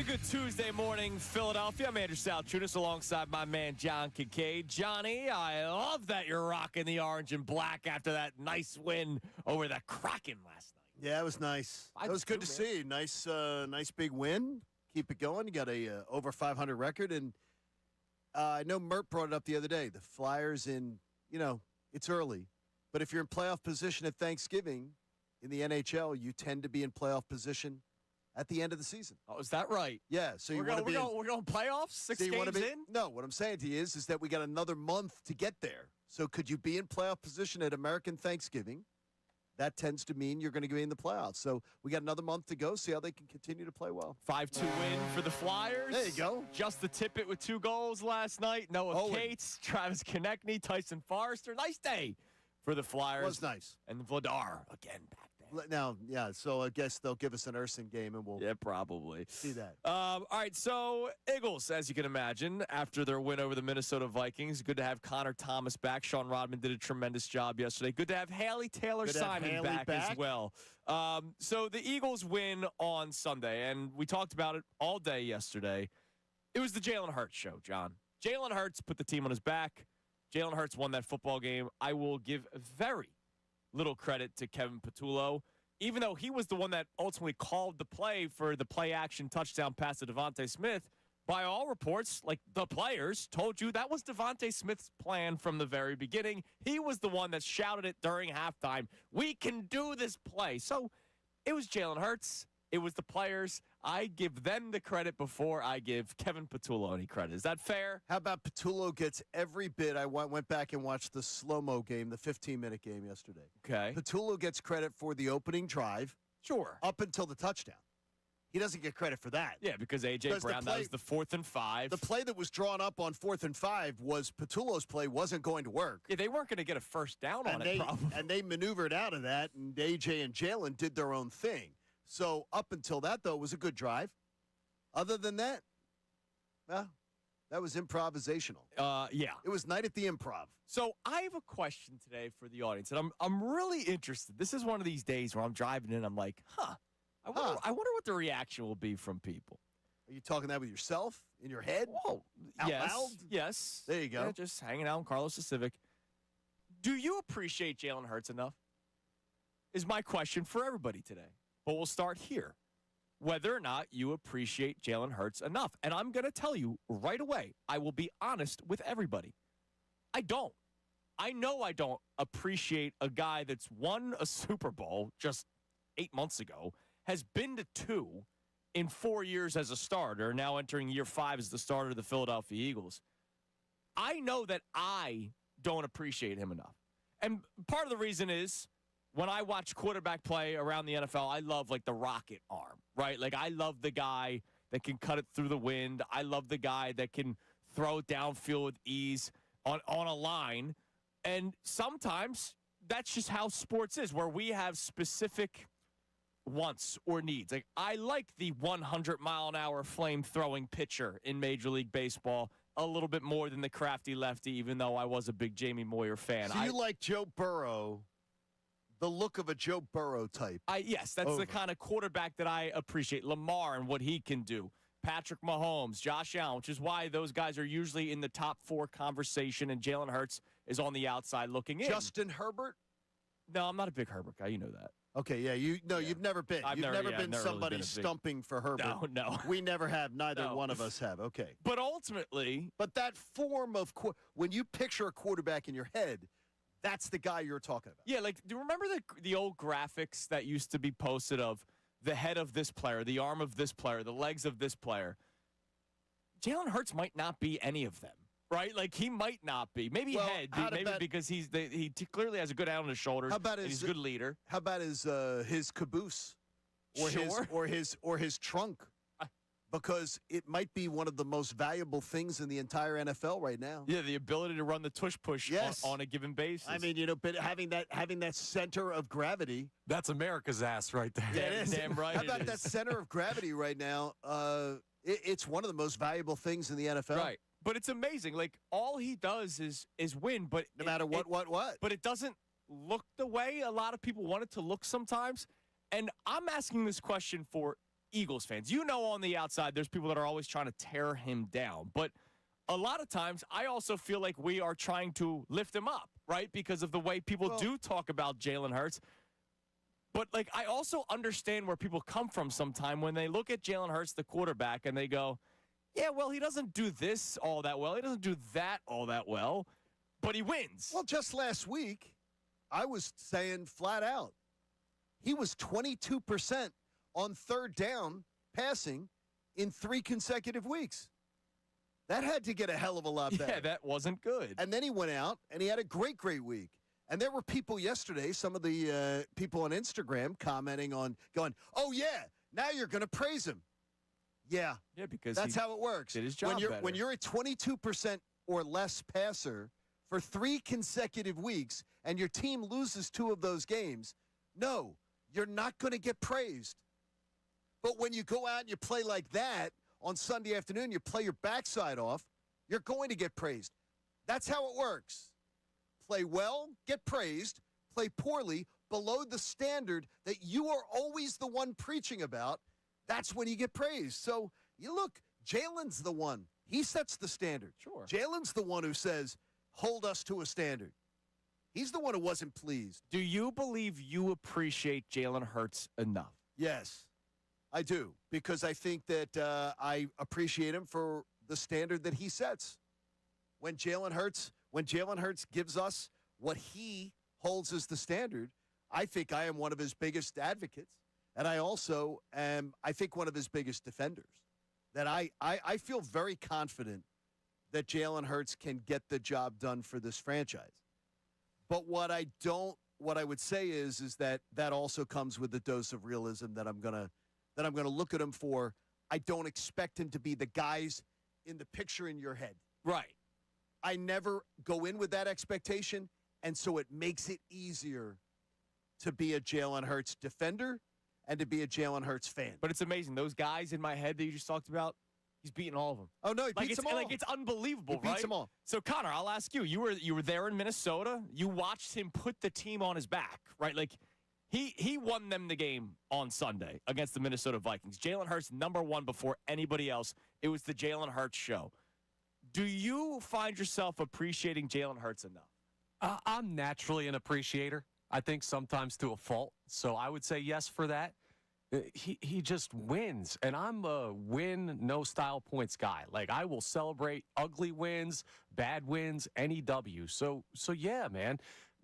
good Tuesday morning, Philadelphia. I'm Andrew Salciunas alongside my man, John Kincade. Johnny, I love that you're rocking the orange and black after that nice win over the Kraken last night. Yeah, it was nice. It was good to see. Nice big win. Keep it going. You got a over 500 record. And I know Mert brought it up the other day. The Flyers it's early. But if you're in playoff position at Thanksgiving in the NHL, you tend to be in playoff position at the end of the season. Oh, is that right? Yeah. So we're going playoffs 6 games in? No, what I'm saying to you is that we got another month to get there. So could you be in playoff position at American Thanksgiving? That tends to mean you're going to be in the playoffs. So we got another month to go, see how they can continue to play well. 5-2 win for the Flyers. There you go. Just the Tippett with 2 goals last night. Noah Cates, Travis Konechny, Tyson Forrester. Nice day for the Flyers. It was nice. And Vladar again back there. Now, yeah, so I guess they'll give us an Urson game, and we'll probably see that. All right, so Eagles, as you can imagine, after their win over the Minnesota Vikings, good to have Connor Thomas back. Sean Rodman did a tremendous job yesterday. Good to have Haley Taylor-Simon back as well. So the Eagles win on Sunday, and we talked about it all day yesterday. It was the Jalen Hurts show, John. Jalen Hurts put the team on his back. Jalen Hurts won that football game. I will give very little credit to Kevin Patullo, even though he was the one that ultimately called the play for the play-action touchdown pass to Devontae Smith. By all reports, like the players told you, that was Devontae Smith's plan from the very beginning. He was the one that shouted it during halftime. We can do this play. So it was Jalen Hurts. It was the players. I give them the credit before I give Kevin Patullo any credit. Is that fair? How about Patullo gets every bit? I went back and watched the slow-mo game, the 15-minute game yesterday. Okay. Patullo gets credit for the opening drive. Sure. Up until the touchdown. He doesn't get credit for that. Yeah, because A.J. Brown, that was the 4th and 5. The play that was drawn up on 4th and 5 was Patullo's play wasn't going to work. Yeah, they weren't going to get a first down on it, probably. And they maneuvered out of that, and A.J. and Jalen did their own thing. So up until that, though, it was a good drive. Other than that, well, that was improvisational. Yeah. It was night at the Improv. So I have a question today for the audience, and I'm really interested. This is one of these days where I'm driving in, I'm like, I wonder what the reaction will be from people. Are you talking that with yourself, in your head? Whoa. Out yes. loud? Yes. There you go. Yeah, just hanging out in Carlos the Civic. Do you appreciate Jalen Hurts enough? Is my question for everybody today. But we'll start here. Whether or not you appreciate Jalen Hurts enough. And I'm going to tell you right away, I will be honest with everybody. I don't. I know I don't appreciate a guy that's won a Super Bowl just 8 months ago, has been to 2 in 4 years as a starter, now entering year 5 as the starter of the Philadelphia Eagles. I know that I don't appreciate him enough. And part of the reason is, when I watch quarterback play around the NFL, I love, like, the rocket arm, right? Like, I love the guy that can cut it through the wind. I love the guy that can throw it downfield with ease on a line. And sometimes that's just how sports is, where we have specific wants or needs. Like, I like the 100-mile-an-hour flame-throwing pitcher in Major League Baseball a little bit more than the crafty lefty, even though I was a big Jamie Moyer fan. So you like Joe Burrow, the look of a Joe Burrow type. Yes, that's the kind of quarterback that I appreciate. Lamar and what he can do. Patrick Mahomes, Josh Allen, which is why those guys are usually in the top 4 conversation, and Jalen Hurts is on the outside looking in. Justin Herbert? No, I'm not a big Herbert guy. You know that. Okay, yeah, you've never been. You've never been somebody really stumping for Herbert. No. We never have. Neither one of us have. Okay. But ultimately. But that form of, when you picture a quarterback in your head, that's the guy you're talking about. Yeah, like, do you remember the old graphics that used to be posted of the head of this player, the arm of this player, the legs of this player? Jalen Hurts might not be any of them, right? Like, he might not be. Maybe head, because he clearly has a good head on his shoulders. How about he's a good leader. How about his caboose, or his trunk? Because it might be one of the most valuable things in the entire NFL right now. Yeah, the ability to run the tush-push on a given basis. I mean, but having that center of gravity. That's America's ass right there. Yeah, it is. Damn right. How about that center of gravity right now? It's one of the most valuable things in the NFL. Right. But it's amazing. Like, all he does is win. But no matter what. But it doesn't look the way a lot of people want it to look sometimes. And I'm asking this question for Eagles fans. You know, on the outside, there's people that are always trying to tear him down. But a lot of times, I also feel like we are trying to lift him up, right? Because of the way people do talk about Jalen Hurts. But, like, I also understand where people come from sometime when they look at Jalen Hurts, the quarterback, and they go, yeah, well, he doesn't do this all that well. He doesn't do that all that well, but he wins. Well, just last week, I was saying flat out, he was 22% on third down passing in 3 consecutive weeks. That had to get a hell of a lot better. Yeah, that wasn't good. And then he went out, and he had a great, great week. And there were people yesterday, some of the people on Instagram commenting on, going, oh, yeah, now you're going to praise him. Yeah. Yeah, because that's how it works. Did his job when you're a 22% or less passer for 3 consecutive weeks and your team loses 2 of those games, no, you're not going to get praised. But when you go out and you play like that on Sunday afternoon, you play your backside off, you're going to get praised. That's how it works. Play well, get praised. Play poorly, below the standard that you are always the one preaching about. That's when you get praised. So you look, Jalen's the one. He sets the standard. Sure. Jalen's the one who says, hold us to a standard. He's the one who wasn't pleased. Do you believe you appreciate Jalen Hurts enough? Yes, I do, because I think that I appreciate him for the standard that he sets. When Jalen Hurts gives us what he holds as the standard, I think I am one of his biggest advocates, and I also am, I think, one of his biggest defenders. That I feel very confident that Jalen Hurts can get the job done for this franchise. But what I would say is that also comes with the dose of realism that I'm gonna look at him for. I don't expect him to be the guys in the picture in your head. Right. I never go in with that expectation, and so it makes it easier to be a Jalen Hurts defender and to be a Jalen Hurts fan. But it's amazing. Those guys in my head that you just talked about, he's beating all of them. Oh, no, he beats them all. Like, it's unbelievable, He beats them all. So, Connor, I'll ask you. You were there in Minnesota. You watched him put the team on his back, right? Like, he won them the game on Sunday against the Minnesota Vikings. Jalen Hurts, number one before anybody else. It was the Jalen Hurts show. Do you find yourself appreciating Jalen Hurts enough? I'm naturally an appreciator. I think sometimes to a fault. So I would say yes for that. He just wins, and I'm a win, no style points guy. Like, I will celebrate ugly wins, bad wins, any W. So yeah, man.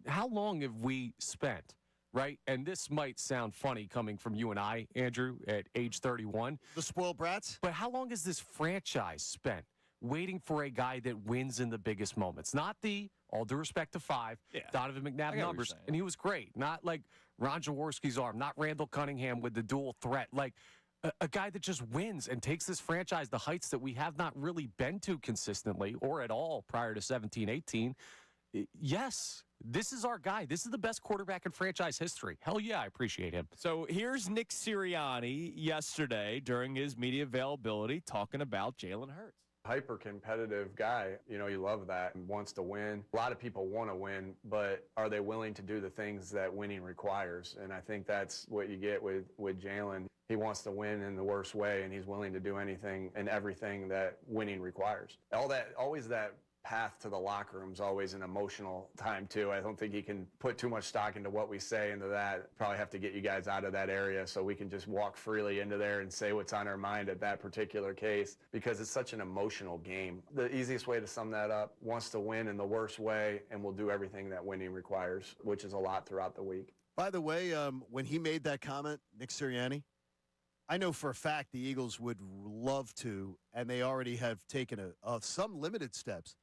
How long have we spent, right? And this might sound funny coming from you and I, Andrew, at age 31. The spoiled brats? But how long has this franchise spent waiting for a guy that wins in the biggest moments? Not the, all due respect to 5, Donovan McNabb numbers, and he was great. Not like Ron Jaworski's arm, not Randall Cunningham with the dual threat. Like a guy that just wins and takes this franchise to heights that we have not really been to consistently or at all prior to 17-18. Yes, this is our guy. This is the best quarterback in franchise history. Hell yeah, I appreciate him. So here's Nick Sirianni yesterday during his media availability talking about Jalen Hurts. Hyper-competitive guy. You know, you love that and wants to win. A lot of people want to win, but are they willing to do the things that winning requires? And I think that's what you get with Jalen. He wants to win in the worst way, and he's willing to do anything and everything that winning requires. Always that path to the locker room is always an emotional time, too. I don't think he can put too much stock into what we say into that. Probably have to get you guys out of that area so we can just walk freely into there and say what's on our mind at that particular case, because it's such an emotional game. The easiest way to sum that up, wants to win in the worst way and will do everything that winning requires, which is a lot throughout the week. By the way, when he made that comment, Nick Sirianni, I know for a fact the Eagles would love to, and they already have taken some limited steps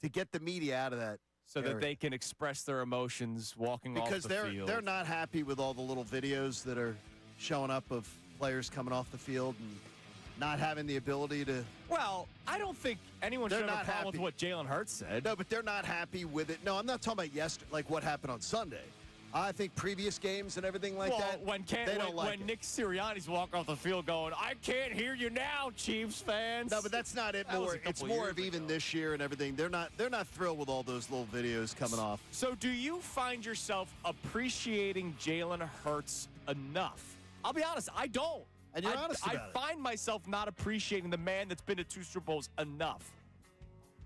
to get the media out of that so area. That they can express their emotions walking off the field. Because they're not happy with all the little videos that are showing up of players coming off the field and not having the ability to. Well, I don't think anyone should have a problem with what Jalen Hurts said. No, but they're not happy with it. No, I'm not talking about yesterday, like what happened on Sunday. I think previous games and everything like that, when Nick Sirianni's walking off the field going, I can't hear you now, Chiefs fans. No, but that's not it. It's more of even this year and everything. They're not thrilled with all those little videos coming off. So do you find yourself appreciating Jalen Hurts enough? I'll be honest, I don't. And you're honest about it. I find myself not appreciating the man that's been to 2 Super Bowls enough.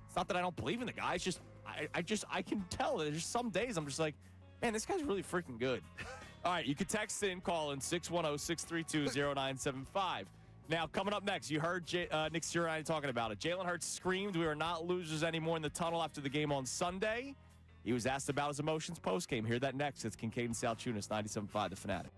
It's not that I don't believe in the guy. It's just I can tell that there's some days I'm just like, man, this guy's really freaking good. All right, you can text in, call in 610-632-0975. Now, coming up next, you heard Nick Sirianni talking about it. Jalen Hurts screamed, "We are not losers anymore" in the tunnel after the game on Sunday. He was asked about his emotions post-game. Hear that next. It's Kincade Salciunas, 97.5 The Fanatic.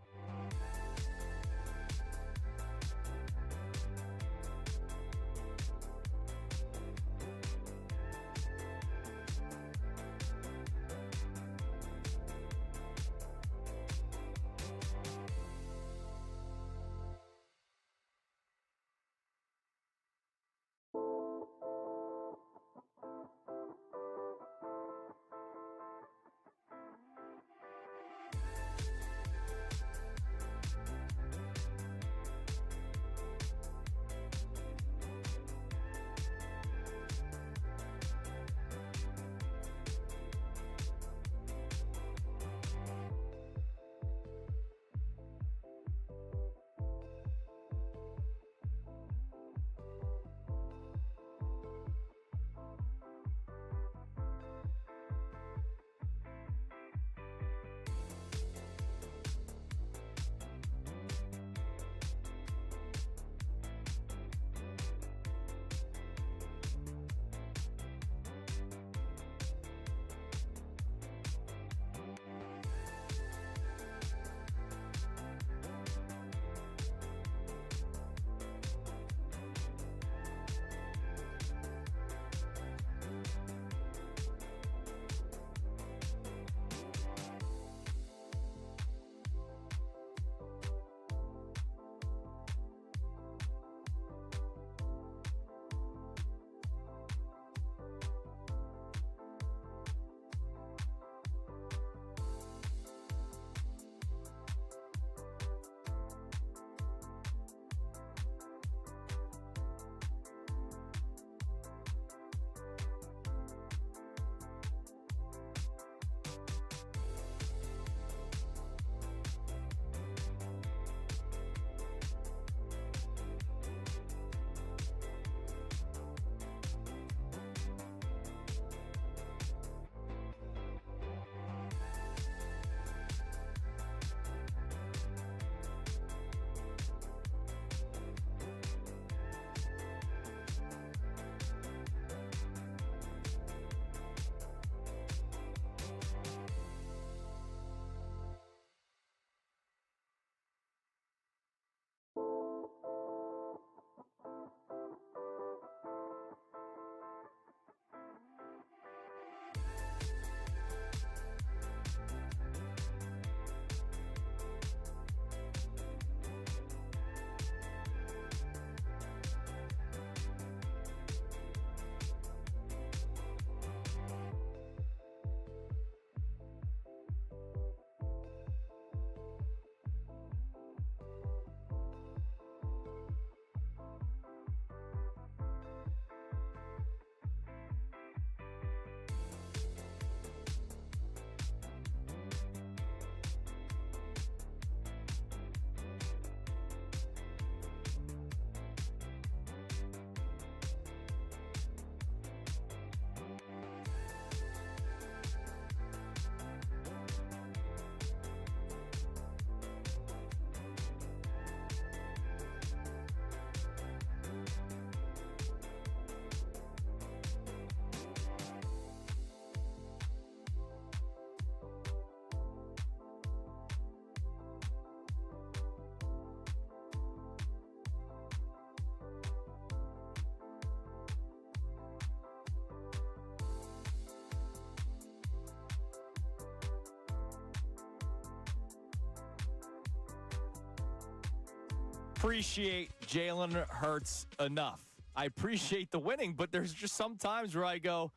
Appreciate Jalen Hurts enough. I appreciate the winning, but there's just some times where I go,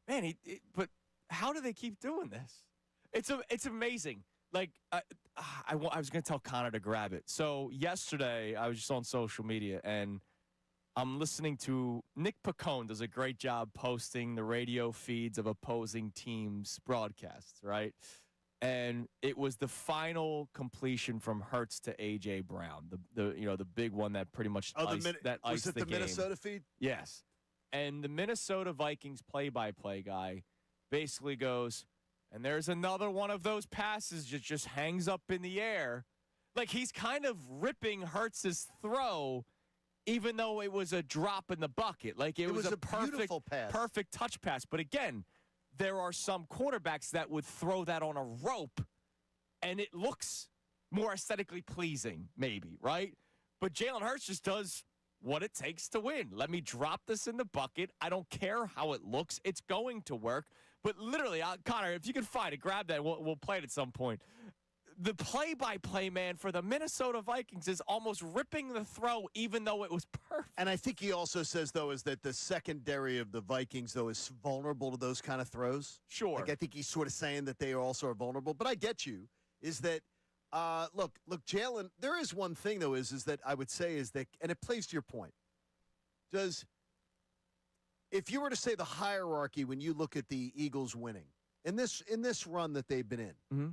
man, but how do they keep doing this? It's amazing. Like, I was going to tell Connor to grab it. So yesterday, I was just on social media, and I'm listening to Nick Pacone does a great job posting the radio feeds of opposing teams' broadcasts, right? and it was the final completion from Hurts to A.J. Brown, the big one that pretty much iced the game. Was it the Minnesota feed? Yes. And the Minnesota Vikings play-by-play guy basically goes, and there's another one of those passes that just hangs up in the air. Like he's kind of ripping Hurts's throw, even though it was a drop in the bucket. Like it was a beautiful pass. Perfect touch pass. But again, there are some quarterbacks that would throw that on a rope, and it looks more aesthetically pleasing, maybe, right? But Jalen Hurts just does what it takes to win. Let me drop this in the bucket. I don't care how it looks. It's going to work. But literally, Connor, if you can find it, grab that. We'll play it at some point. The play-by-play man for the Minnesota Vikings is almost ripping the throw, even though it was perfect. And I think he also says, though, is that the secondary of the Vikings, though, is vulnerable to those kind of throws. Sure. Like, I think he's sort of saying that they also are vulnerable. But I get you, is that, look, Jalen, there is one thing, though, is that I would say is that, and it plays to your point, if you were to say the hierarchy when you look at the Eagles winning, in this run that they've been in, mm-hmm.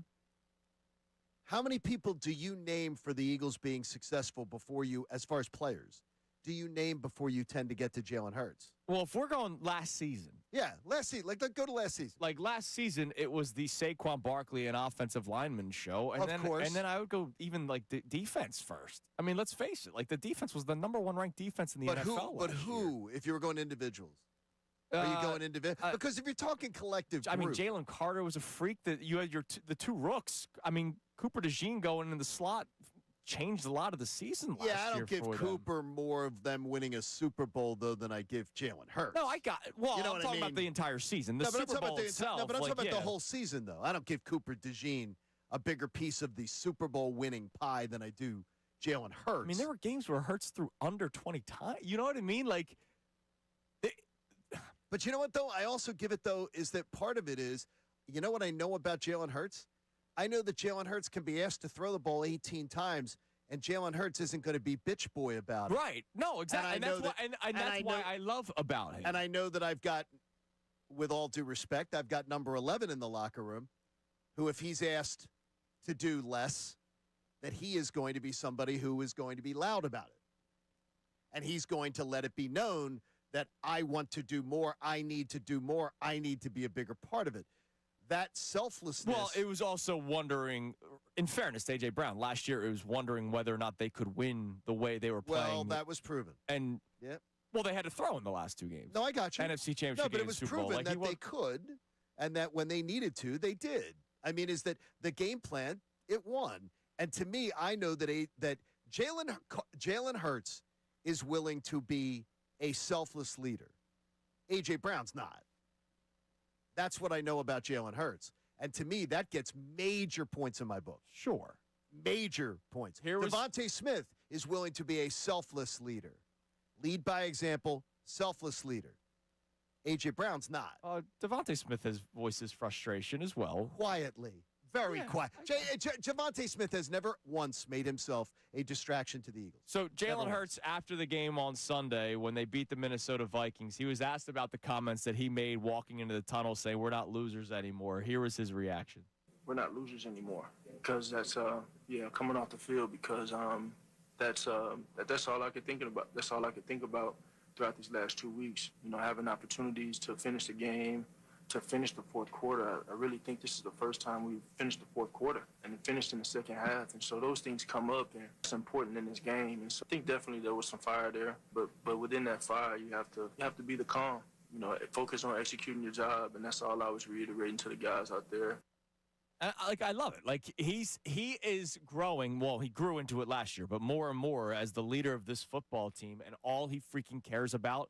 How many people do you name for the Eagles being successful before you, as far as players, do you name before you tend to get to Jalen Hurts? Well, if we're going last season. Yeah, last season. Like, go to last season. Like, last season, it was the Saquon Barkley and offensive lineman show. And of course. And then I would go even, like, the defense first. I mean, let's face it. Like, the defense was the #1 ranked defense in the NFL But who, if you were going individuals? Are you going individual? Because if you're talking collective group. I mean, Jalen Carter was a freak. That you had the two rooks. I mean, Cooper DeJean going in the slot changed a lot of the season last year. Yeah, I don't give Cooper more of them winning a Super Bowl, though, than I give Jalen Hurts. No, I got it. Well, you know I'm talking about the entire season. The Super Bowl itself. No, but I'm talking about the whole season, though. I don't give Cooper DeJean a bigger piece of the Super Bowl winning pie than I do Jalen Hurts. I mean, there were games where Hurts threw under 20 times. You know what I mean? Like, but you know what, though? I also give it, though, is that part of it is, you know what I know about Jalen Hurts? I know that Jalen Hurts can be asked to throw the ball 18 times, and Jalen Hurts isn't going to be bitch boy about it. Right. No, exactly. And that's why I love about him. And I know that I've got, with all due respect, I've got number 11 in the locker room, who, if he's asked to do less, that he is going to be somebody who is going to be loud about it. And he's going to let it be known that I want to do more, I need to do more, I need to be a bigger part of it. That selflessness. Well, it was also wondering, in fairness to A.J. Brown, last year it was wondering whether or not they could win the way they were playing. Well, that was proven. And, yep. Well, they had to throw in the last two games. No, I got you. NFC Championship no, but game, it was Super proven Bowl. that they could, and that when they needed to, they did. I mean, is that the game plan, it won. And to me, I know that Jalen Hurts is willing to be a selfless leader. A.J. Brown's not. That's what I know about Jalen Hurts. And to me, that gets major points in my book. Sure. Major points. Devontae Smith is willing to be a selfless leader. Lead by example, selfless leader. A.J. Brown's not. Devontae Smith has voiced his frustration as well. Quietly. Very quiet. Devontae Smith has never once made himself a distraction to the Eagles. So Jalen Hurts, after the game on Sunday, when they beat the Minnesota Vikings, he was asked about the comments that he made walking into the tunnel saying, "We're not losers anymore." Here was his reaction. We're not losers anymore because that's, coming off the field because that's all I could think about. That's all I could think about throughout these last 2 weeks. You know, having opportunities to finish the game, to finish the fourth quarter. I really think this is the first time we've finished the fourth quarter and it finished in the second half. And so those things come up and it's important in this game. And so I think definitely there was some fire there, but within that fire, you have to be the calm, you know, focus on executing your job. And that's all I was reiterating to the guys out there. I love it. Like he is growing. Well, he grew into it last year, but more and more as the leader of this football team, and all he freaking cares about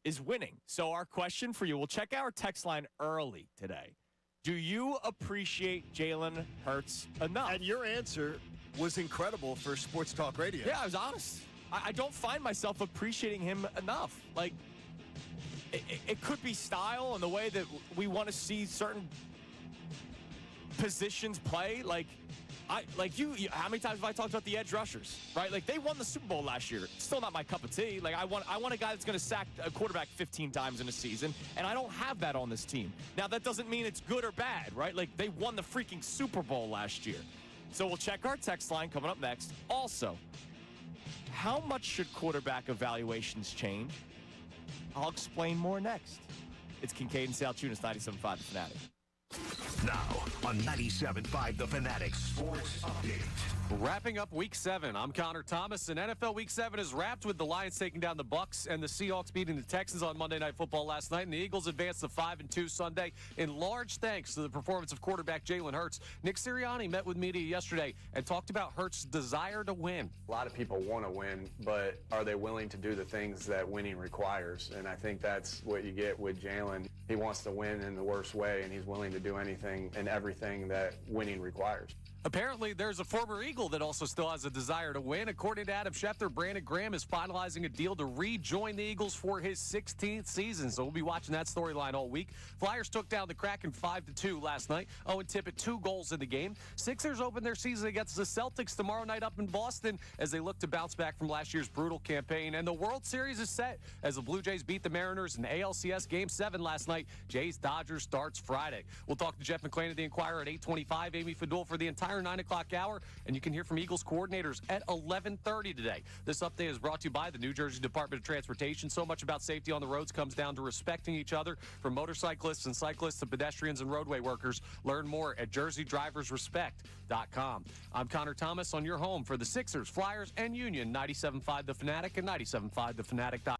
is winning. So our question for you, we'll check our text line early today. Do you appreciate Jalen Hurts enough? And your answer was incredible for Sports Talk Radio. Yeah, I was honest. I don't find myself appreciating him enough. Like, it could be style and the way that we want to see certain positions play. Like, How many times have I talked about the edge rushers, right? Like, they won the Super Bowl last year. Still not my cup of tea. Like, I want a guy that's going to sack a quarterback 15 times in a season, and I don't have that on this team. Now, that doesn't mean it's good or bad, right? Like, they won the freaking Super Bowl last year. So we'll check our text line coming up next. Also, how much should quarterback evaluations change? I'll explain more next. It's Kincade and Salciunas, 97.5 The Fanatic. Now on 97.5 The Fanatic Sports Update. Wrapping up Week 7, I'm Connor Thomas, and NFL Week 7 is wrapped with the Lions taking down the Bucs and the Seahawks beating the Texans on Monday Night Football last night, and the Eagles advanced to 5-2 Sunday in large thanks to the performance of quarterback Jalen Hurts. Nick Sirianni met with media yesterday and talked about Hurts' desire to win. A lot of people want to win, but are they willing to do the things that winning requires? And I think that's what you get with Jalen. He wants to win in the worst way, and he's willing to do anything and everything that winning requires. Apparently, there's a former Eagle that also still has a desire to win. According to Adam Schefter, Brandon Graham is finalizing a deal to rejoin the Eagles for his 16th season. So we'll be watching that storyline all week. Flyers took down the Kraken 5-2 last night. Owen Tippett 2 goals in the game. Sixers open their season against the Celtics tomorrow night up in Boston as they look to bounce back from last year's brutal campaign. And the World Series is set as the Blue Jays beat the Mariners in ALCS Game 7 last night. Jays-Dodgers starts Friday. We'll talk to Jeff McClain of the Inquirer at 8:25. Amy Fadul for the entire 9 o'clock hour, and you can hear from Eagles coordinators at 11:30 today. This update is brought to you by the New Jersey Department of Transportation. So much about safety on the roads comes down to respecting each other, from motorcyclists and cyclists to pedestrians and roadway workers. Learn more at jerseydriversrespect.com. I'm Connor Thomas on your home for the Sixers, Flyers, and Union. 97.5 The Fanatic and 97.5thefanatic.com.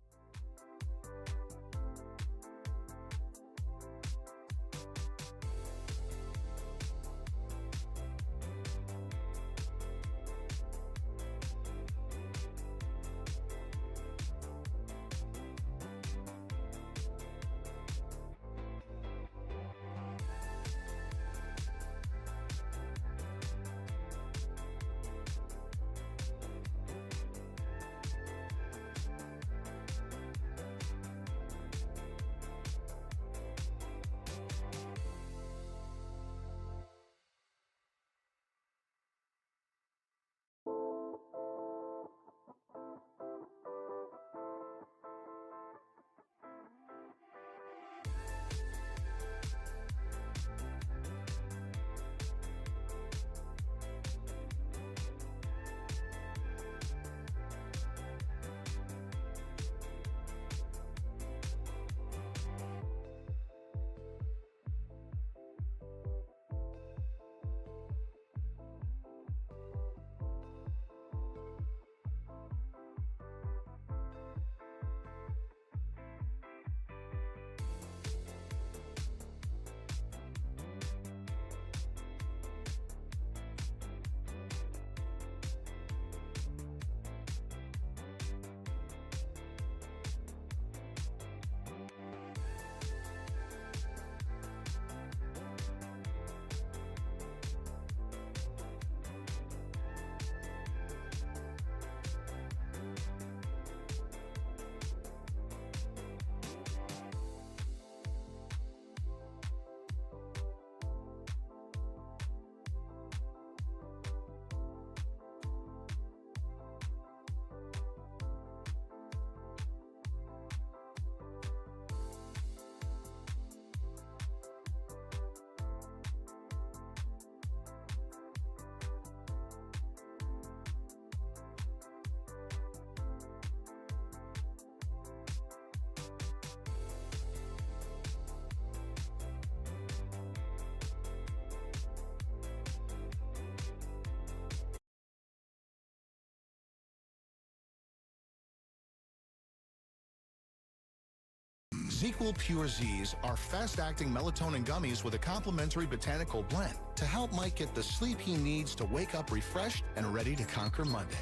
ZzzQuil Pure Z's are fast-acting melatonin gummies with a complementary botanical blend to help Mike get the sleep he needs to wake up refreshed and ready to conquer Monday.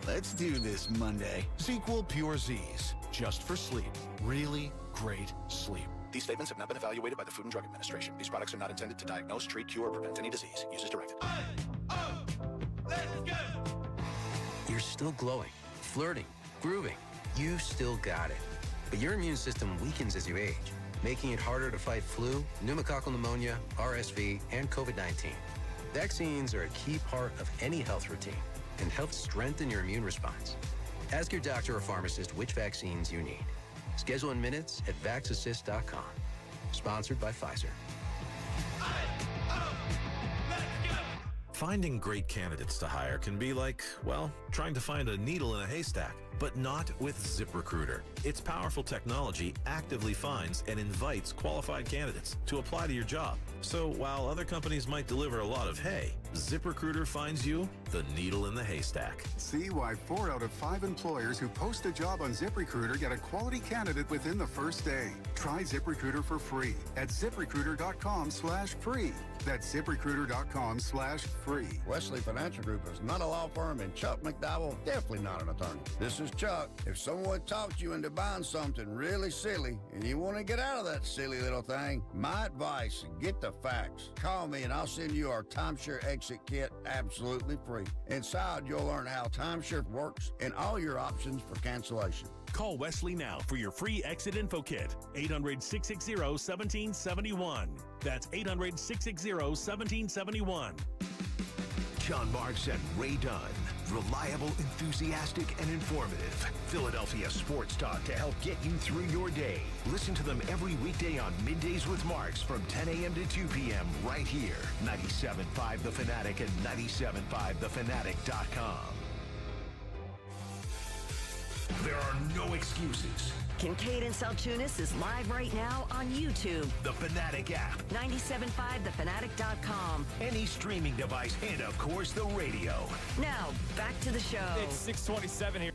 Let's do this Monday. ZzzQuil Pure Z's, just for sleep. Really great sleep. These statements have not been evaluated by the Food and Drug Administration. These products are not intended to diagnose, treat, cure, or prevent any disease. Use as directed. Let's go! You're still glowing, flirting, grooving. You still got it. But your immune system weakens as you age, making it harder to fight flu, pneumococcal pneumonia, RSV, and COVID-19. Vaccines are a key part of any health routine and help strengthen your immune response. Ask your doctor or pharmacist which vaccines you need. Schedule in minutes at vaxassist.com. Sponsored by Pfizer. Finding great candidates to hire can be like, well, trying to find a needle in a haystack, but not with ZipRecruiter. Its powerful technology actively finds and invites qualified candidates to apply to your job. So while other companies might deliver a lot of hay, ZipRecruiter finds you the needle in the haystack. See why 4 out of 5 employers who post a job on ZipRecruiter get a quality candidate within the first day. Try ZipRecruiter for free at ZipRecruiter.com/free. That's ZipRecruiter.com/free. Wesley Financial Group is not a law firm, and Chuck McDowell definitely not an attorney. This is Chuck. If someone talks you into buying something really silly and you want to get out of that silly little thing, my advice, get the facts. Call me and I'll send you our timeshare exit kit absolutely free. Inside, you'll learn how timeshare works and all your options for cancellation. Call Wesley now for your free exit info kit. 800-660-1771. That's 800-660-1771. John Marks and Ray Dunn. Reliable, enthusiastic, and informative. Philadelphia sports talk to help get you through your day. Listen to them every weekday on Middays with Marks from 10 a.m. to 2 p.m. right here. 97.5 The Fanatic and 97.5thefanatic.com. There are no excuses. Kincade Salciunas is live right now on YouTube. The Fanatic app. 97.5thefanatic.com. Any streaming device, and of course the radio. Now, back to the show. It's 6:27 here.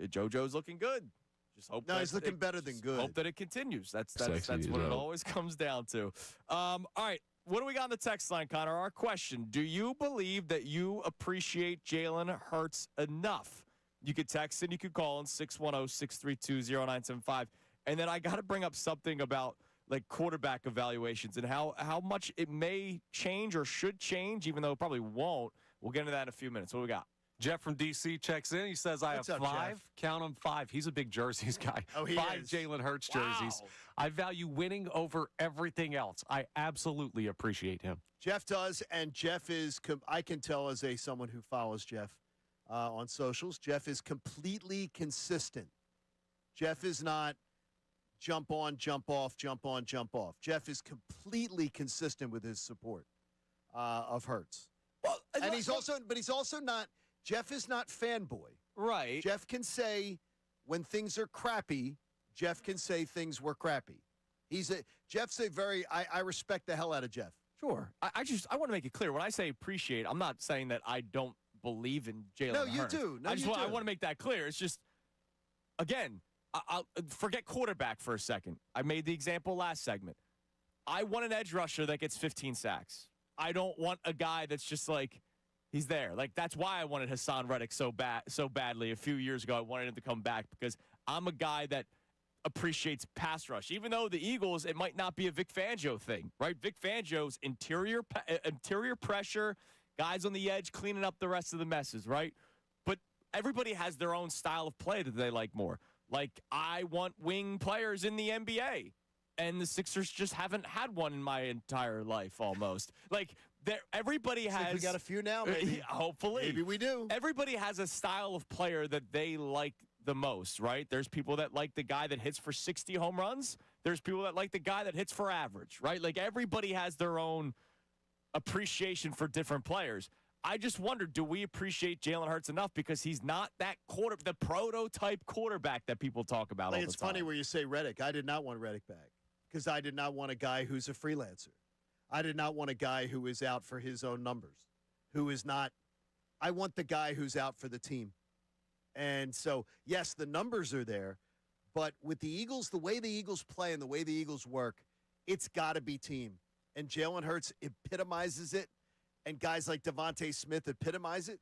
JoJo's looking good. Just hope. No, he's looking better than good. Hope that it continues. That's Sexy what it as always comes down to. All right, what do we got on the text line, Connor? Our question: do you believe that you appreciate Jalen Hurts enough? You could text and you could call in 610-632-0975. And then I got to bring up something about like quarterback evaluations and how much it may change or should change, even though it probably won't. We'll get into that in a few minutes. What do we got? Jeff from D.C. checks in. He says, I What's have up, 5. Jeff? Count them 5. He's a big jerseys guy. Oh, he 5 is. Jalen Hurts jerseys. Wow. I value winning over everything else. I absolutely appreciate him. Jeff does, and Jeff is, I can tell as someone who follows Jeff on socials, Jeff is completely consistent. Jeff is not jump on, jump off, jump on, jump off. Jeff is completely consistent with his support of Hurts. Well, and he's also not, Jeff is not fanboy. Right. Jeff can say when things are crappy, Jeff can say things were crappy. Jeff's a very, I respect the hell out of Jeff. Sure. I want to make it clear. When I say appreciate, I'm not saying that I don't believe in Jalen Hurts. No, you do. No, I want to make that clear. It's just, again, I'll forget quarterback for a second. I made the example last segment. I want an edge rusher that gets 15 sacks. I don't want a guy that's just like, he's there. Like, that's why I wanted Hassan Reddick so badly a few years ago. I wanted him to come back because I'm a guy that appreciates pass rush. Even though the Eagles, it might not be a Vic Fangio thing, right? Vic Fangio's interior pressure, guys on the edge cleaning up the rest of the messes, right? But everybody has their own style of play that they like more. Like, I want wing players in the NBA. And the Sixers just haven't had one in my entire life, almost. Like, everybody has. We got a few now, maybe. Hopefully. Maybe we do. Everybody has a style of player that they like the most, right? There's people that like the guy that hits for 60 home runs. There's people that like the guy that hits for average, right? Like, everybody has their own appreciation for different players. I just wonder, do we appreciate Jalen Hurts enough because he's not that the prototype quarterback that people talk about all the time? It's funny where you say Reddick. I did not want Reddick back. Because I did not want a guy who's a freelancer. I did not want a guy who is out for his own numbers, who is not. I want the guy who's out for the team. And so, yes, the numbers are there, but with the Eagles, the way the Eagles play and the way the Eagles work, it's got to be team. And Jalen Hurts epitomizes it, and guys like Devontae Smith epitomize it.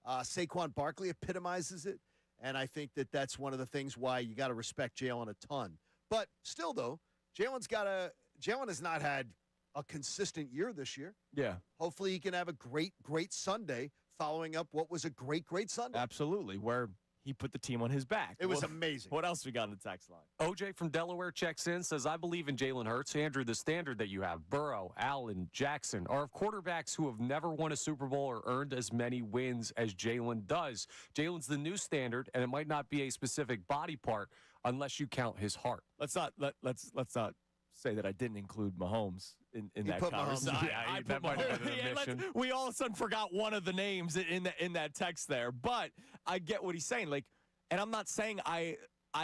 Saquon Barkley epitomizes it, and I think that that's one of the things why you got to respect Jalen a ton. But still, though, Jalen has not had a consistent year this year. Yeah. Hopefully he can have a great, great Sunday following up what was a great, great Sunday. Absolutely, where he put the team on his back. It was amazing. What else we got on the text line? OJ from Delaware checks in, says, I believe in Jalen Hurts. Andrew, the standard that you have, Burrow, Allen, Jackson, are of quarterbacks who have never won a Super Bowl or earned as many wins as Jalen does. Jalen's the new standard, and it might not be a specific body part unless you count his heart. Let's not say that I didn't include Mahomes in that put conversation. Mahomes. I that put might have Mahomes. been an omission. We all of a sudden forgot one of the names in that text there, but I get what he's saying. Like, and I'm not saying I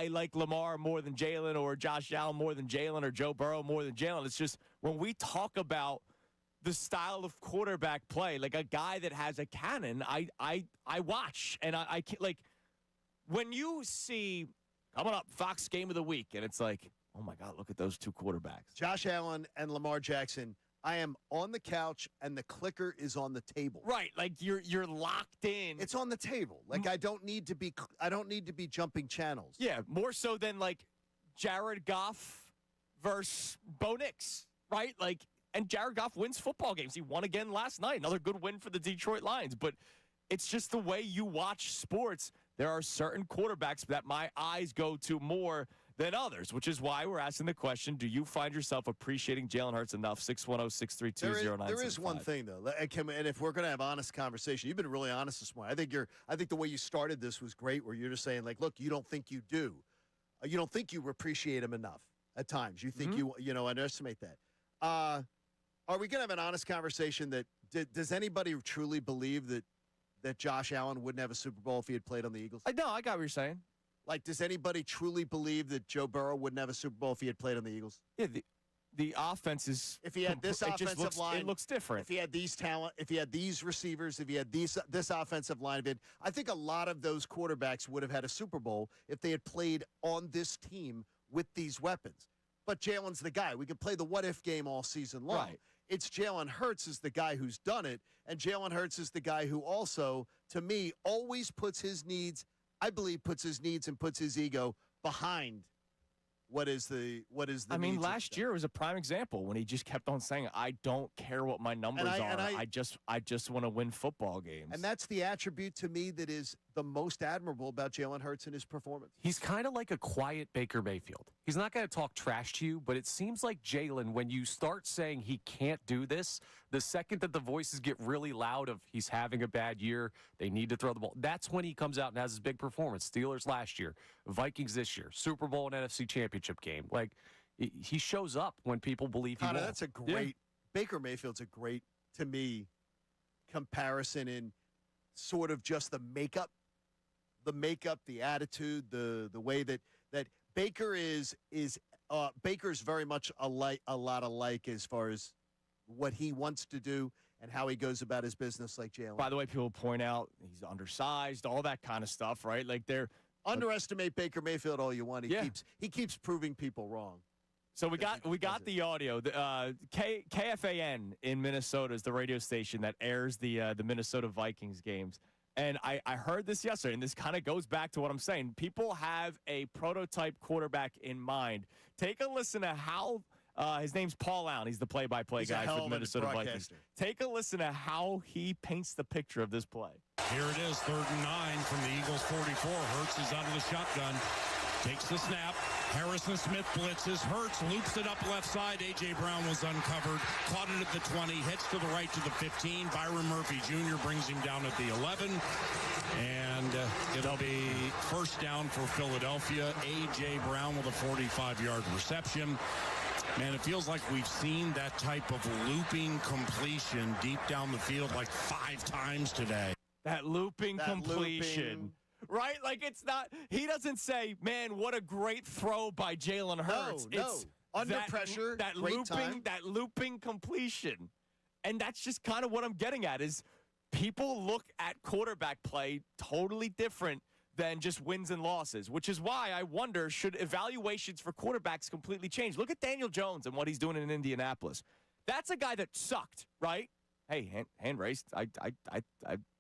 like Lamar more than Jalen or Josh Allen more than Jalen or Joe Burrow more than Jalen. It's just when we talk about the style of quarterback play, like a guy that has a cannon, I watch and I can't, like, when you see coming up Fox Game of the Week and it's like, oh my God, look at those two quarterbacks. Josh Allen and Lamar Jackson. I am on the couch and the clicker is on the table. Right, like you're locked in. It's on the table. Like I don't need to be jumping channels. Yeah, more so than like Jared Goff versus Bo Nix, right? Like, and Jared Goff wins football games. He won again last night. Another good win for the Detroit Lions. But it's just the way you watch sports. There are certain quarterbacks that my eyes go to more than others, which is why we're asking the question, do you find yourself appreciating Jalen Hurts enough? 610-632-0975. There is one thing, though, and if we're going to have honest conversation, you've been really honest this morning. I think the way you started this was great, where you're just saying, like, look, you don't think you do. You don't think you appreciate him enough at times. You think you underestimate that. Are we going to have an honest conversation that does anybody truly believe that Josh Allen wouldn't have a Super Bowl if he had played on the Eagles? I know, I got what you're saying. Like, does anybody truly believe that Joe Burrow wouldn't have a Super Bowl if he had played on the Eagles? Yeah, the offense is. If he had this offensive line, it looks different. If he had these talent, if he had these receivers, if he had this offensive line, I think a lot of those quarterbacks would have had a Super Bowl if they had played on this team with these weapons. But Jalen's the guy. We could play the what-if game all season long. Right. It's Jalen Hurts is the guy who's done it, and Jalen Hurts is the guy who also, to me, always puts his needs – I believe puts his needs and puts his ego behind what is the I mean, last year was a prime example when he just kept on saying, I don't care what my numbers are. I just want to win football games. And that's the attribute to me that is the most admirable about Jalen Hurts and his performance. He's kind of like a quiet Baker Mayfield. He's not going to talk trash to you, but it seems like Jalen, when you start saying he can't do this, the second that the voices get really loud of he's having a bad year, they need to throw the ball, that's when he comes out and has his big performance. Steelers last year, Vikings this year, Super Bowl and NFC Championship game. Like, he shows up when people believe he will. That's a great Baker Mayfield's a great, to me, comparison in sort of just the makeup, the attitude, the way that Baker is Baker's very much a lot alike as far as what he wants to do and how he goes about his business, like Jalen. By the way, people point out he's undersized, all that kind of stuff, right? Like they're underestimate Baker Mayfield all you want. He keeps proving people wrong. So we got the audio. KFAN in Minnesota is the radio station that airs the Minnesota Vikings games. And I heard this yesterday, and this kind of goes back to what I'm saying. People have a prototype quarterback in mind. Take a listen to how his name's Paul Allen. He's the play-by-play guy for the Minnesota Vikings. Take a listen to how he paints the picture of this play. Here it is, 3rd and 9 from the Eagles' 44. Hurts is out of the shotgun. Takes the snap. Harrison Smith blitzes. Hurts loops it up left side. A.J. Brown was uncovered. Caught it at the 20. Hits to the right to the 15. Byron Murphy Jr. brings him down at the 11. And it'll be first down for Philadelphia. A.J. Brown with a 45-yard reception. Man, it feels like we've seen that type of looping completion deep down the field like 5 times today. That looping completion. Right? Like, it's not, he doesn't say, man, what a great throw by Jalen Hurts. No. It's under pressure, that looping completion. And that's just kind of what I'm getting at is people look at quarterback play totally different than just wins and losses, which is why I wonder, should evaluations for quarterbacks completely change? Look at Daniel Jones and what he's doing in Indianapolis. That's a guy that sucked, right? hey, hand raised. I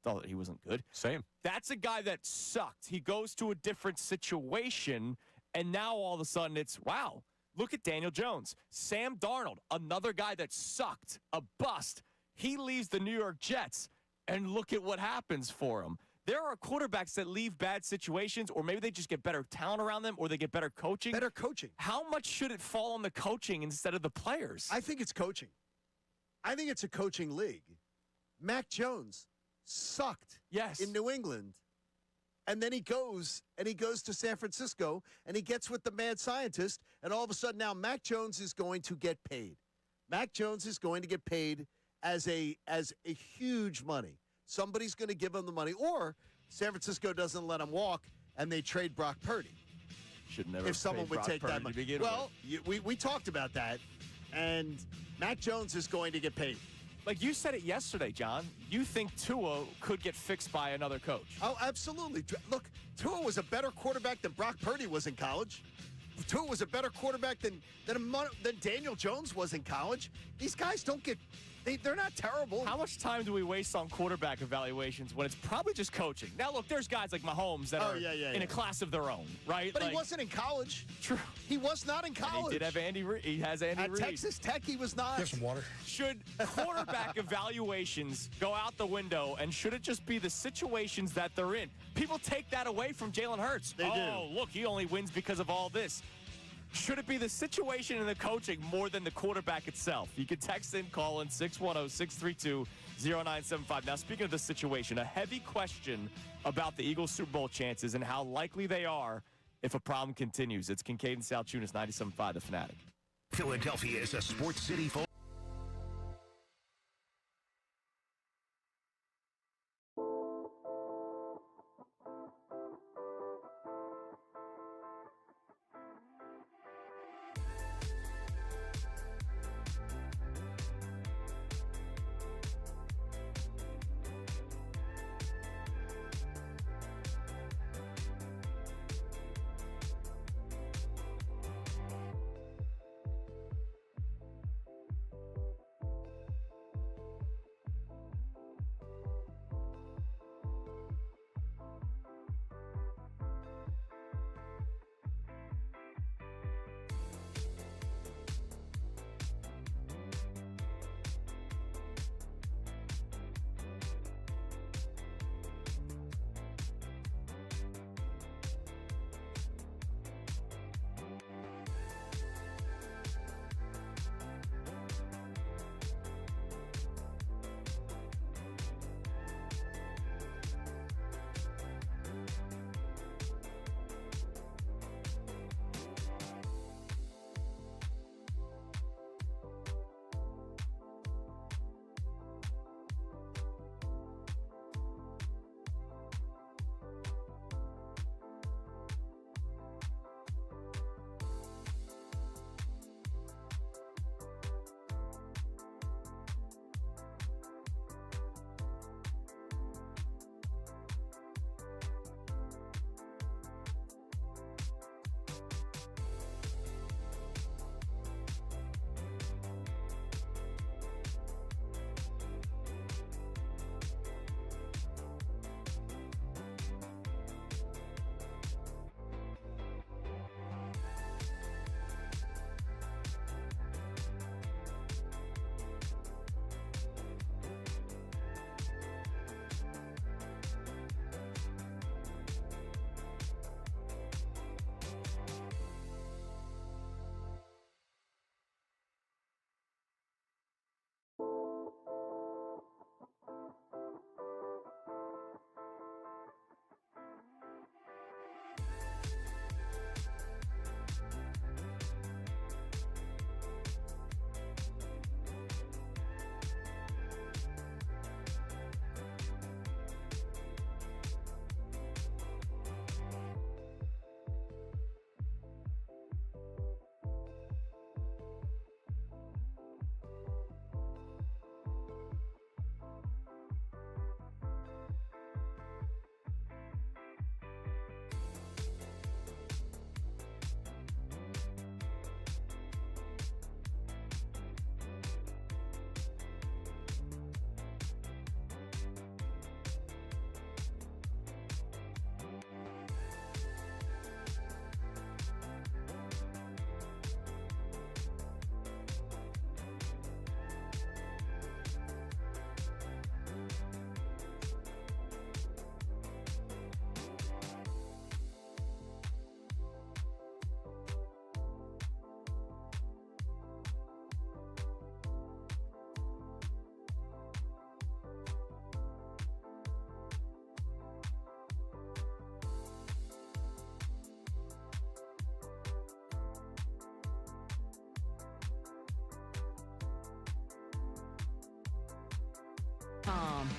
thought he wasn't good. Same. That's a guy that sucked. He goes to a different situation, and now all of a sudden it's, wow, look at Daniel Jones. Sam Darnold, another guy that sucked, a bust. He leaves the New York Jets, and look at what happens for him. There are quarterbacks that leave bad situations, or maybe they just get better talent around them, or they get better coaching. Better coaching. How much should it fall on the coaching instead of the players? I think it's coaching. I think it's a coaching league. Mac Jones sucked in New England. And then he goes to San Francisco, and he gets with the mad scientist, and all of a sudden now Mac Jones is going to get paid. Mac Jones is going to get paid as a huge money. Somebody's going to give him the money, or San Francisco doesn't let him walk, and they trade Brock Purdy. Should never. If someone would Brock take Purdy that money. to begin Well, with. we talked about that, and Mac Jones is going to get paid. Like you said it yesterday, John. You think Tua could get fixed by another coach? Oh, absolutely. Look, Tua was a better quarterback than Brock Purdy was in college. Tua was a better quarterback than Daniel Jones was in college. These guys don't get they're not terrible. How much time do we waste on quarterback evaluations when it's probably just coaching? Now, look, there's guys like Mahomes that are in a class of their own, right? But he wasn't in college. True. He was not in college. And he did have Andy Reid. He has Andy Reid. At Texas Tech, he was not. Get some water. Should quarterback evaluations go out the window, and should it just be the situations that they're in? People take that away from Jalen Hurts. They do. Look, he only wins because of all this. Should it be the situation and the coaching more than the quarterback itself? You can text in, call in 610-632-0975. Now, speaking of the situation, a heavy question about the Eagles' Super Bowl chances and how likely they are if a problem continues. It's Kincade and Salciunas, 97.5 The Fanatic. Philadelphia is a sports city full.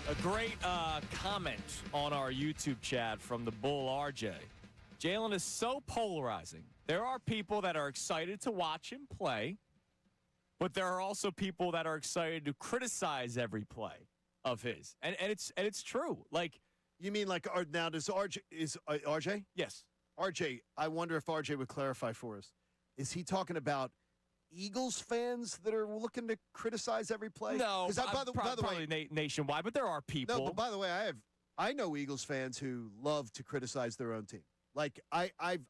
A great comment on our YouTube chat from the Bull RJ. Jalen is so polarizing. There are people that are excited to watch him play, but there are also people that are excited to criticize every play of his. And it's true. Like, you mean like now does RJ? Yes. RJ, I wonder if RJ would clarify for us. Is he talking about Eagles fans that are looking to criticize every play? No, by the probably way, nationwide, but there are people. No, but by the way, I know Eagles fans who love to criticize their own team. Like I've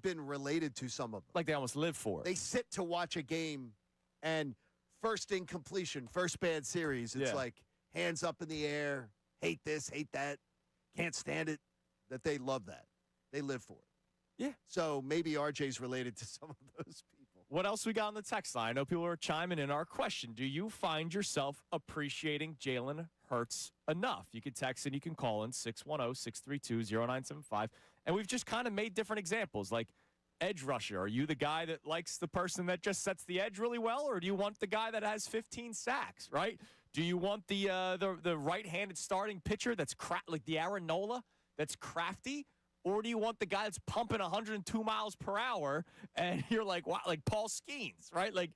been related to some of them. Like they almost live for it. They sit to watch a game, and first incompletion, first bad series. It's like hands up in the air, hate this, hate that, can't stand it. That they love that. They live for it. Yeah. So maybe RJ's related to some of those people. What else we got on the text line? I know people are chiming in. Our question: do you find yourself appreciating Jalen Hurts enough? You can text and you can call in 610-632-0975. And we've just kind of made different examples, like edge rusher. Are you the guy that likes the person that just sets the edge really well, or do you want the guy that has 15 sacks, right? Do you want the right-handed starting pitcher that's like the Aaron Nola that's crafty, or do you want the guy that's pumping 102 miles per hour and you're like, wow, like Paul Skeens, right? Like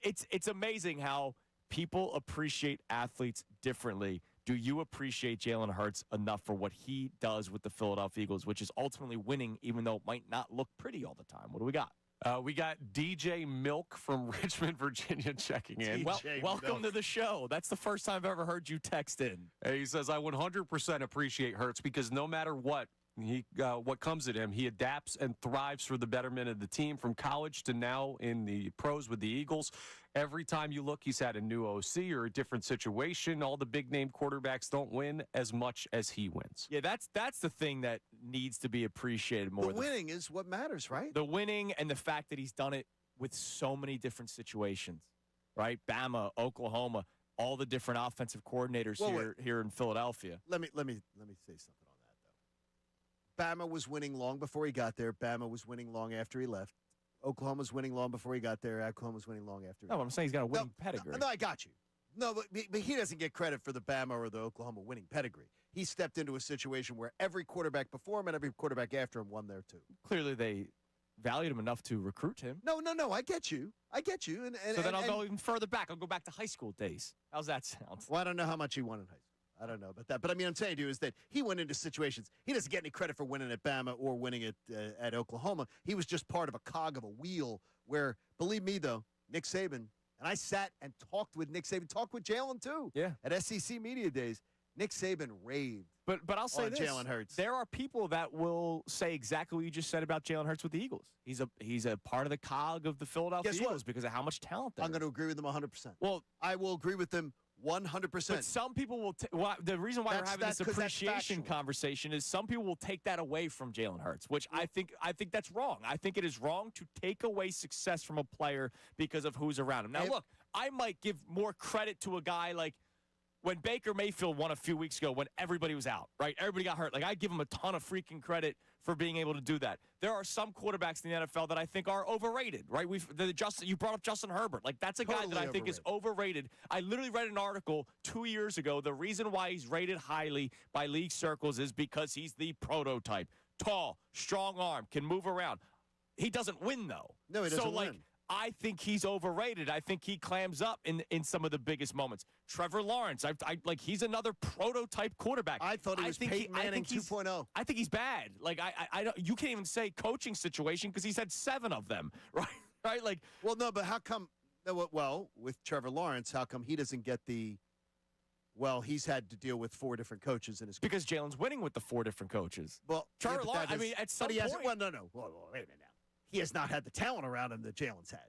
it's amazing how people appreciate athletes differently. Do you appreciate Jalen Hurts enough for what he does with the Philadelphia Eagles, which is ultimately winning, even though it might not look pretty all the time? What do we got? We got DJ Milk from Richmond, Virginia checking in. Welcome to the show. That's the first time I've ever heard you text in. He says, I 100% appreciate Hurts because no matter what comes at him, he adapts and thrives for the betterment of the team from college to now in the pros with the Eagles. Every time you look, he's had a new OC or a different situation. All the big-name quarterbacks don't win as much as he wins. Yeah, that's the thing that needs to be appreciated more. The winning is what matters, right? The winning and the fact that he's done it with so many different situations, right? Bama, Oklahoma, all the different offensive coordinators here in Philadelphia. Let me say something on that, though. Bama was winning long before he got there. Bama was winning long after he left. Oklahoma was winning long before he got there. Oklahoma was winning long after. No, I'm saying he's got a winning pedigree. No, I got you. No, but he doesn't get credit for the Bama or the Oklahoma winning pedigree. He stepped into a situation where every quarterback before him and every quarterback after him won there too. Clearly, they valued him enough to recruit him. No, I get you. And so then I'll go even further back. I'll go back to high school days. How's that sound? Well, I don't know how much he won in high school. I don't know about that. But I mean, I'm saying to you is that he went into situations. He doesn't get any credit for winning at Bama or winning at Oklahoma. He was just part of a cog of a wheel where, believe me, though, Nick Saban, and I sat and talked with Nick Saban, talked with Jalen, too. Yeah. At SEC Media Days. Nick Saban raved. But I'll say this. Jalen Hurts. There are people that will say exactly what you just said about Jalen Hurts with the Eagles. He's a part of the cog of the Philadelphia Eagles because of how much talent there is. I'm going to agree with them 100%. Well, I will agree with them 100%. But some people will the reason why we're having this appreciation conversation is some people will take that away from Jalen Hurts, which I think that's wrong. I think it is wrong to take away success from a player because of who's around him. Now, look, I might give more credit to a guy like when Baker Mayfield won a few weeks ago when everybody was out, right? Everybody got hurt. Like, I give him a ton of freaking credit for being able to do that. There are some quarterbacks in the NFL that I think are overrated, right? You brought up Justin Herbert. Like, that's a guy that I think is overrated. I literally read an article 2 years ago. The reason why he's rated highly by league circles is because he's the prototype. Tall, strong arm, can move around. He doesn't win, though. No, he doesn't win. I think he's overrated. I think he clams up in some of the biggest moments. Trevor Lawrence, he's another prototype quarterback. I thought he was Peyton Manning 2.0. I think he's bad. Like I don't. You can't even say coaching situation because he's had 7 of them, right? Right? Like, well, no, but how come? Well, with Trevor Lawrence, how come he doesn't get the? Well, he's had to deal with 4 different coaches in his career. Because Jalen's winning with the 4 different coaches. Well, Trevor Lawrence. I mean, at some point. Well, no. Well, wait a minute now. He has not had the talent around him that Jalen's had.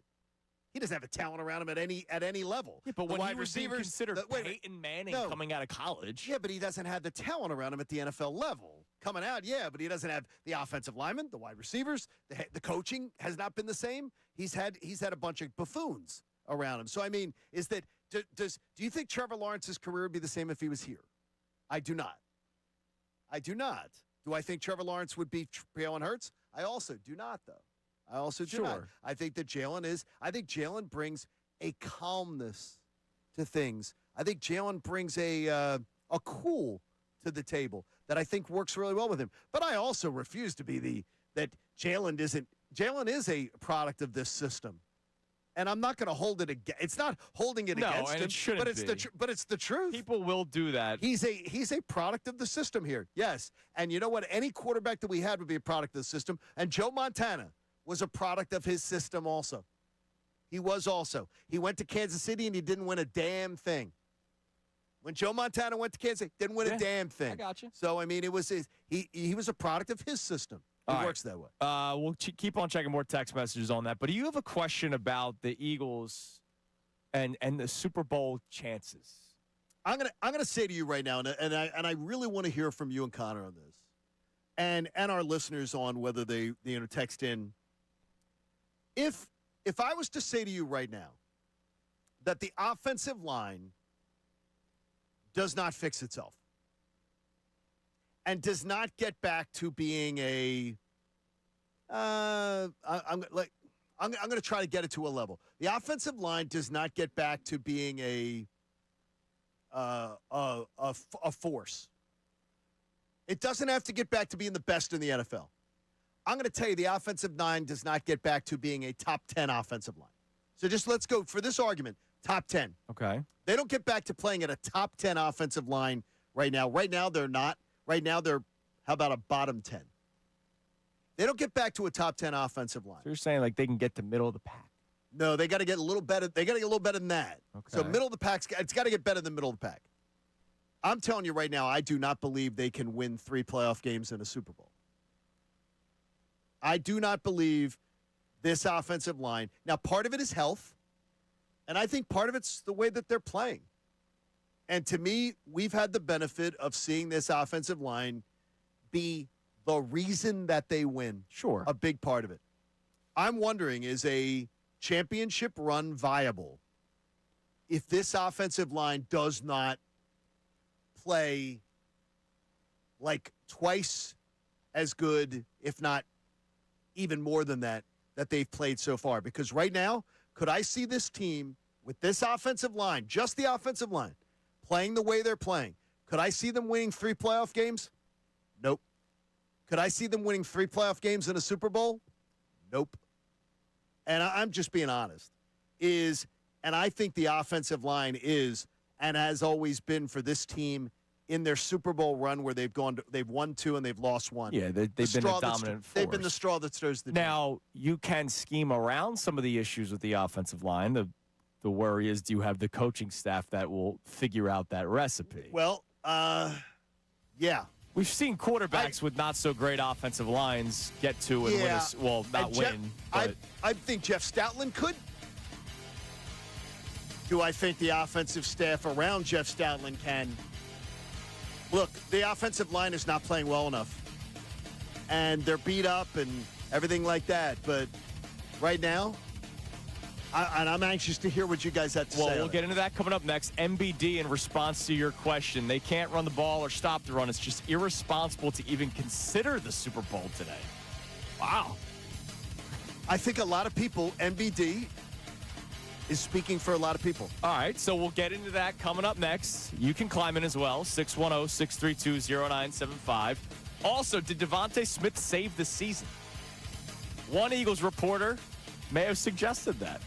He doesn't have the talent around him at any level. Yeah, but when wide he was being considered Peyton Manning coming out of college. Yeah, but he doesn't have the talent around him at the NFL level. Coming out, yeah, but he doesn't have the offensive linemen, the wide receivers. The coaching has not been the same. He's had a bunch of buffoons around him. So, I mean, do you think Trevor Lawrence's career would be the same if he was here? I do not. Do I think Trevor Lawrence would beat Jalen Hurts? I also do not, though. I also do not. I think that Jalen brings a calmness to things, I think Jalen brings a cool to the table that I think works really well with him. But I also refuse to be that Jalen isn't. Jalen is a product of this system. And I'm not going to hold it against. It's not holding it against him, it shouldn't but it's be. but it's the truth. People will do that. He's a product of the system here. Yes. And you know what? Any quarterback that we had would be a product of the system. And Joe Montana was a product of his system also. He was also. He went to Kansas City and he didn't win a damn thing. When Joe Montana went to Kansas City, didn't win a damn thing. I got you. So, I mean, it was he was a product of his system. It works that way. We'll keep on checking more text messages on that. But do you have a question about the Eagles and the Super Bowl chances? I'm gonna say to you right now, and I really want to hear from you and Connor on this, and our listeners on whether they text in. If I was to say to you right now that the offensive line does not fix itself and does not get back to being I'm going to try to get it to a level. The offensive line does not get back to being a force. It doesn't have to get back to being the best in the NFL. I'm going to tell you the offensive line does not get back to being a top 10 offensive line. So just let's go for this argument, top 10. Okay. They don't get back to playing at a top 10 offensive line right now. Right now, they're not. Right now, they're, how about a bottom 10? They don't get back to a top 10 offensive line. So you're saying like they can get to middle of the pack? No, they got to get a little better. They got to get a little better than that. Okay. So middle of the pack, it's got to get better than middle of the pack. I'm telling you right now, I do not believe they can win 3 playoff games in a Super Bowl. I do not believe this offensive line. Now, part of it is health, and I think part of it's the way that they're playing. And to me, we've had the benefit of seeing this offensive line be the reason that they win. Sure. A big part of it. I'm wondering, is a championship run viable if this offensive line does not play like twice as good, if not even more than that they've played so far? Because right now, could I see this team with this offensive line, just the offensive line, playing the way they're playing? Could I see them winning 3 playoff games? Nope. Could I see them winning 3 playoff games in a Super Bowl? Nope. And I'm just being honest. And I think the offensive line is, and has always been for this team in their Super Bowl run where they've won 2 and they've lost 1. Yeah, they've been a dominant force. They've been the straw that stirs the drink. Now, you can scheme around some of the issues with the offensive line. The worry is, do you have the coaching staff that will figure out that recipe? Well, yeah. We've seen quarterbacks with not so great offensive lines get to and win. I think Jeff Stoutland could. Do I think the offensive staff around Jeff Stoutland can? Look, the offensive line is not playing well enough. And they're beat up and everything like that. But right now, I'm anxious to hear what you guys have to say. Well, we'll get into that coming up next. MBD, in response to your question, they can't run the ball or stop the run. It's just irresponsible to even consider the Super Bowl today. Wow. I think a lot of people, MBD is speaking for a lot of people. All right, so we'll get into that coming up next. You can climb in as well, 610-632-0975. Also, did Devontae Smith save the season? One Eagles reporter may have suggested that.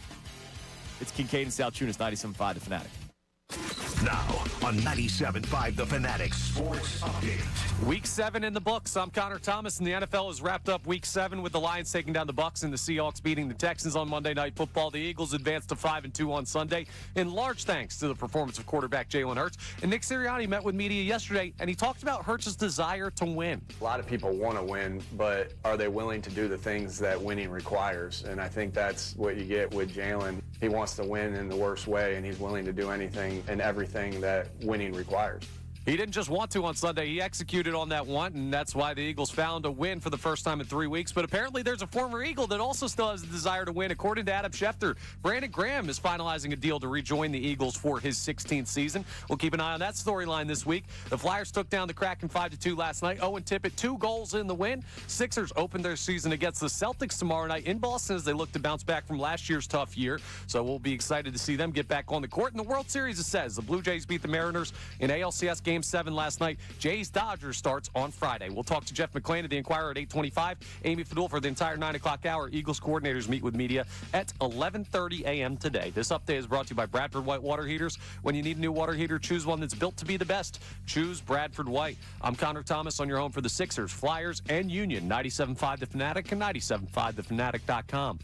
It's Kincade Salciunas, 97.5 The Fanatic. Now on 97.5 The Fanatic Sports Update. Week 7 in the books. I'm Connor Thomas, and the NFL has wrapped up Week 7 with the Lions taking down the Bucs and the Seahawks beating the Texans on Monday Night Football. The Eagles advanced to 5-2 on Sunday, in large thanks to the performance of quarterback Jalen Hurts. And Nick Sirianni met with media yesterday, and he talked about Hurts' desire to win. A lot of people want to win, but are they willing to do the things that winning requires? And I think that's what you get with Jalen. He wants to win in the worst way, and he's willing to do anything and everything that winning requires. He didn't just want to on Sunday. He executed on that want, and that's why the Eagles found a win for the first time in 3 weeks. But apparently there's a former Eagle that also still has a desire to win. According to Adam Schefter, Brandon Graham is finalizing a deal to rejoin the Eagles for his 16th season. We'll keep an eye on that storyline this week. The Flyers took down the Kraken 5-2 last night. Owen Tippett, 2 goals in the win. Sixers opened their season against the Celtics tomorrow night in Boston as they look to bounce back from last year's tough year. So we'll be excited to see them get back on the court. In the World Series, it says the Blue Jays beat the Mariners in ALCS Game 7 last night. Jays-Dodgers starts on Friday. We'll talk to Jeff McClain of the Inquirer at 8:25. Amy Fadul for the entire 9 o'clock hour. Eagles coordinators meet with media at 11:30 a.m. today. This update is brought to you by Bradford White Water Heaters. When you need a new water heater, choose one that's built to be the best. Choose Bradford White. I'm Connor Thomas on your home for the Sixers, Flyers, and Union. 97.5 The Fanatic and 97.5thefanatic.com.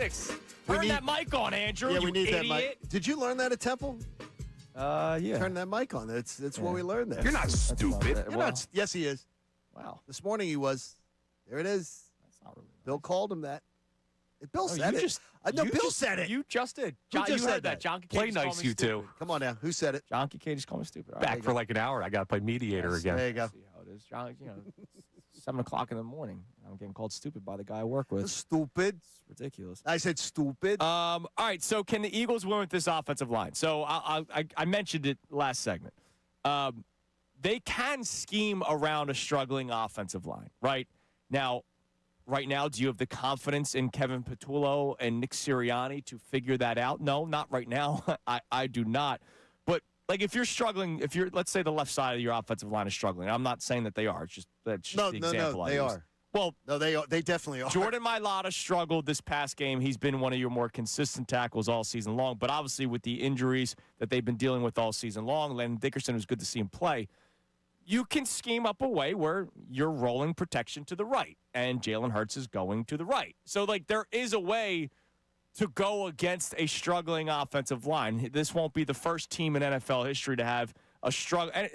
6. Turn that mic on, Andrew. Yeah, you we need idiot. that mic. Did you learn that at Temple? Yeah. Turn that mic on. That's where we learned that. You're not stupid. You're not. Yes, he is. Wow. This morning he was. There it is. That's not really nice. Bill called him that. Bill said it. No, Bill said it. You just did. Who John, just you said heard that. John Kincade Play just called nice, me you stupid. two. Come on now. Who said it? John Kincade just called me stupid. All right, Back for like an hour. I got to play mediator again. There you go. see how it is. John, 7 o'clock in the morning. I'm getting called stupid by the guy I work with. Stupid. It's ridiculous. I said stupid. All right, so can the Eagles win with this offensive line? So I mentioned it last segment. They can scheme around a struggling offensive line, right? Right now, do you have the confidence in Kevin Patullo and Nick Sirianni to figure that out? No, not right now. I do not. But like if you're struggling, let's say the left side of your offensive line is struggling. I'm not saying that they are. That's just the example I they use. are. Well, no, they definitely are. Jordan Mailata struggled this past game. He's been one of your more consistent tackles all season long. But obviously with the injuries that they've been dealing with all season long, Landon Dickerson, it was good to see him play. You can scheme up a way where you're rolling protection to the right, and Jalen Hurts is going to the right. So, there is a way to go against a struggling offensive line. This won't be the first team in NFL history to have a struggle. And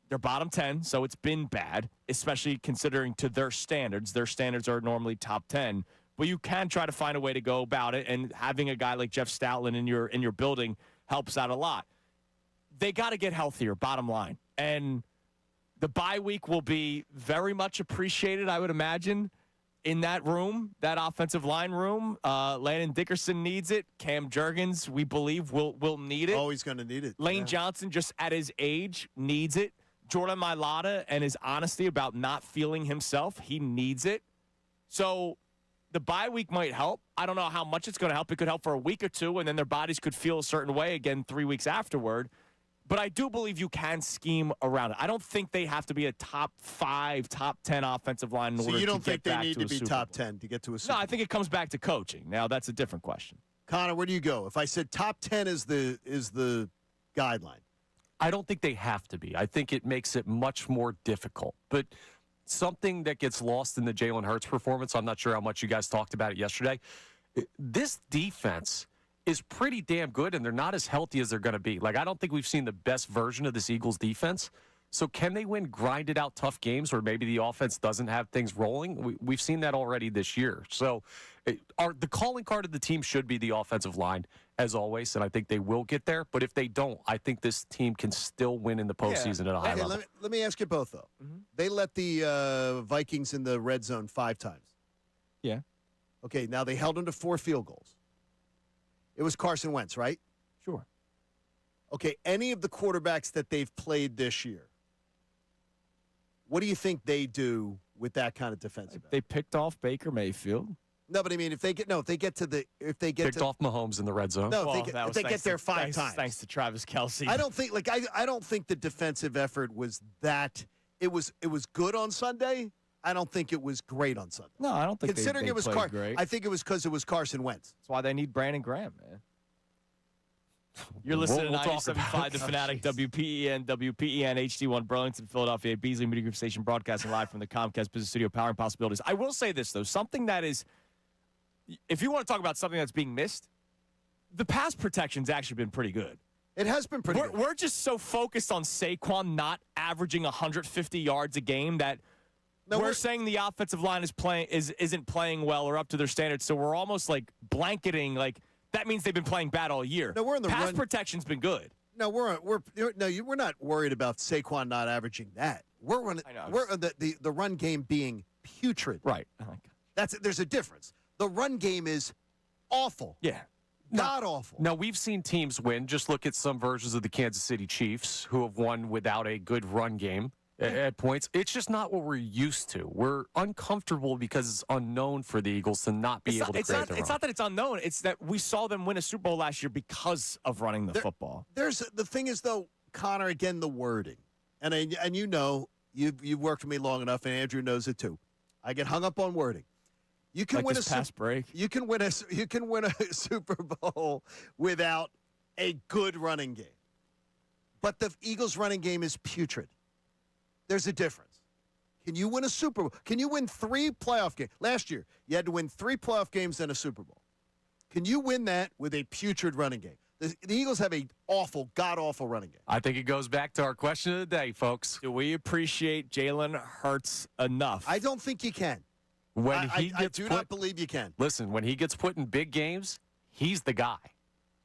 they're bottom 10, so it's been bad, especially considering to their standards. Their standards are normally top 10. But you can try to find a way to go about it, and having a guy like Jeff Stoutland in your building helps out a lot. They got to get healthier, bottom line. And the bye week will be very much appreciated, I would imagine, in that room, that offensive line room. Landon Dickerson needs it. Cam Jurgens, we believe, will need it. Oh, he's going to need it. Lane Johnson, just at his age, needs it. Jordan Mailata and his honesty about not feeling himself, he needs it. So the bye week might help. I don't know how much it's going to help. It could help for a week or two, and then their bodies could feel a certain way again 3 weeks afterward. But I do believe you can scheme around it. I don't think they have to be a top 5, top 10 offensive line in order to get So you don't think they back need to to a be Super top Bowl. 10 to get to a Super No, Bowl? I think it comes back to coaching. Now, that's a different question. Connor, where do you go? If I said top 10 is the guideline. I don't think they have to be. I think it makes it much more difficult. But something that gets lost in the Jalen Hurts performance, I'm not sure how much you guys talked about it yesterday. This defense is pretty damn good, and they're not as healthy as they're going to be. I don't think we've seen the best version of this Eagles defense. So can they win grinded out tough games where maybe the offense doesn't have things rolling? We've seen that already this year. So the calling card of the team should be the offensive line, as always, and I think they will get there. But if they don't, I think this team can still win in the postseason at a high level. Let me ask you both, though. Mm-hmm. They let the Vikings in the red zone 5 times. Yeah. Okay, now they held them to 4 field goals. It was Carson Wentz, right? Sure. Okay, any of the quarterbacks that they've played this year, what do you think they do with that kind of defensive? They picked off Baker Mayfield. No, but I mean, if they get picked off Mahomes in the red zone. No, if they get there 5 times, thanks to Travis Kelce. I don't think I don't think the defensive effort was that. It was good on Sunday. I don't think it was great on Sunday. No, I don't think considering they it was played great. I think it was because it was Carson Wentz. That's why they need Brandon Graham, man. You're listening to 97.5 The Fanatic, WPEN, HD1 Burlington, Philadelphia, Beasley Media Group Station, broadcasting live from the Comcast Business Studio, powering possibilities. I will say this, though, something that is, if you want to talk about something that's being missed, the pass protection's actually been pretty good. It has been pretty good. We're just so focused on Saquon not averaging 150 yards a game that we're saying the offensive line isn't playing well or up to their standards, so we're almost blanketing that means they've been playing bad all year. No, we're in the pass protection's been good. No, we're not worried about Saquon not averaging that. We're on the run game being putrid. Right. There's a difference. The run game is awful. Yeah. God awful. Now, we've seen teams win. Just look at some versions of the Kansas City Chiefs who have won without a good run game at points. It's just not what we're used to. We're uncomfortable because it's unknown for the Eagles to not be able to create their own. It's not that it's unknown. It's that we saw them win a Super Bowl last year because of running the football. The thing is, though, Connor, again, the wording. And you know, you've worked with me long enough, and Andrew knows it too. I get hung up on wording. You can win a pass break. You can win a Super Bowl without a good running game. But the Eagles' running game is putrid. There's a difference. Can you win a Super Bowl? Can you win 3 playoff games? Last year, you had to win 3 playoff games and a Super Bowl. Can you win that with a putrid running game? The Eagles have a awful, god-awful running game. I think it goes back to our question of the day, folks. Do we appreciate Jalen Hurts enough? I don't think you can. I do not believe you can. Listen, when he gets put in big games, he's the guy.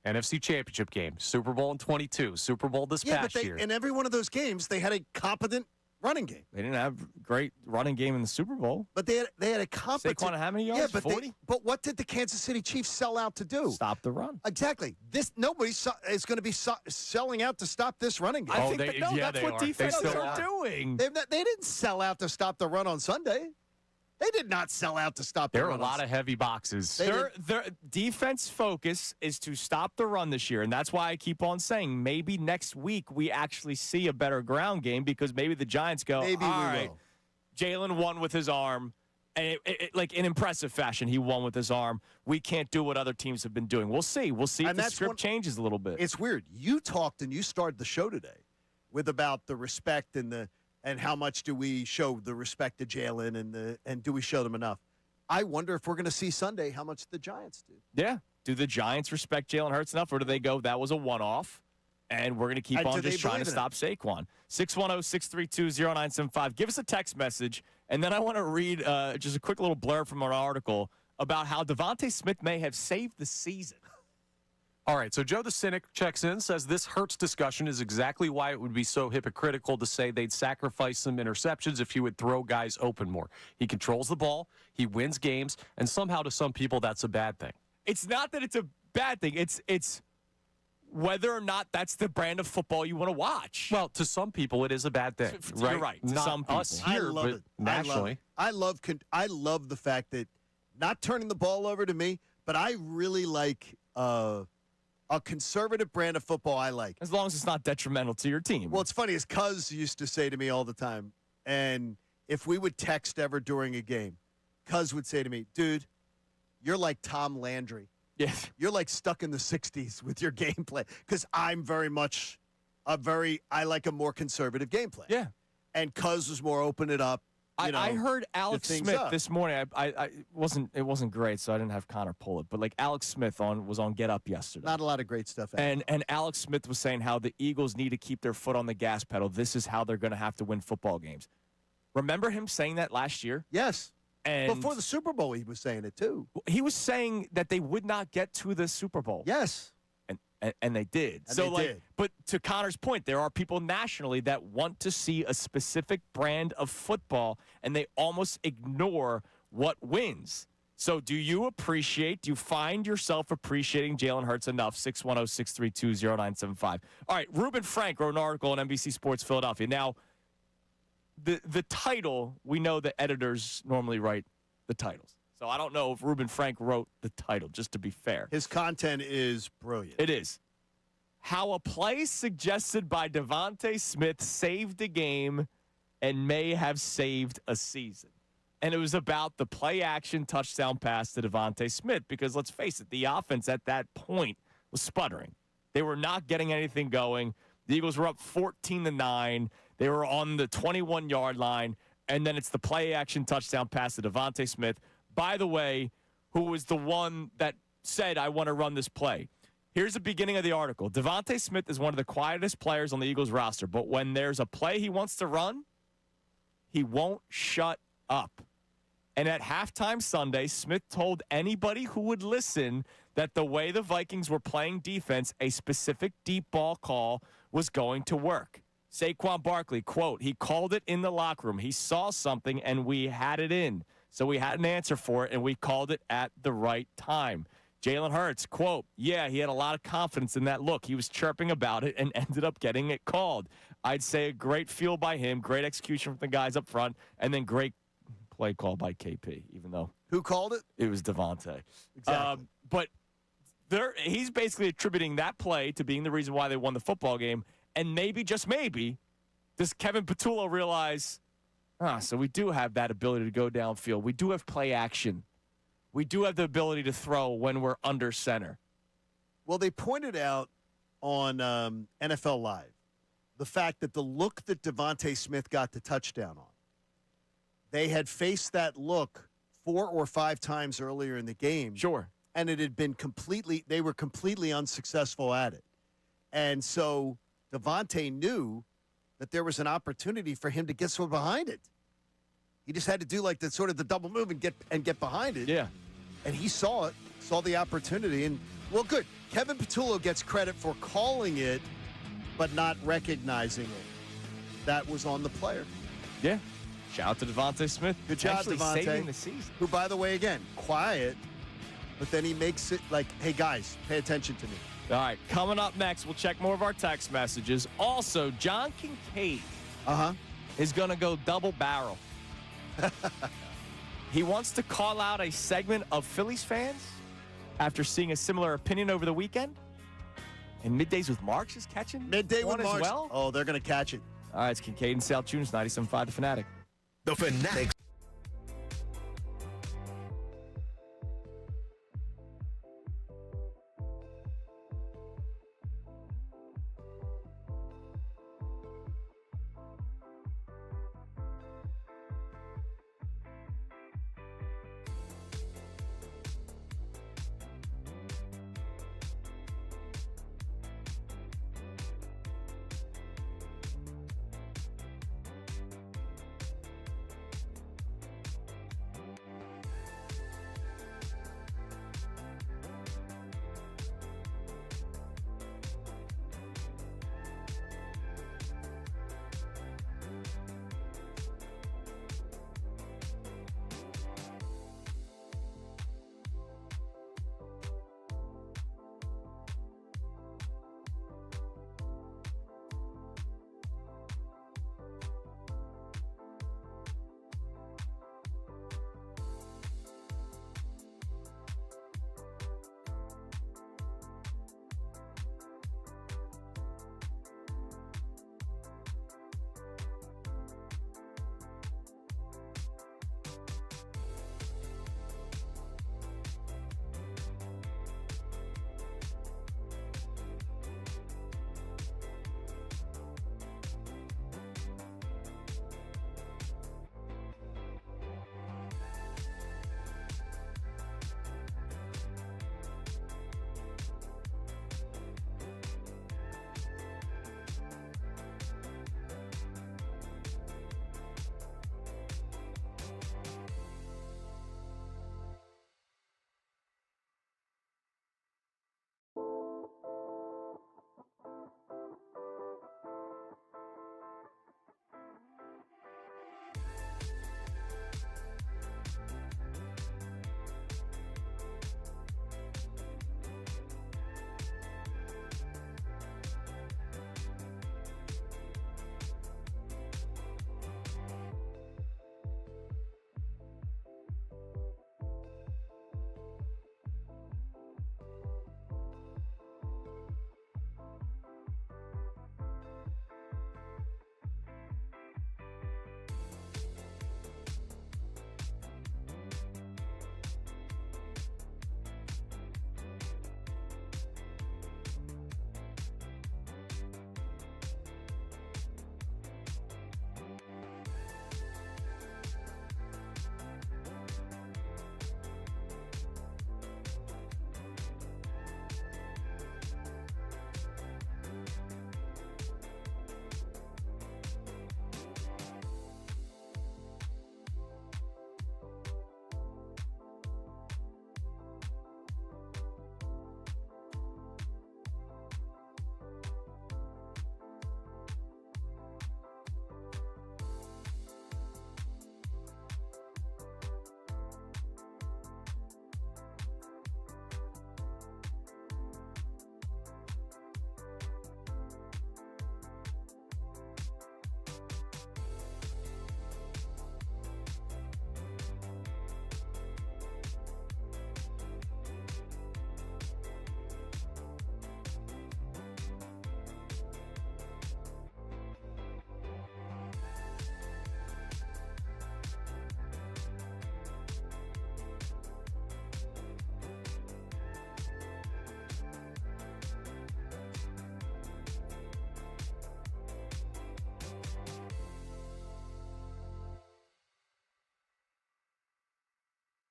NFC Championship game, Super Bowl in 22, Super Bowl this past year. In every one of those games, they had a competent running game. They didn't have great running game in the Super Bowl. But they had a competent. Saquon, how many yards? Yeah, but 40? But what did the Kansas City Chiefs sell out to do? Stop the run. Exactly. Nobody is going to be selling out to stop this running game. I think that's what defenses are doing. They didn't sell out to stop the run on Sunday. They did not sell out to stop the run. There are a lot of heavy boxes. Their defense focus is to stop the run this year, and that's why I keep on saying maybe next week we actually see a better ground game because maybe the Giants go, maybe all right, Jalen won with his arm, and like in impressive fashion, he won with his arm. We can't do what other teams have been doing. We'll see. We'll see if the script changes a little bit. It's weird. You talked and you started the show today with about the respect and how much do we show the respect to Jalen and do we show them enough? I wonder if we're going to see Sunday how much the Giants do. Yeah. Do the Giants respect Jalen Hurts enough, or do they go, that was a one-off, and we're going to keep on just trying to stop Saquon? 610-632-0975. Give us a text message, and then I want to read just a quick little blurb from an article about how Devontae Smith may have saved the season. All right, so Joe the Cynic checks in, says this Hurts discussion is exactly why it would be so hypocritical to say they'd sacrifice some interceptions if he would throw guys open more. He controls the ball, he wins games, and somehow to some people that's a bad thing. It's not that it's a bad thing. It's whether or not that's the brand of football you want to watch. Well, to some people it is a bad thing. You're right. To Not some people. us here, but nationally. I love the fact that not turning the ball over to me, but I really like a conservative brand of football I like. As long as it's not detrimental to your team. Well, it's funny, as Cuz used to say to me all the time, and if we would text ever during a game, Cuz would say to me, dude, you're like Tom Landry. Yes. You're like stuck in the 60s with your gameplay. Because I'm very much I like a more conservative gameplay. Yeah. And Cuz was more open it up. I heard Alex Smith this morning. It wasn't great, so I didn't have Connor pull it. But like Alex Smith was on Get Up yesterday. Not a lot of great stuff. And Alex Smith was saying how the Eagles need to keep their foot on the gas pedal. This is how they're going to have to win football games. Remember him saying that last year? Yes. And before the Super Bowl, he was saying it too. He was saying that they would not get to the Super Bowl. Yes. And they did. But to Connor's point, there are people nationally that want to see a specific brand of football, and they almost ignore what wins. So do you find yourself appreciating Jalen Hurts enough? 610-632-0975. All right, Reuben Frank wrote an article on NBC Sports Philadelphia. Now, the title, we know the editors normally write the titles. So I don't know if Reuben Frank wrote the title, just to be fair. His content is brilliant. It is. How a play suggested by Devontae Smith saved a game and may have saved a season. And it was about the play-action touchdown pass to Devontae Smith because, let's face it, the offense at that point was sputtering. They were not getting anything going. The Eagles were up 14-9. They were on the 21-yard line, and then it's the play-action touchdown pass to Devontae Smith, by the way, who was the one that said, I want to run this play. Here's the beginning of the article. Devontae Smith is one of the quietest players on the Eagles roster, but when there's a play he wants to run, he won't shut up. And at halftime Sunday, Smith told anybody who would listen that the way the Vikings were playing defense, a specific deep ball call was going to work. Saquon Barkley, quote, he called it in the locker room. He saw something, and we had it in. So we had an answer for it, and we called it at the right time. Jalen Hurts, quote, yeah, he had a lot of confidence in that look. He was chirping about it and ended up getting it called. I'd say a great feel by him, great execution from the guys up front, and then great play call by KP, even though. Who called it? It was Devontae. Exactly. But he's basically attributing that play to being the reason why they won the football game, and maybe, just maybe, does Kevin Patullo realize, so we do have that ability to go downfield. We do have play action. We do have the ability to throw when we're under center. Well, they pointed out on NFL Live the fact that the look that Devontae Smith got the touchdown on, they had faced that look 4 or 5 times earlier in the game. Sure. and they were completely unsuccessful at it. And so Devontae knew that there was an opportunity for him to get sort of behind it. He just had to do like the sort of the double move and get behind it. Yeah. And he saw the opportunity. And, well, good. Kevin Patullo gets credit for calling it but not recognizing it. That was on the player. Yeah. Shout out to Devontae Smith. Good job, Actually Devontae. saving the season. Who, by the way, again, quiet, but then he makes it like, hey, guys, pay attention to me. All right, coming up next, we'll check more of our text messages. Also, John Kincade is going to go double barrel. He wants to call out a segment of Phillies fans after seeing a similar opinion over the weekend. And Middays with Marks is catching Midday one with as Marks. well. Oh, they're going to catch it. All right, it's Kincade and Salciunas, 97.5 The Fanatic. The Fanatic.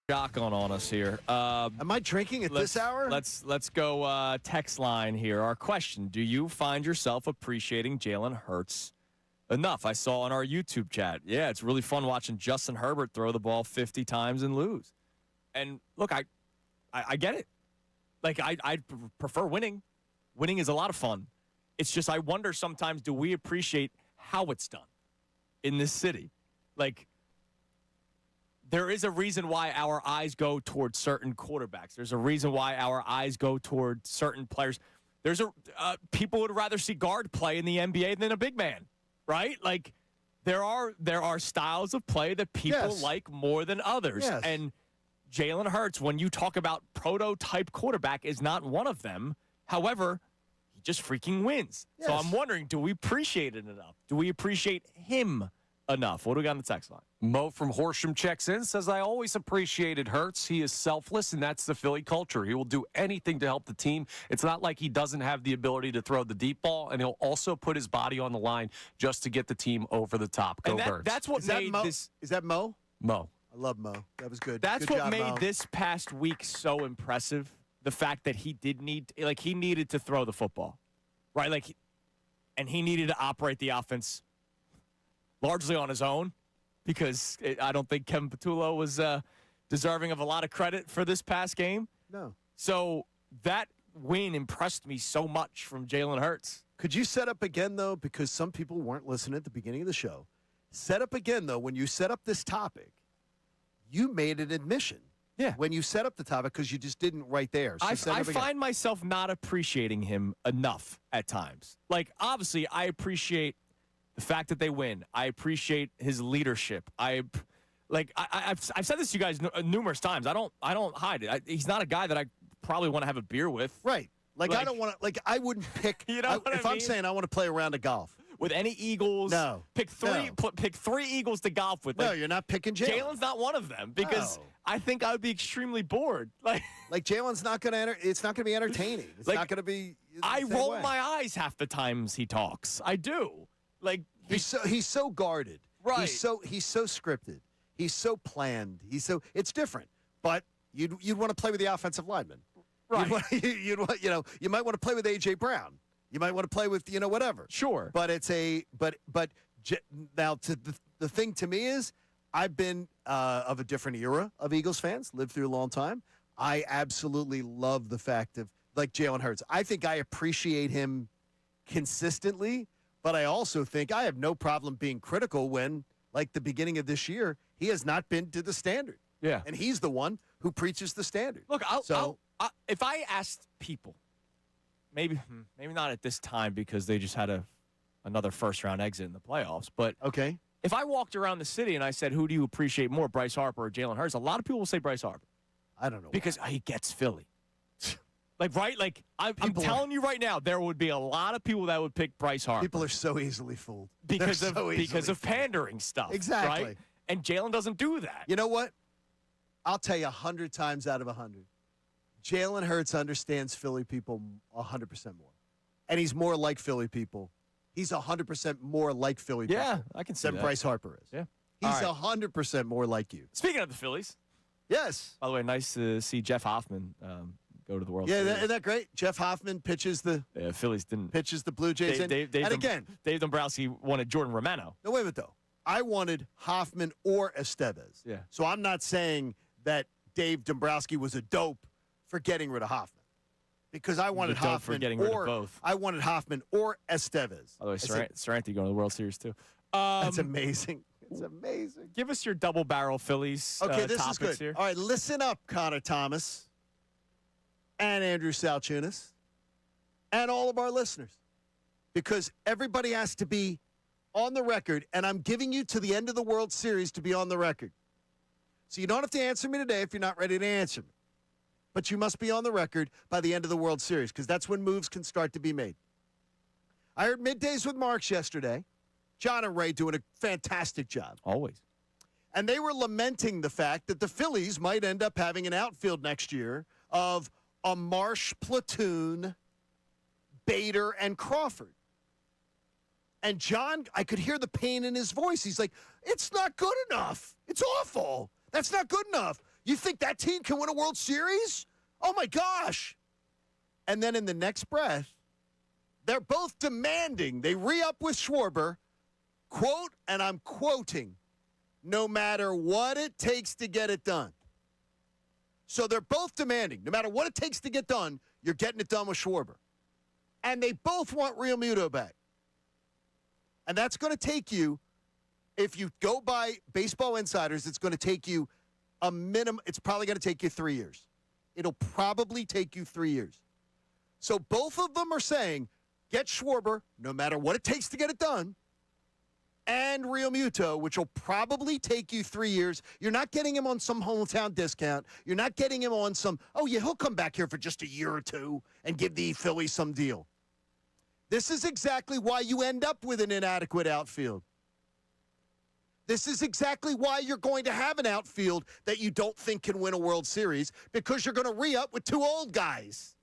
shotgun on us here. Am I drinking at this hour? Let's go text line here. Our question, do you find yourself appreciating Jalen Hurts enough? I saw on our YouTube chat. Yeah, it's really fun watching Justin Herbert throw the ball 50 times and lose. And look, I get it. Like, I prefer winning. Winning is a lot of fun. It's just I wonder sometimes, do we appreciate how it's done in this city? Like, there is a reason why our eyes go towards certain quarterbacks. There's a reason why our eyes go toward certain players. There's people would rather see guard play in the NBA than a big man, right? Like, there are styles of play that people like more than others. Yes. And Jalen Hurts, when you talk about prototype quarterback, is not one of them. However, he just freaking wins. Yes. So I'm wondering, do we appreciate it enough? Do we appreciate him enough? What do we got on the text line? Mo from Horsham checks in, says, I always appreciated Hurts. He is selfless, and that's the Philly culture. He will do anything to help the team. It's not like he doesn't have the ability to throw the deep ball, and he'll also put his body on the line just to get the team over the top. Go Birds. That's what made this. Is that Mo? Mo. I love Mo. That was good. That's good what job, made Mo. this past week so impressive. The fact that he needed to throw the football, right? Like, and he needed to operate the offense largely on his own, because I don't think Kevin Patullo was deserving of a lot of credit for this past game. No. So that win impressed me so much from Jalen Hurts. Could you set up again, though, because some people weren't listening at the beginning of the show. Set up again, though, when you set up this topic, you made an admission. Yeah. When you set up the topic, because you just didn't right there. So I set it up again. find myself not appreciating him enough at times. Like, obviously, I appreciate the fact that they win. I appreciate his leadership. I've said this to you guys numerous times. I don't hide it. He's not a guy that I probably want to have a beer with. Right. Like I don't want to. Like, I wouldn't pick. You know what if I I'm mean? saying I want to play a round of golf with any Eagles. No. Pick three. No. Pick 3 Eagles to golf with. No, you're not picking Jalen. Jalen's not one of them, because No. I think I would be extremely bored. Like Jalen's not going to. It's not going to be entertaining. It's not going to be. I roll my eyes half the times he talks. I do. Like he's so guarded. Right. He's so scripted. He's so planned. It's different. But you'd want to play with the offensive lineman. Right. You'd want, you might want to play with A.J. Brown. You might want to play with, whatever. Sure. But it's now the thing to me is I've been of a different era of Eagles fans, lived through a long time. I absolutely love the fact of, like, Jalen Hurts. I think I appreciate him consistently, but I also think I have no problem being critical when, like the beginning of this year, he has not been to the standard. Yeah. And he's the one who preaches the standard. Look, if I asked people, maybe not at this time because they just had another first-round exit in the playoffs, but okay, if I walked around the city and I said, who do you appreciate more, Bryce Harper or Jalen Hurts, a lot of people will say Bryce Harper. I don't know. Because he gets Philly. Like, right? Like, I'm telling you right now, there would be a lot of people that would pick Bryce Harper. People are so easily fooled. Because of pandering stuff. Exactly. Right? And Jalen doesn't do that. You know what? I'll tell you 100 times out of 100. Jalen Hurts understands Philly people 100% more. And he's more like Philly people. He's 100% more like Philly people. Yeah, I can see than that. Bryce Harper is. Yeah. He's All right. 100% more like you. Speaking of the Phillies. Yes. By the way, nice to see Jeff Hoffman go to the World Yeah, Series. isn't that great? Jeff Hoffman pitches the Phillies didn't pitches the Blue Jays. Dave Dave Dombrowski wanted Jordan Romano. No, wait a minute, though. I wanted Hoffman or Estevez. Yeah. So I'm not saying that Dave Dombrowski was a dope for getting rid of Hoffman, because I wanted Hoffman for getting rid of both. I wanted Hoffman or Estevez. By the way, Sorrenti going to the World Series too. That's amazing. It's amazing. Give us your double barrel Phillies. Okay, this topics is good. Here. All right, listen up, Connor Thomas and Andrew Salciunas and all of our listeners, because everybody has to be on the record, and I'm giving you to the end of the World Series to be on the record. So you don't have to answer me today if you're not ready to answer me. But you must be on the record by the end of the World Series, because that's when moves can start to be made. I heard Middays with Marks yesterday. John and Ray doing a fantastic job. Always. And they were lamenting the fact that the Phillies might end up having an outfield next year of a Marsh platoon, Bader, and Crawford. And John, I could hear the pain in his voice. He's like, it's not good enough. It's awful. That's not good enough. You think that team can win a World Series? Oh, my gosh. And then in the next breath, they're both demanding. They re-up with Schwarber, quote, and I'm quoting, no matter what it takes to get it done. So they're both demanding, no matter what it takes to get done, you're getting it done with Schwarber. And they both want Real Muto back. And that's going to take you, if you go by Baseball Insiders, it's going to take you a minimum. It's probably going to take you 3 years. It'll probably take you 3 years. So both of them are saying, get Schwarber, no matter what it takes to get it done, and Real Muto, which will probably take you 3 years. You're not getting him on some hometown discount. You're not getting him on some, oh, yeah, he'll come back here for just a year or two and give the Phillies some deal. This is exactly why you end up with an inadequate outfield. This is exactly why you're going to have an outfield that you don't think can win a World Series, because you're going to re-up with two old guys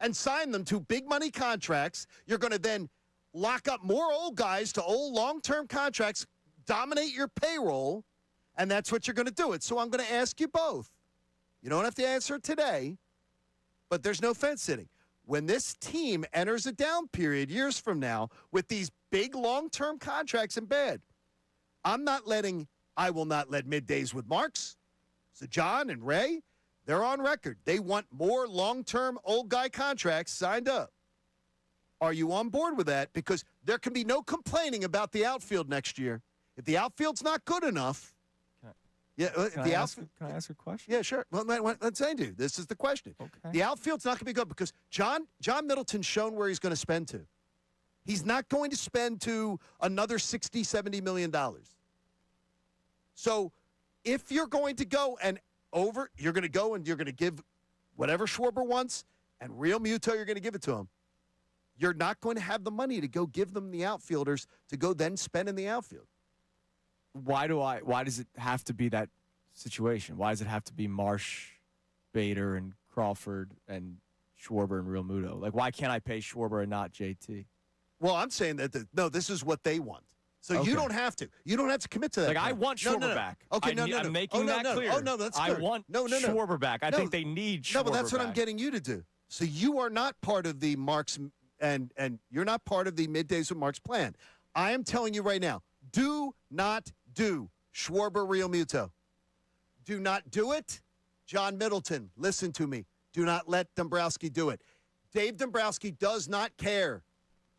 and sign them to big money contracts. You're going to then lock up more old guys to old long-term contracts, dominate your payroll, and that's what you're going to do. So I'm going to ask you both. You don't have to answer it today, but there's no fence sitting. When this team enters a down period years from now with these big long-term contracts in bed, I will not let Middays with Marks. So John and Ray, they're on record. They want more long-term old guy contracts signed up. Are you on board with that? Because there can be no complaining about the outfield next year. If the outfield's not good enough, Can I ask a question? Yeah, sure. Well, let's do. This is the question. Okay. The outfield's not going to be good because John Middleton's shown where he's going to spend to. He's not going to spend to another $60, $70 million. So if you're going to go you're going to go and you're going to give whatever Schwarber wants, and Real Muto, you're going to give it to him. You're not going to have the money to go give them the outfielders to go then spend in the outfield. Why does it have to be that situation? Why does it have to be Marsh, Bader, and Crawford, and Schwarber and Real Muto? Like, why can't I pay Schwarber and not JT? Well, I'm saying that, this is what they want. So you don't have to. You don't have to commit to that. Like, I want Schwarber back. Okay, I'm making that clear. Oh, no, that's clear. I want Schwarber back. I think they need Schwarber back. No, but that's what I'm getting you to do. So you are not part of the Marks, and you're not part of the Middays with Marks plan. I am telling you right now, do not do Schwarber, Real Muto. Do not do it. John Middleton, listen to me. Do not let Dombrowski do it. Dave Dombrowski does not care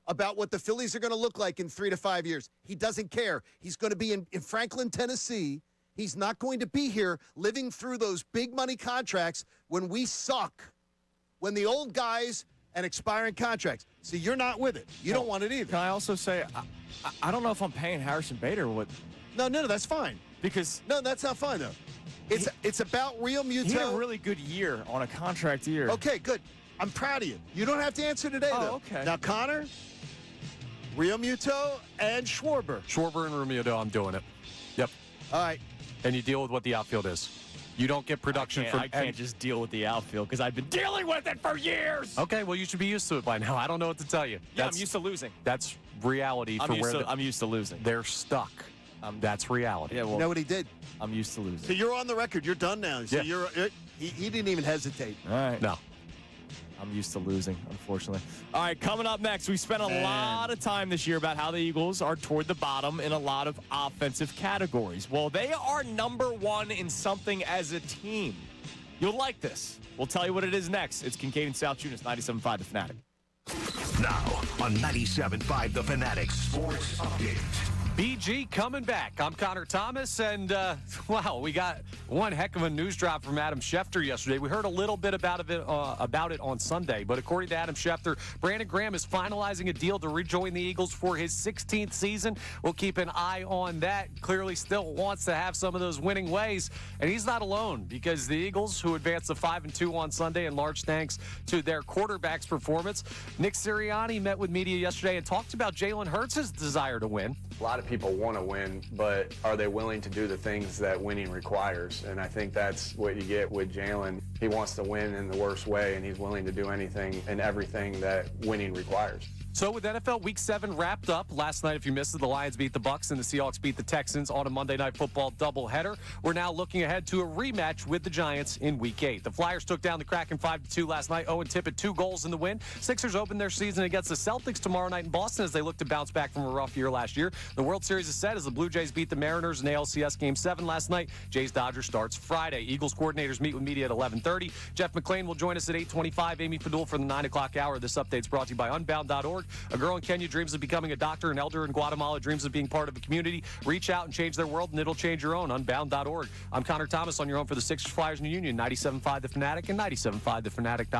about what the Phillies are going to look like in 3 to 5 years. He doesn't care. He's going to be in Franklin, Tennessee. He's not going to be here living through those big money contracts when we suck, when the old guys and expiring contracts. See, you're not with it. You don't want it either. Can I also say, I don't know if I'm paying Harrison Bader what. No, that's fine. Because no, that's not fine though. It's about Real Muto. He had a really good year on a contract year. Okay, good. I'm proud of you. You don't have to answer today though. Okay. Now, Connor, Real Muto and Schwarber. Schwarber and Real Muto, I'm doing it. Yep. All right. And you deal with what the outfield is. You don't get production from. I can't just deal with the outfield because I've been dealing with it for years. Okay, well, you should be used to it by now. I don't know what to tell you. Yeah, I'm used to losing. That's reality I'm used to losing. They're stuck. That's reality. Yeah, well, you know what he did? I'm used to losing. So you're on the record. You're done now. So he didn't even hesitate. All right. No. I'm used to losing, unfortunately. All right, coming up next, we spent a lot of time this year about how the Eagles are toward the bottom in a lot of offensive categories. Well, they are number one in something as a team. You'll like this. We'll tell you what it is next. It's Kincade Salciunas, 97.5 The Fanatic. Now on 97.5 The Fanatic Sports Update. BG coming back. I'm Connor Thomas, and wow, we got one heck of a news drop from Adam Schefter yesterday. We heard a little bit about it on Sunday, but according to Adam Schefter, Brandon Graham is finalizing a deal to rejoin the Eagles for his 16th season. We'll keep an eye on that. Clearly still wants to have some of those winning ways, and he's not alone because the Eagles, who advanced to 5-2 on Sunday, in large thanks to their quarterback's performance. Nick Sirianni met with media yesterday and talked about Jalen Hurts' desire to win. A lot of people want to win, but are they willing to do the things that winning requires? And I think that's what you get with Jalen. He wants to win in the worst way, and he's willing to do anything and everything that winning requires. So with NFL Week 7 wrapped up last night, if you missed it, the Lions beat the Bucs and the Seahawks beat the Texans on a Monday Night Football doubleheader. We're now looking ahead to a rematch with the Giants in Week 8. The Flyers took down the Kraken 5-2 last night. Owen Tippett 2 goals in the win. Sixers open their season against the Celtics tomorrow night in Boston as they look to bounce back from a rough year last year. The World Series is set as the Blue Jays beat the Mariners in ALCS Game 7 last night. Jays-Dodgers starts Friday. Eagles coordinators meet with media at 11:30. Jeff McClain will join us at 8:25. Amy Fadul for the 9 o'clock hour. This update's brought to you by Unbound.org. A girl in Kenya dreams of becoming a doctor. An elder in Guatemala dreams of being part of a community. Reach out and change their world, and it'll change your own. Unbound.org. I'm Connor Thomas on your home for the Sixers, Flyers, and Union. 97.5 The Fanatic and 97.5thefanatic.com.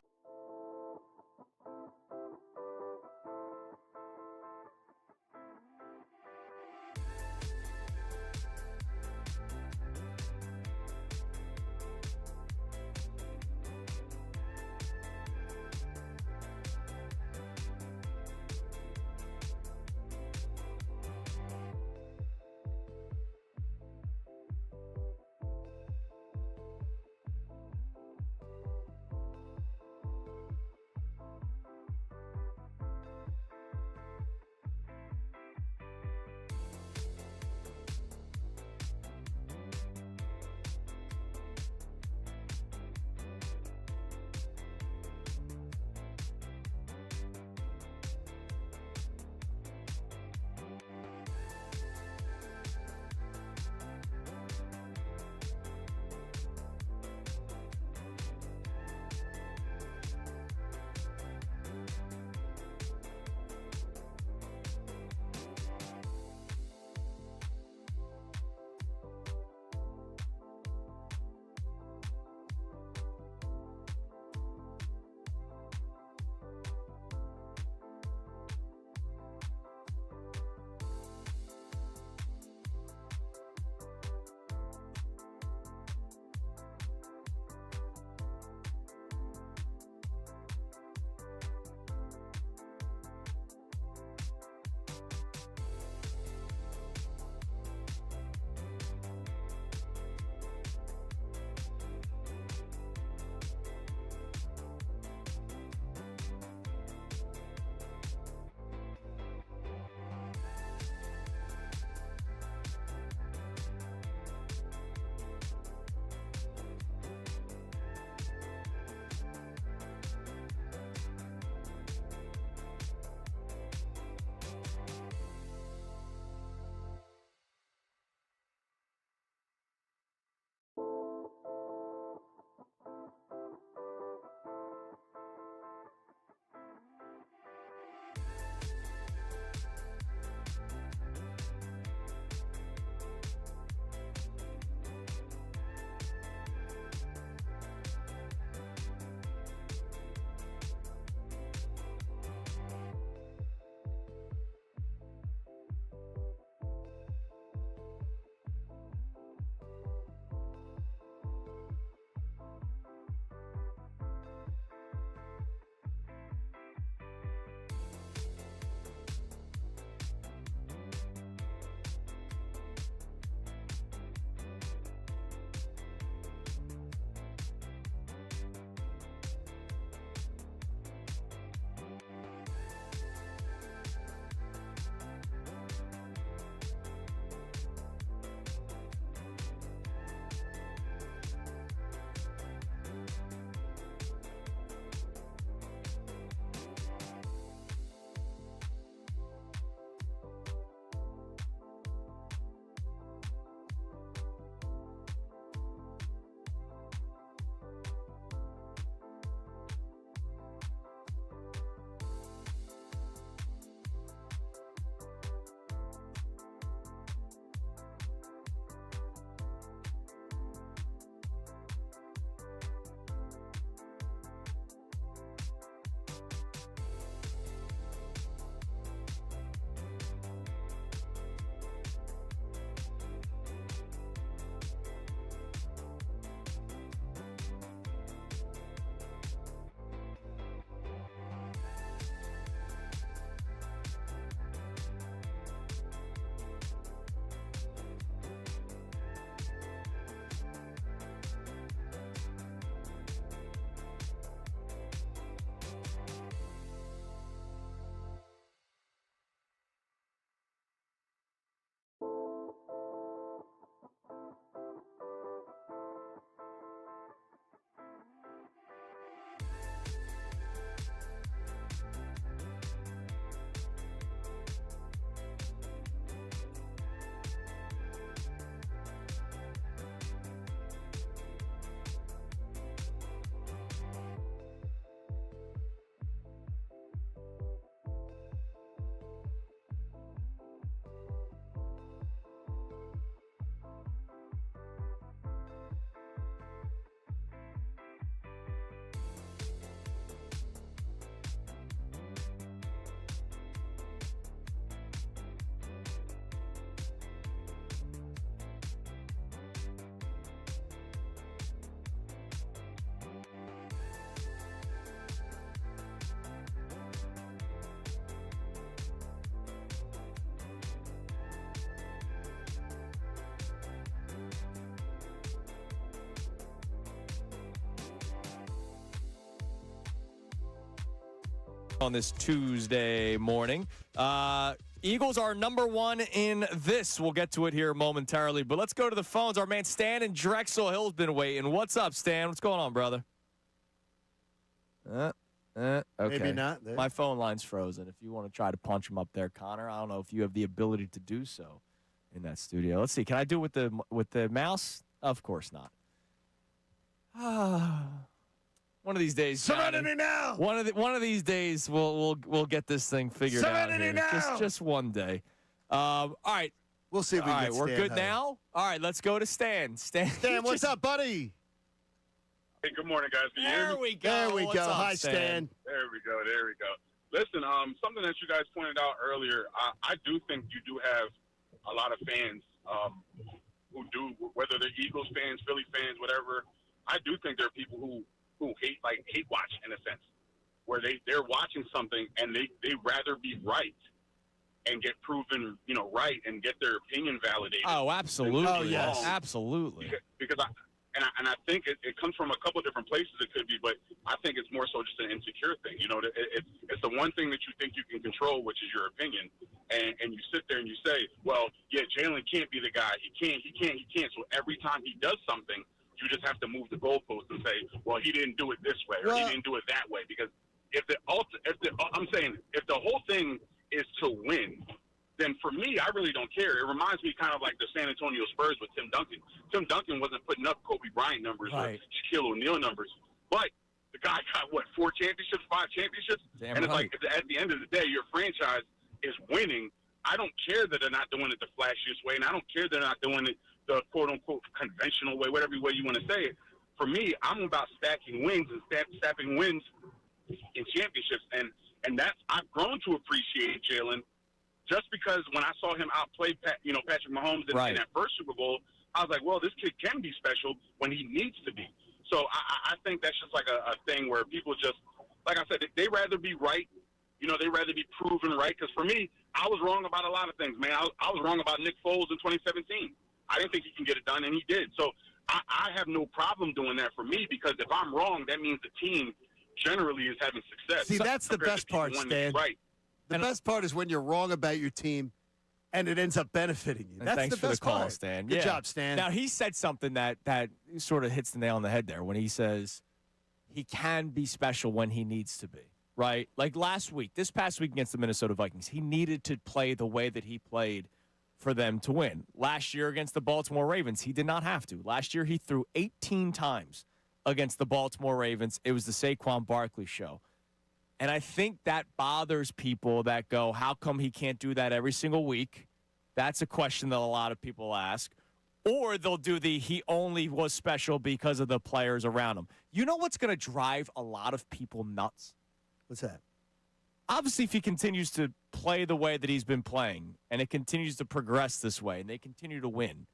on this Tuesday morning. Eagles are number one in this. We'll get to it here momentarily, but let's go to the phones. Our man Stan in Drexel Hill's been waiting. What's up, Stan? What's going on, brother? Okay. Maybe not. There. My phone line's frozen. If you want to try to punch him up there, Connor, I don't know if you have the ability to do so in that studio. Let's see. Can I do it with the mouse? Of course not. One of these days, Serenity now. One of these days, we'll get this thing figured out. Serenity now. Just one day. All right. We'll see if we can get we're Stan good home. now. All right, let's go to Stan. Stan, what's up, buddy? Hey, good morning, guys. Can you hear There me? we go. There we What's go. up, Hi, Stan. There we go. Listen, something that you guys pointed out earlier, I do think you do have a lot of fans who do, whether they're Eagles fans, Philly fans, whatever. I do think there are people who hate watch in a sense, where they're watching something and they rather be right and get proven, right and get their opinion validated. Oh, absolutely. Oh, yes. Absolutely. Because I think it comes from a couple of different places it could be, but I think it's more so just an insecure thing. It's the one thing that you think you can control, which is your opinion. And you sit there and you say, well, yeah, Jalen can't be the guy. He can't. So every time he does something, you just have to move the goalpost and say, well, he didn't do it this way or he didn't do it that way. Because if the whole thing is to win, then for me, I really don't care. It reminds me kind of like the San Antonio Spurs with Tim Duncan. Tim Duncan wasn't putting up Kobe Bryant numbers or Shaquille O'Neal numbers, but the guy got, 4 championships, 5 championships? Damn and it's right. like at the end of the day, your franchise is winning. I don't care that they're not doing it the flashiest way, and I don't care they're not doing it the quote-unquote conventional way, whatever way you want to say it. For me, I'm about stacking wins and stacking wins in championships, and that's I've grown to appreciate Jalen. Just because when I saw him outplay Patrick Mahomes in that first Super Bowl, I was like, well, this kid can be special when he needs to be. So I think that's just like a thing where people just, like I said, they rather be right. They rather be proven right. Because for me, I was wrong about a lot of things, man. I was wrong about Nick Foles in 2017. I didn't think he can get it done, and he did. So I have no problem doing that for me because if I'm wrong, that means the team generally is having success. See, that's the best part, Stan. Right. The best part is when you're wrong about your team and it ends up benefiting you. That's thanks the for best the call, part. Stan. Good job, Stan. Now, he said something that sort of hits the nail on the head there when he says he can be special when he needs to be, right? Like this past week against the Minnesota Vikings, he needed to play the way that he played for them to win. Last year against the Baltimore Ravens, he did not have to. Last year, he threw 18 times against the Baltimore Ravens. It was the Saquon Barkley show. And I think that bothers people that go, how come he can't do that every single week? That's a question that a lot of people ask. Or they'll do he only was special because of the players around him. You know what's going to drive a lot of people nuts? What's that? Obviously, if he continues to play the way that he's been playing and it continues to progress this way and they continue to win,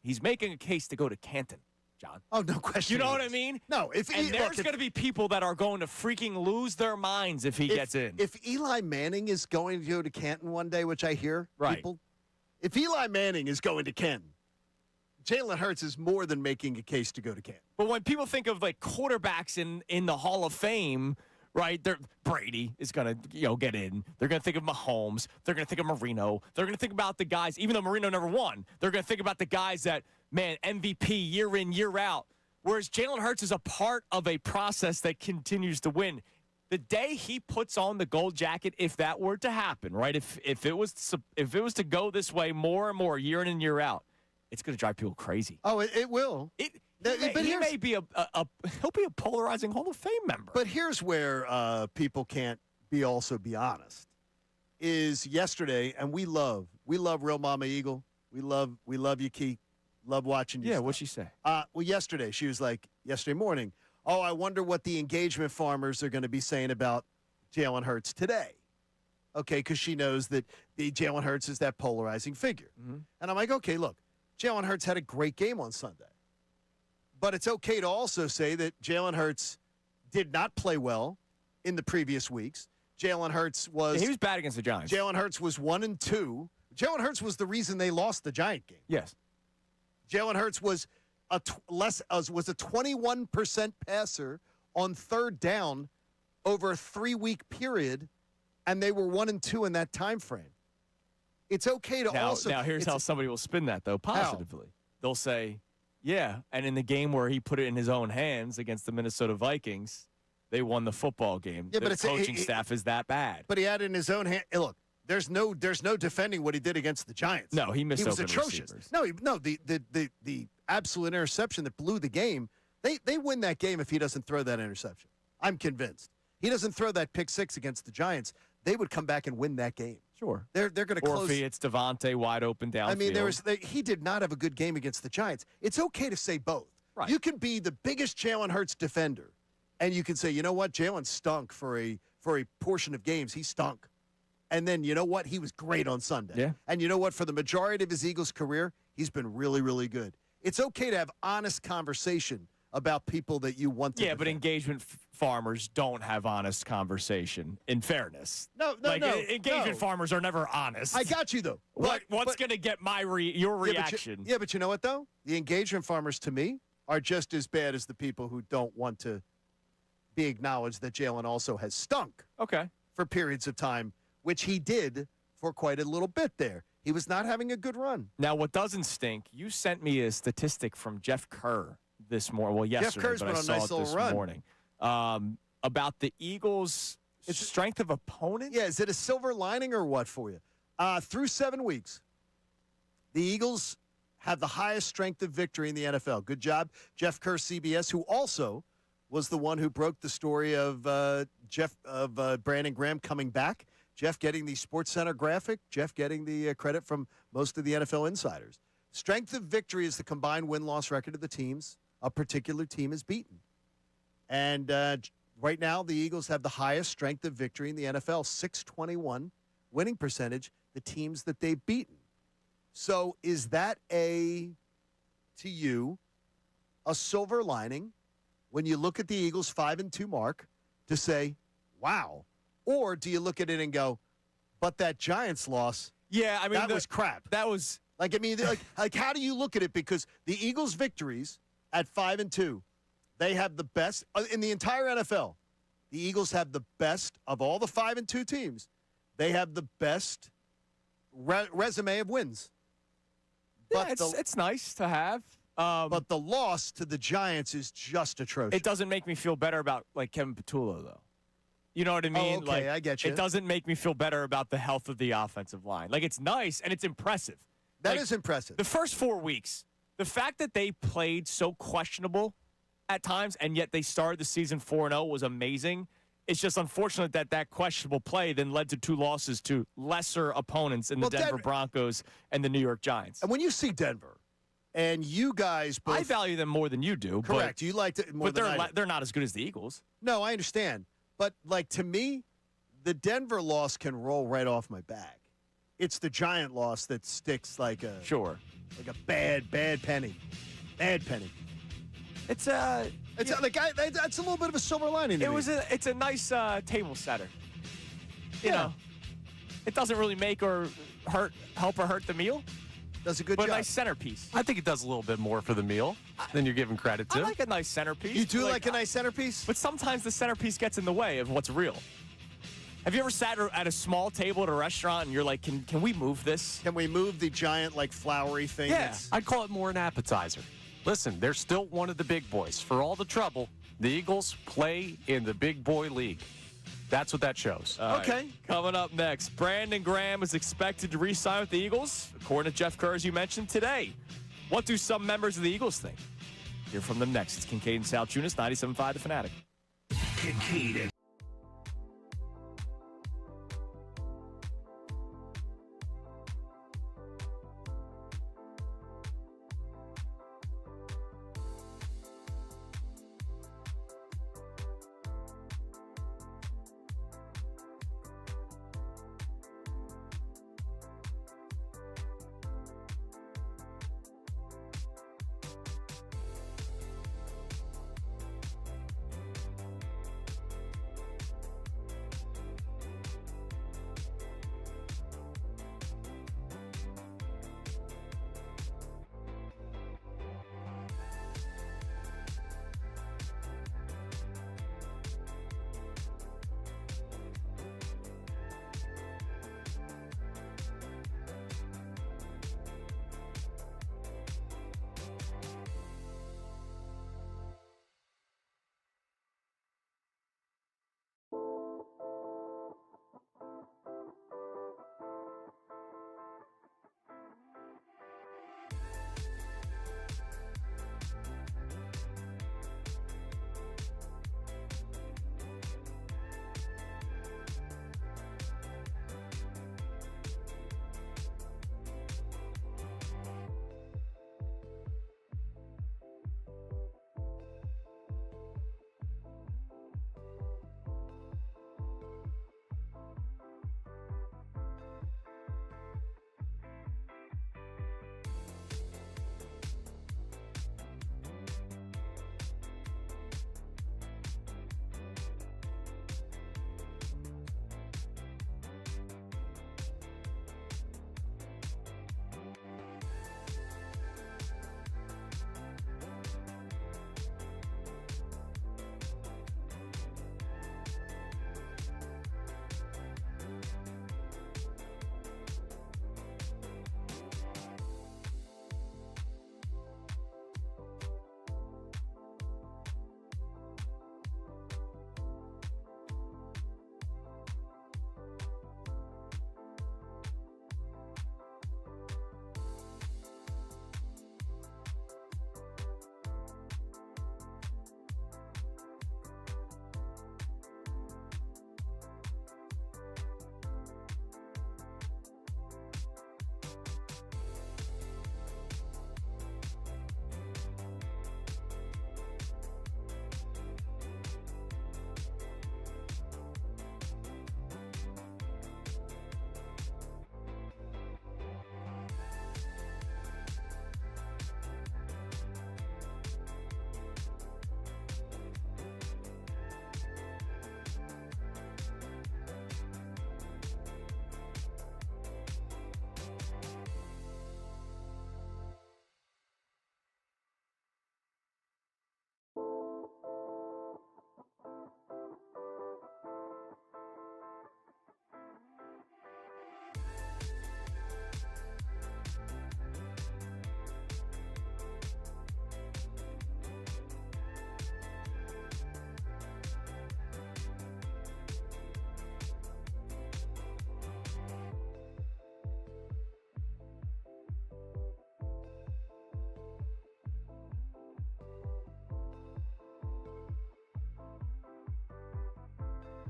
he's making a case to go to Canton. John. Oh, no question. You know what I mean? No. There's going to be people that are going to freaking lose their minds if he gets in. If Eli Manning is going to go to Canton one day, which I hear, people, if Eli Manning is going to Canton, Jalen Hurts is more than making a case to go to Canton. But when people think of like quarterbacks in the Hall of Fame, right? Brady is going to get in. They're going to think of Mahomes. They're going to think of Marino. They're going to think about the guys, even though Marino never won, they're going to think about the guys that, man, MVP year in, year out. Whereas Jalen Hurts is a part of a process that continues to win. The day he puts on the gold jacket, if that were to happen, right? If it was to go this way more and more year in and year out, it's going to drive people crazy. Oh, it will. He may be he'll be a polarizing Hall of Fame member. But here's where people can't be honest. Is yesterday, and we love Real Mama Eagle. We love you, Keith. Love watching you. Yeah, what'd she say? Well, yesterday she was like, yesterday morning, oh, I wonder what the engagement farmers are going to be saying about Jalen Hurts today. Okay, because she knows that the Jalen Hurts is that polarizing figure. Mm-hmm. And I'm like, okay, look, Jalen Hurts had a great game on Sunday. But it's okay to also say that Jalen Hurts did not play well in the previous weeks. Jalen Hurts was... he was bad against the Giants. Jalen Hurts was 1-2. Jalen Hurts was the reason they lost the Giant game. Yes. Jalen Hurts was a 21% passer on third down over a 3-week period, and they were 1-2 in that time frame. It's okay to also. Now, here's how somebody will spin that, though, positively. They'll say, yeah, and in the game where he put it in his own hands against the Minnesota Vikings, they won the football game. Yeah, the but coaching staff is that bad. But he had it in his own hand. Look, there's no defending what he did against the Giants. No, he missed. He was open atrocious. Receivers. The absolute interception that blew the game. They win that game if he doesn't throw that interception. I'm convinced. He doesn't throw that pick six against the Giants, they would come back and win that game. Sure. They're going to close. Or if it's Devontae wide open downfield. I mean, he did not have a good game against the Giants. It's okay to say both. Right. You can be the biggest Jalen Hurts defender, and you can say, you know what, Jalen stunk for a portion of games. He stunk. And then, you know what, he was great on Sunday. Yeah. And you know what, for the majority of his Eagles career, he's been really, really good. It's okay to have honest conversation about people that you want to defend. But engagement farmers don't have honest conversation, in fairness. No. Engagement farmers are never honest. I got you, though. What's going to get your reaction? But you know what, though? The engagement farmers, to me, are just as bad as the people who don't want to be acknowledged that Jalen also has stunk. Okay. For periods of time, which he did for quite a little bit there. He was not having a good run. Now, what doesn't stink, you sent me a statistic from Jeff Kerr this morning. Well, yesterday, Jeff Kerr's but been I on a saw nice it little this run. morning. About the Eagles' strength of opponent? Yeah, is it a silver lining or what for you? Through 7 weeks, the Eagles have the highest strength of victory in the NFL. Good job, Jeff Kerr, CBS, who also was the one who broke the story of Brandon Graham coming back. Jeff getting the SportsCenter graphic. Jeff getting the credit from most of the NFL insiders. Strength of victory is the combined win-loss record of the teams a particular team has beaten. And right now, the Eagles have the highest strength of victory in the NFL, 621 winning percentage, the teams that they've beaten. So is that to you, a silver lining when you look at the Eagles' 5-2 mark to say, wow? Or do you look at it and go, but that Giants loss, yeah, I mean, that was crap. That was like how do you look at it? Because the Eagles' victories at 5-2, they have the best in the entire NFL. The Eagles have the best of all the 5-2 teams. They have the best resume of wins. But it's nice to have. But the loss to the Giants is just atrocious. It doesn't make me feel better about Kevin Patullo, though. You know what I mean? Oh, okay, I get you. It doesn't make me feel better about the health of the offensive line. It's nice and it's impressive. That is impressive. The first 4 weeks, the fact that they played so questionable at times and yet they started the season 4-0 was amazing. It's just unfortunate that questionable play then led to 2 losses to lesser opponents in the Denver Broncos and the New York Giants. And when you see Denver, and you guys both... I value them more than you do. Correct. You liked it more than I do. They're not as good as the Eagles. No, I understand. But, to me, the Denver loss can roll right off my back. It's the Giant loss that sticks like a bad penny. Bad penny. That's a little bit of a silver lining to me. It's a nice table setter. You know, it doesn't really make or help or hurt the meal. Does a good job. job. A nice centerpiece. I think it does a little bit more for the meal than you're giving credit to. I like a nice centerpiece. You do like a nice centerpiece? But sometimes the centerpiece gets in the way of what's real. Have you ever sat at a small table at a restaurant and you're like, can we move this? Can we move the giant, flowery thing? Yeah, I'd call it more an appetizer. Listen, they're still one of the big boys. For all the trouble, the Eagles play in the big boy league. That's what that shows. Okay. Right. Coming up next, Brandon Graham is expected to re-sign with the Eagles, according to Jeff Kerr, as you mentioned today. What do some members of the Eagles think? Hear from them next. It's Kincade and Salciunas, 97.5 The Fanatic. Kincade.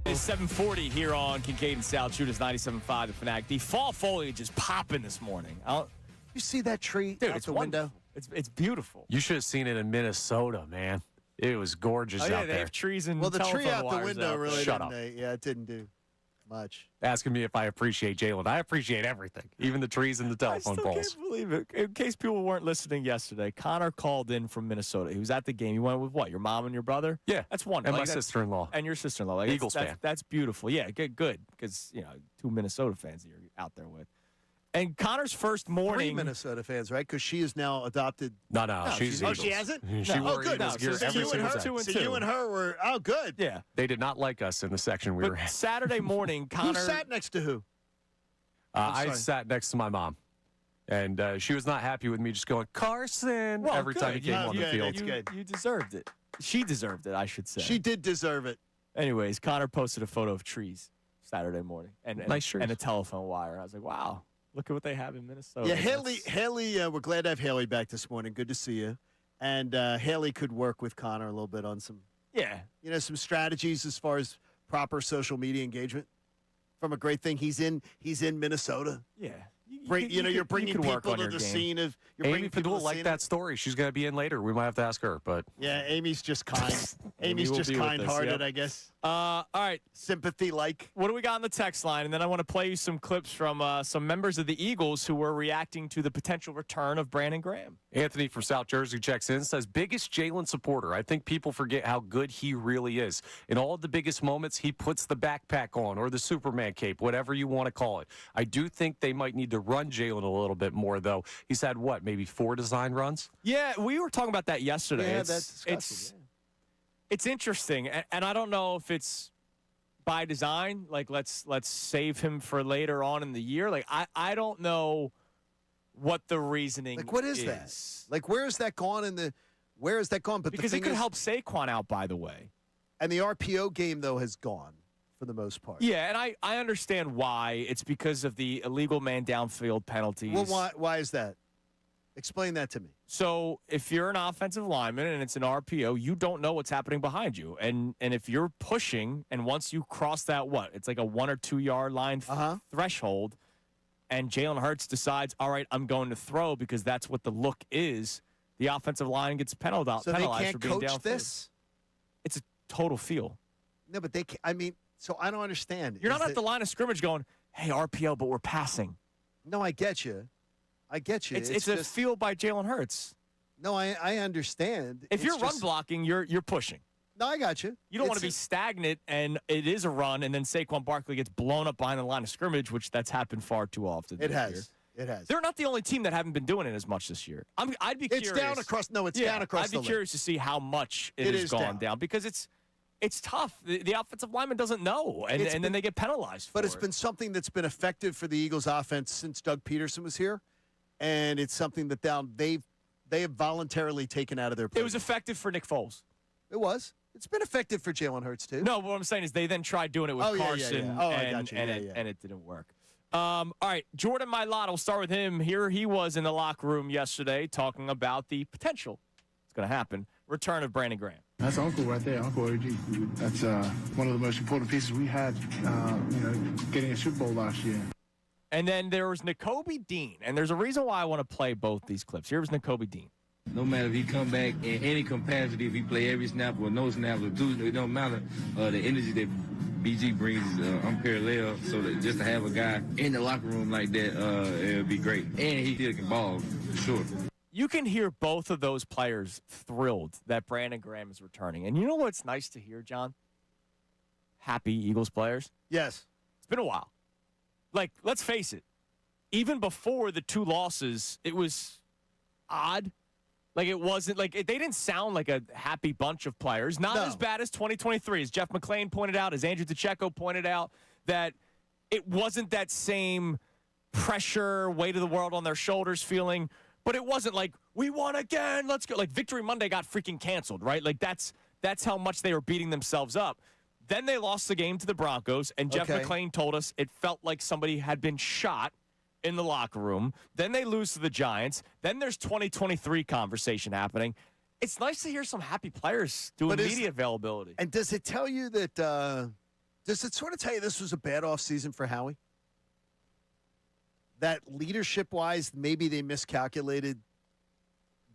It's 7:40 here on Kincade Salciunas 97.5 The Fanatic. The fall foliage is popping this morning. You see that tree Dude, out it's the wonderful. window? It's beautiful. You should have seen it in Minnesota, man. It was gorgeous Oh, yeah, out they there. have trees and Well, the tree telephone out the wires window out really Shut didn't. up. Yeah, it didn't do much. Asking me if I appreciate Jalen. I appreciate everything, even the trees and the telephone I still poles. can't believe it. In case people weren't listening yesterday, Connor called in from Minnesota. He was at the game. You went with what? Your mom and your brother? Yeah. That's wonderful. And my Like, that's- sister-in-law. And your sister-in-law. Like, Eagles fan. That's beautiful. Yeah, good. Because, two Minnesota fans that you're out there with. And Connor's first 3 morning. Minnesota fans, right? Because she is now adopted. No, she's Oh, Eagles. she hasn't? She No. wore Oh, good. Eagles gear So every you and single her, day. so you and her were. Oh, good. Yeah. They did not like us in the section we were But in. Saturday morning, Connor. Who sat next to who? I sorry. sat next to my mom, and she was not happy with me just going, Carson, Well, every time he good. came on the good. field. That's good. You deserved it. She deserved it, I should say. She did deserve it. Anyways, Connor posted a photo of trees Saturday morning and Nice trees. and a telephone wire. I was like, wow, look at what they have in Minnesota. Yeah, That's- Haley, we're glad to have Haley back this morning. Good to see you. And Haley could work with Connor a little bit on some, Yeah. some strategies as far as proper social media engagement. From a great thing, he's in Minnesota. Yeah. You're bringing could work people on to your the game. scene of. You're Amy bringing people Fadul to the liked scene that story. She's going to be in later. We might have to ask her, but Yeah, Amy's just kind. Amy Amy's will just be with us, kind-hearted, yep. I guess. All right. Sympathy-like. What do we got on the text line? And then I want to play you some clips from some members of the Eagles who were reacting to the potential return of Brandon Graham. Anthony from South Jersey checks in, says, biggest Jalen supporter. I think people forget how good he really is. In all of the biggest moments, he puts the backpack on or the Superman cape, whatever you want to call it. I do think they might need to run Jalen a little bit more, though. He's had, maybe 4 design runs? Yeah, we were talking about that yesterday. Yeah, it's, that's disgusting. it's interesting, and I don't know if it's by design. Like, let's save him for later on in the year. Like, I don't know what the reasoning. Like, what is that? Like, where has that gone Where has that gone? But Because the it thing could is, help Saquon out, by the way. And the RPO game though has gone for the most part. Yeah, and I understand why. It's because of the illegal man downfield penalties. Well, why is that? Explain that to me. So if you're an offensive lineman and it's an RPO, you don't know what's happening behind you. And if you're pushing, and once you cross that, it's like a 1 or 2 yard line threshold, and Jalen Hurts decides, all right, I'm going to throw because that's what the look is, the offensive line gets penalized So they for can't being coach downfield. this? It's a total feel. No, but they. So I don't understand. You're not at the line of scrimmage going, hey, RPO, but we're passing. No, I get you. It's a just, feel by Jalen Hurts. No, I understand. If It's you're run just- blocking, you're pushing. No, I got you. You don't want It's to be stagnant, and it is a run, and then Saquon Barkley gets blown up behind the line of scrimmage, which that's happened far too often. It this has. year. It has. They're not the only team that haven't been doing it as much this year. I'd be curious. It's down across. No, it's down across I'd the be curious to see how much It has is gone down. because it's tough. The offensive lineman doesn't know, and then they get penalized for But it's it. been something that's been effective for the Eagles offense since Doug Peterson was here, and it's something that they have voluntarily taken out of their play. It was effective for Nick Foles. It was. It's been effective for Jalen Hurts too. No, what I'm saying is they then tried doing it with Oh, yeah, yeah, Carson, yeah. Oh, I and, got you. and, Yeah, it, yeah. and it didn't work. All right, Jordan Mailata, we'll start with him. Here he was in the locker room yesterday talking about the potential, it's going to happen, return of Brandon Graham. That's Uncle right there, Uncle AG. That's one of the most important pieces we had, getting a Super Bowl last year. And then there was Nakobe Dean, and there's a reason why I want to play both these clips. Here was Nakobe Dean. No matter if he come back in any capacity, if he play every snap or no snap or do, it don't matter. The energy that BG brings is unparalleled. So that just to have a guy in the locker room like that, it would be great. And he still can ball, for sure. You can hear both of those players thrilled that Brandon Graham is returning. And you know what's nice to hear, John? Happy Eagles players. Yes. It's been a while. Like, let's face it. Even before the 2 losses, it was odd. Like, it wasn't like they didn't sound like a happy bunch of players. Not as bad as 2023, as Jeff McClain pointed out, as Andrew DeCecco pointed out, that it wasn't that same pressure, weight of the world on their shoulders feeling. But it wasn't like, we won again, let's go. Like, Victory Monday got freaking canceled, right? Like, that's how much they were beating themselves up. Then they lost the game to the Broncos, and Jeff McClain told us it felt like somebody had been shot in the locker room. Then they lose to the Giants. Then there's 2023 conversation happening. It's nice to hear some happy players doing media availability. And does it tell you that Does it sort of tell you this was a bad offseason for Howie? That leadership-wise, maybe they miscalculated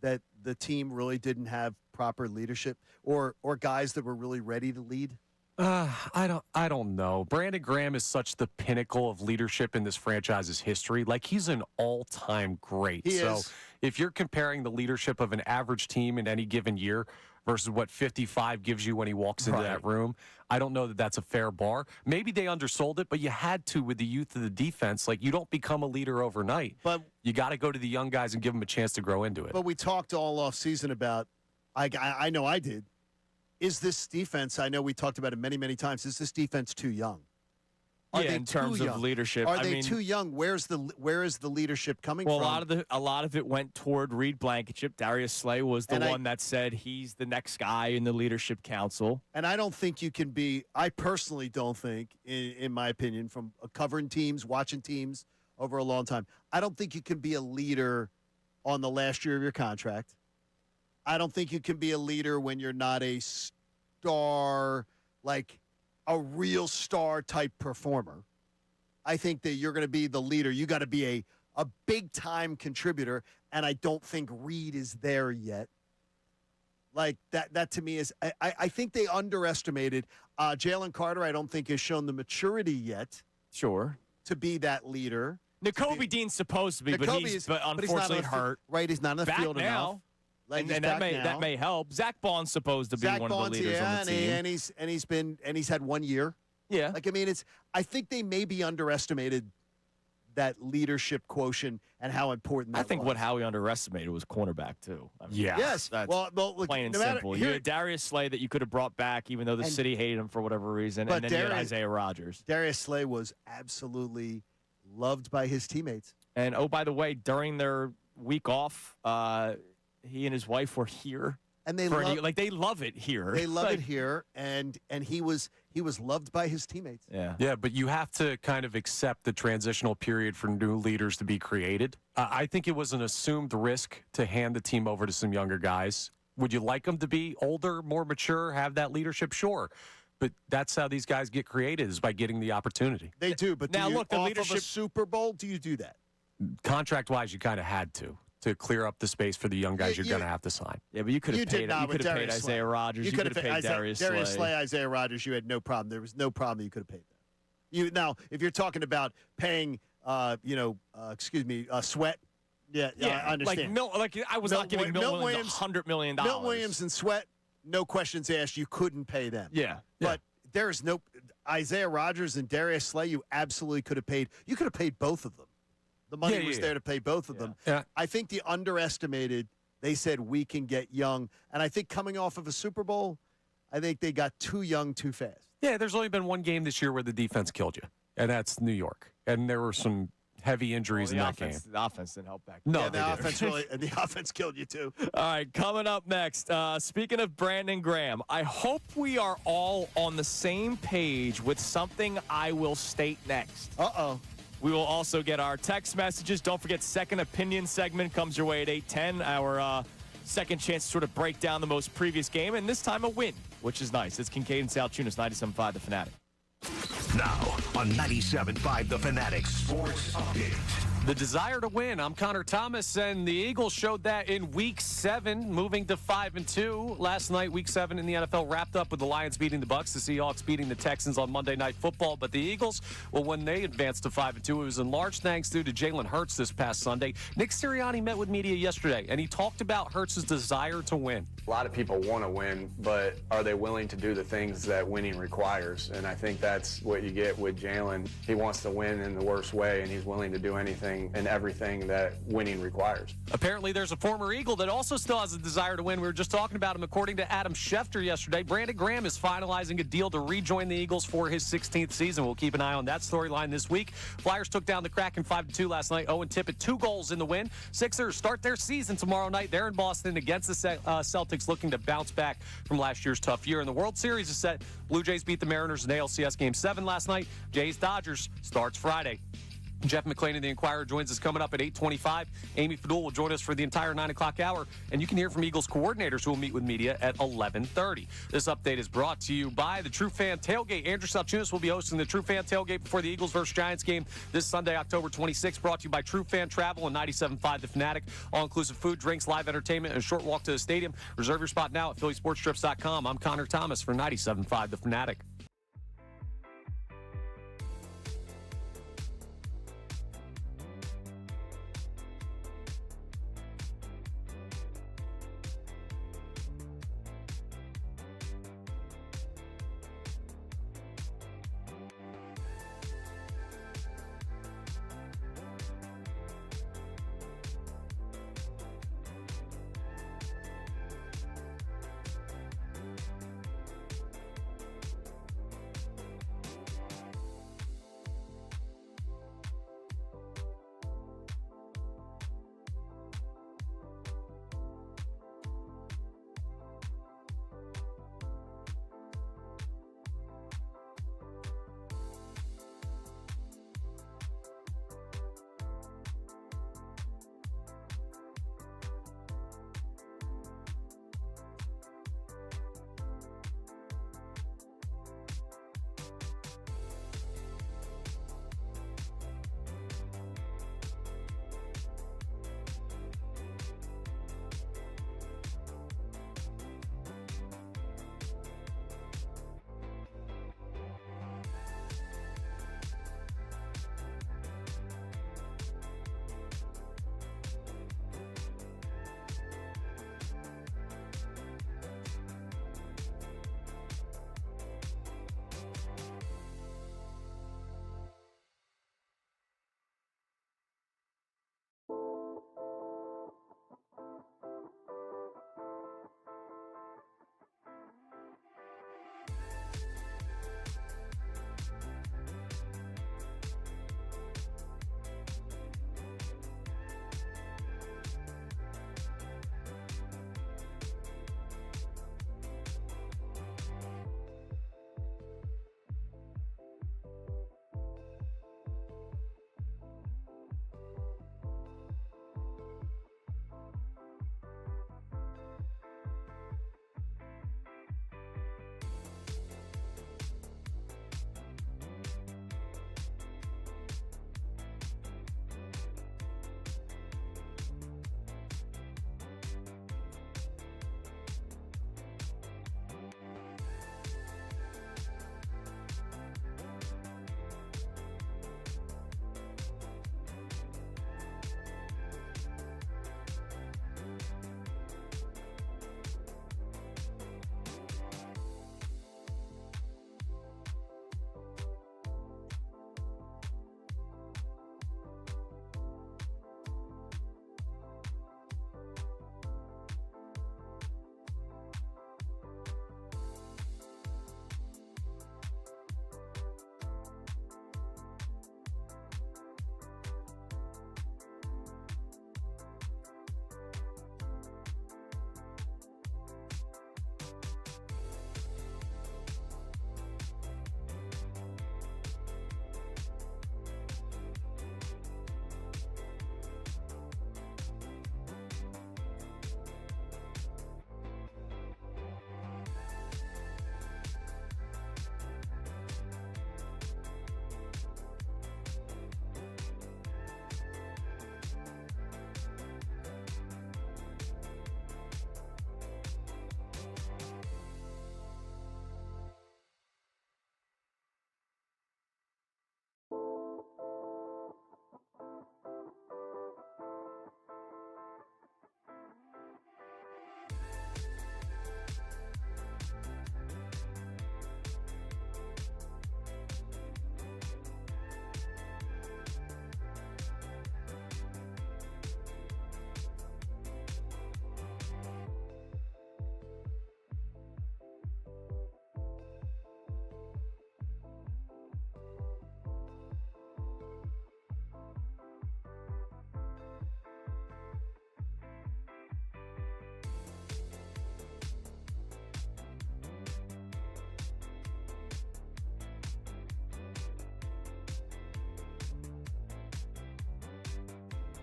that the team really didn't have proper leadership or guys that were really ready to lead? I don't know. Brandon Graham is such the pinnacle of leadership in this franchise's history. Like, he's an all-time great. He is. If you're comparing the leadership of an average team in any given year versus what 55 gives you when he walks into that room, I don't know that that's a fair bar. Maybe they undersold it, but you had to with the youth of the defense. Like, you don't become a leader overnight. But you got to go to the young guys and give them a chance to grow into it. But we talked all offseason about, I know I did, is this defense, I know we talked about it many, many times, is this defense too young? Are yeah, they in terms of leadership. Are they too young? Where is the leadership coming from? Well, a lot of it went toward Reed Blankenship. Darius Slay was the one that said he's the next guy in the leadership council. And I don't think you can be, I personally don't think, in my opinion, from covering teams, watching teams over a long time, I don't think you can be a leader on the last year of your contract. I don't think you can be a leader when you're not a star, like a real star type performer. I think that you're going to be the leader. You got to be a big time contributor, and I don't think Reed is there yet. Like that to me is, I think they underestimated Jalen Carter. I don't think has shown the maturity yet. Sure. To be that leader. N'Kobe Dean's supposed to be, but he's unfortunately hurt. Right, he's not on the back field now. enough. Like and that may help. Zach Bond's supposed to be one of the leaders on the team. And he's had 1 year. Yeah. Like, I mean, I think they maybe underestimated that leadership quotient and how important that was. I think what Howie underestimated was cornerback too. I mean, Yes. That's well, look, plain and no matter, simple. You had Darius Slay that you could have brought back, even though the city hated him for whatever reason, and then you had Isaiah Rodgers. Darius Slay was absolutely loved by his teammates. And, oh, by the way, during their week off, he and his wife were here. And they they love it here. They love it here, and he was loved by his teammates. Yeah, but you have to kind of accept the transitional period for new leaders to be created. I think it was an assumed risk to hand the team over to some younger guys. Would you like them to be older, more mature, have that leadership? Sure. But that's how these guys get created, is by getting the opportunity. They do, but now look, the leadership of a Super Bowl, do you do that? Contract-wise, you kind of had to clear up the space for the young guys you're going to have to sign. Yeah, but you could have paid Isaiah Rodgers. You could have paid Darius Slay, Isaiah Rodgers. You had no problem. There was no problem you could have paid them. Now, if you're talking about paying, Sweat. Yeah, I understand. I was not giving Milt Williams $100 million. Milt Williams and Sweat, no questions asked. You couldn't pay them. Yeah. But there is no Isaiah Rodgers and Darius Slay. You absolutely could have paid. You could have paid both of them. The money was there to pay both of them. Yeah. I think the underestimated, they said we can get young. And I think coming off of a Super Bowl, I think they got too young too fast. Yeah, there's only been one game this year where the defense killed you, and that's New York. And there were some heavy injuries in that game. The offense didn't help back. No, the offense killed you too. All right, coming up next, speaking of Brandon Graham, I hope we are all on the same page with something I will state next. Uh-oh. We will also get our text messages. Don't forget, Second Opinion segment comes your way at 8:10. Our second chance to sort of break down the most previous game, and this time a win, which is nice. It's Kincade Salciunas, 97.5 The Fanatic. Now on 97.5 The Fanatic Sports Update. The desire to win. I'm Connor Thomas, and the Eagles showed that in Week 7, moving to 5-2. Last night, Week 7 in the NFL wrapped up with the Lions beating the Bucs, the Seahawks beating the Texans on Monday Night Football. But the Eagles, well, when they advanced to 5-2, it was in large thanks due to Jalen Hurts this past Sunday. Nick Sirianni met with media yesterday, and he talked about Hurts' desire to win. A lot of people want to win, but are they willing to do the things that winning requires? And I think that's what you get with Jalen. He wants to win in the worst way, and he's willing to do anything and everything that winning requires. Apparently, there's a former Eagle that also still has a desire to win. We were just talking about him. According to Adam Schefter yesterday, Brandon Graham is finalizing a deal to rejoin the Eagles for his 16th season. We'll keep an eye on that storyline this week. Flyers took down the Kraken 5-2 last night. Owen Tippett, 2 goals in the win. Sixers start their season tomorrow night. They're in Boston against the Celtics, looking to bounce back from last year's tough year. And the World Series is set. Blue Jays beat the Mariners in ALCS Game 7 last night. Jays-Dodgers starts Friday. Jeff McClain of the Inquirer joins us coming up at 8:25. Amy Fadul will join us for the entire 9 o'clock hour, and you can hear from Eagles coordinators who will meet with media at 11:30. This update is brought to you by the True Fan Tailgate. Andrew Salciunas will be hosting the True Fan Tailgate before the Eagles versus Giants game this Sunday, October 26th. Brought to you by True Fan Travel and 97.5 The Fanatic. All-inclusive food, drinks, live entertainment, and a short walk to the stadium. Reserve your spot now at PhillySportsTrips.com. I'm Connor Thomas for 97.5 The Fanatic.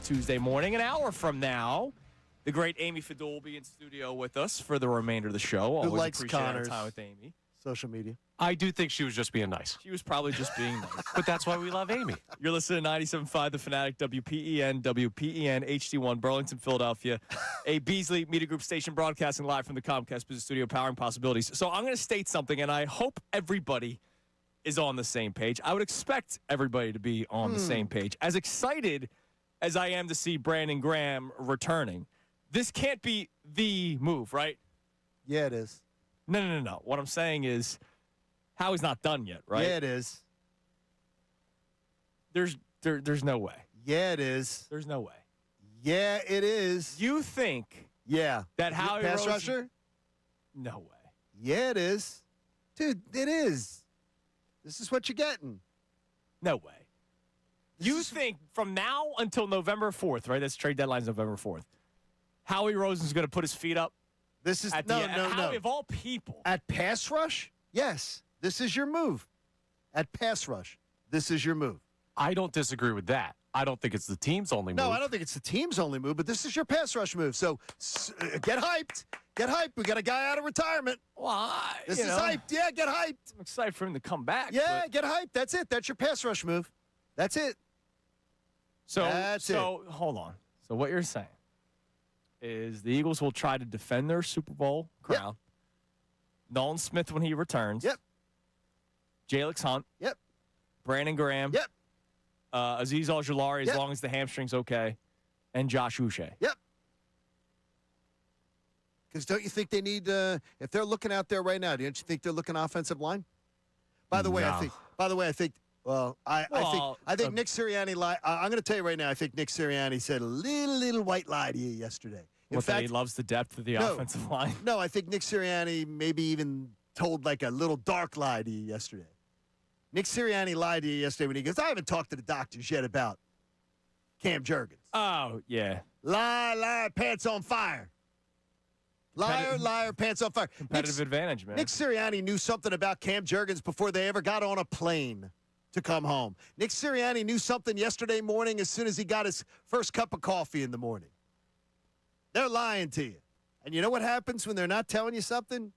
Tuesday morning. An hour from now, the great Amy Fadul will be in studio with us for the remainder of the show. Who Always likes appreciate our Connors? time with Amy. Social media. I do think she was just being nice. She was probably just being nice. But that's why we love Amy. You're listening to 97.5 The Fanatic, WPEN, HD1, Burlington, Philadelphia. A Beasley Media Group station broadcasting live from the Comcast Business Studio, powering possibilities. So I'm going to state something, and I hope everybody is on the same page. I would expect everybody to be on the same page. As excited as I am to see Brandon Graham returning, this can't be the move, right? Yeah, it is. No. What I'm saying is Howie's not done yet, right? Yeah, it is. There's no way. Yeah, it is. There's no way. Yeah, it is. You think Yeah. that Howie Pass Roseman- rusher? No way. Yeah, it is. Dude, it is. This is what you're getting. No way. You think from now until November 4th, right? That's trade deadline's November 4th. Howie Rosen's going to put his feet up? This is At no. Howie, of all people. At pass rush? Yes. This is your move. At pass rush, this is your move. I don't disagree with that. I don't think it's the team's only move. No, I don't think it's the team's only move, but this is your pass rush move. So get hyped. Get hyped. We got a guy out of retirement. Well, This is hyped. Yeah, get hyped. I'm excited for him to come back. Yeah, but- get hyped. That's it. That's your pass rush move. That's it. So hold on. So what you're saying is the Eagles will try to defend their Super Bowl crown. Yep. Nolan Smith when he returns. Yep. Jalix Hunt. Yep. Brandon Graham. Yep. Azeez Al-Jalaari as Yep. long as the hamstring's okay. And Josh Uche. Yep. Because don't you think they need, if they're looking out there right now, don't you think they're looking offensive line? By the way, I think, I think Nick Sirianni lied. I'm going to tell you right now, I think Nick Sirianni said a little white lie to you yesterday. In That fact, he loves the depth of the offensive line. No, I think Nick Sirianni maybe even told like a little dark lie to you yesterday. Nick Sirianni lied to you yesterday when he goes, I haven't talked to the doctors yet about Cam Jurgens. Oh, yeah. Lie, pants on fire. Liar, pants on fire. Competitive advantage, man. Nick Sirianni knew something about Cam Jurgens before they ever got on a plane to come home. Nick Sirianni knew something yesterday morning as soon as he got his first cup of coffee in the morning. They're lying to you. And you know what happens when they're not telling you something?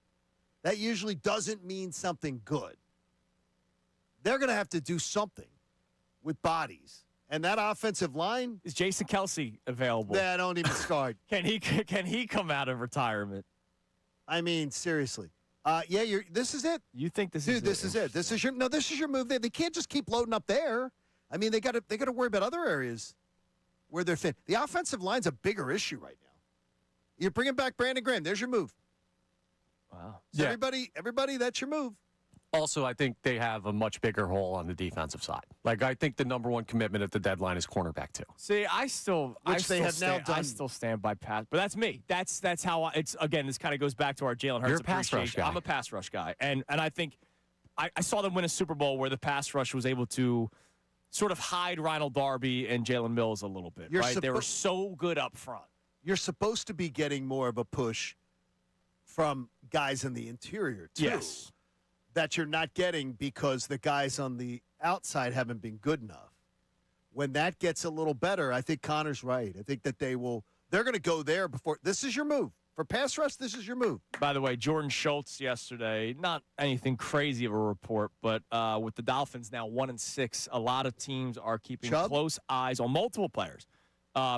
That usually doesn't mean something good. They're going to have to do something with bodies. And that offensive line, is Jason Kelsey available? That don't even start. Can he come out of retirement? I mean, seriously. This is it. You think this Dude, this is it. This is your move. They can't just keep loading up there. I mean, they got to worry about other areas where they're fit. The offensive line's a bigger issue right now. You're bringing back Brandon Graham. There's your move. Wow. So everybody, that's your move. Also, I think they have a much bigger hole on the defensive side. Like, I think the number one commitment at the deadline is cornerback, too. See, I still stand by pass, but that's me. That's how it's. Again, this kind of goes back to our Jalen Hurts You're a pass rush appreciation. guy. I'm a pass rush guy, and I think I saw them win a Super Bowl where the pass rush was able to sort of hide Ronald Darby and Jalen Mills a little bit. Right? They were so good up front. You're supposed to be getting more of a push from guys in the interior, too. Yes. That you're not getting because the guys on the outside haven't been good enough. When that gets a little better, I think Connor's right. I think that they're going to go there before. This is your move. For pass rush, this is your move. By the way, Jordan Schultz yesterday, not anything crazy of a report, but with the Dolphins now 1-6, a lot of teams are keeping close eyes on multiple players.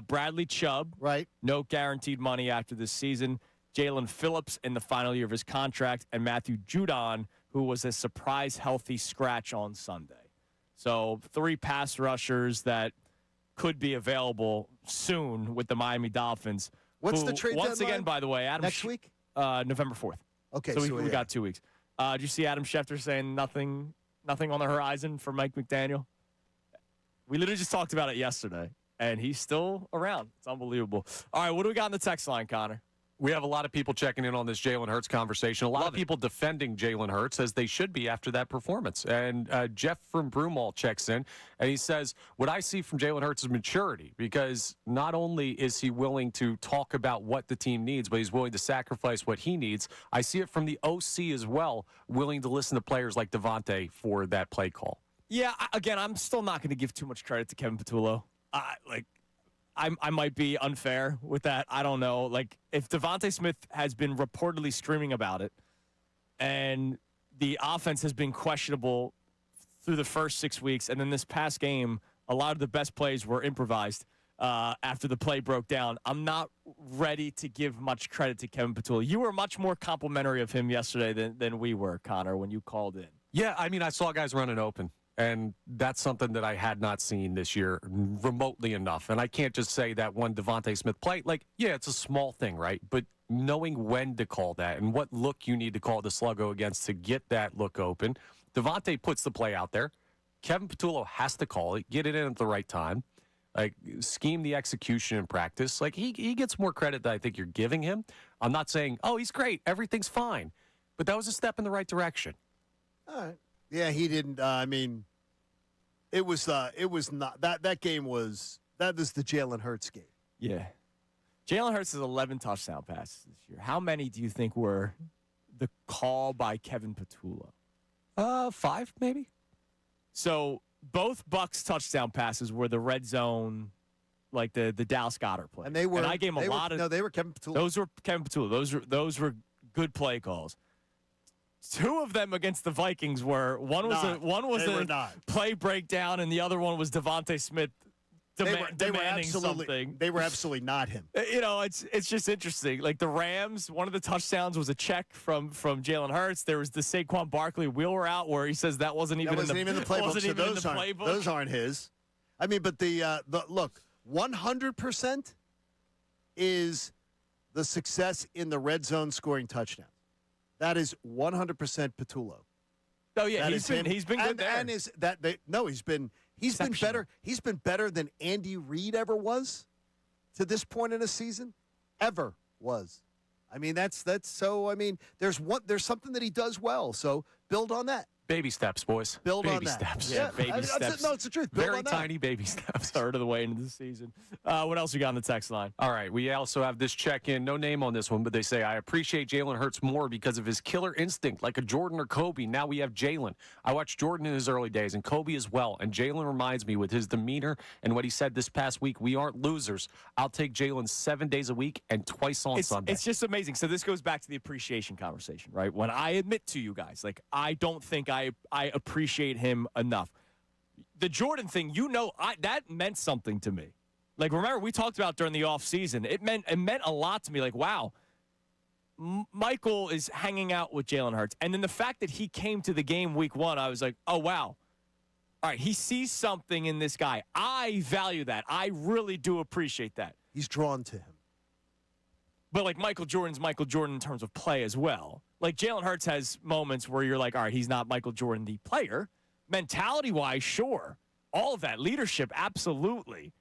Bradley Chubb, right? No guaranteed money after this season. Jalen Phillips in the final year of his contract, and Matthew Judon, who was a surprise healthy scratch on Sunday. So 3 pass rushers that could be available soon with the Miami Dolphins. What's the trade once deadline? again, by the way, Adam next week? November 4th. Okay, so we got 2 weeks. Did you see Adam Schefter saying nothing on the horizon for Mike McDaniel? We literally just talked about it yesterday, and he's still around. It's unbelievable. All right, what do we got on the text line, Connor? We have a lot of people checking in on this Jalen Hurts conversation. A lot of people defending Jalen Hurts, as they should be after that performance. And Jeff from Broomall checks in, and he says, what I see from Jalen Hurts is maturity, because not only is he willing to talk about what the team needs, but he's willing to sacrifice what he needs. I see it from the OC as well, willing to listen to players like Devontae for that play call. Yeah, again, I'm still not going to give too much credit to Kevin Patullo. I might be unfair with that. I don't know. Like, if Devontae Smith has been reportedly screaming about it, and the offense has been questionable through the first 6 weeks, and then this past game, a lot of the best plays were improvised after the play broke down. I'm not ready to give much credit to Kevin Petula. You were much more complimentary of him yesterday than we were, Connor, when you called in. Yeah, I mean, I saw guys running open. And that's something that I had not seen this year remotely enough. And I can't just say that one Devontae Smith play. Like, yeah, it's a small thing, right? But knowing when to call that and what look you need to call the sluggo against to get that look open. Devontae puts the play out there. Kevin Petula has to call it, get it in at the right time, like scheme the execution in practice. Like, he gets more credit than I think you're giving him. I'm not saying, oh, he's great, everything's fine. But that was a step in the right direction. All right. Yeah, he didn't. I mean, it was not that game was the Jalen Hurts game. Yeah, Jalen Hurts has 11 touchdown passes this year. How many do you think were the call by Kevin Petula? 5 maybe. So both Bucks touchdown passes were the red zone, like the Dallas Goedert play. And they were. And I gave him a lot of. No, they were Kevin Petula. Those were Kevin Petula. Those were good play calls. 2 of them against the Vikings were one was a play breakdown, and the other one was Devontae Smith demanding something. They were absolutely not him. You know, it's just interesting. Like the Rams, one of the touchdowns was a check from Jalen Hurts. There was the Saquon Barkley wheel route where he says that wasn't even in the playbook. Wasn't even in the playbook. Those aren't his. I mean, but the look, 100% is the success in the red zone scoring touchdowns. That is 100% Petullo. Oh yeah, he's been good there. And he's been better. He's been better than Andy Reid ever was to this point in a season, ever was. I mean, that's so. I mean, there's something that he does well. So build on that. Baby steps, boys. Build baby on that. Steps. Yeah, baby steps. No, it's the truth. Build Very on that. tiny baby steps. Third of the way into the season. What else we got on the text line? All right, we also have this check-in. No name on this one, but they say, I appreciate Jalen Hurts more because of his killer instinct, like a Jordan or Kobe. Now we have Jalen. I watched Jordan in his early days, and Kobe as well. And Jalen reminds me with his demeanor and what he said this past week, we aren't losers. I'll take Jalen 7 days a week and twice on Sunday. It's just amazing. So this goes back to the appreciation conversation, right? When I admit to you guys, like, I don't think I appreciate him enough. The Jordan thing, that meant something to me. Like, remember, we talked about during the offseason. It meant a lot to me. Like, wow, Michael is hanging out with Jalen Hurts. And then the fact that he came to the game week 1, I was like, oh, wow. All right, he sees something in this guy. I value that. I really do appreciate that. He's drawn to him. But, like, Michael Jordan's Michael Jordan in terms of play as well. Like, Jalen Hurts has moments where you're like, all right, he's not Michael Jordan, the player. Mentality-wise, sure. All of that. Leadership, absolutely.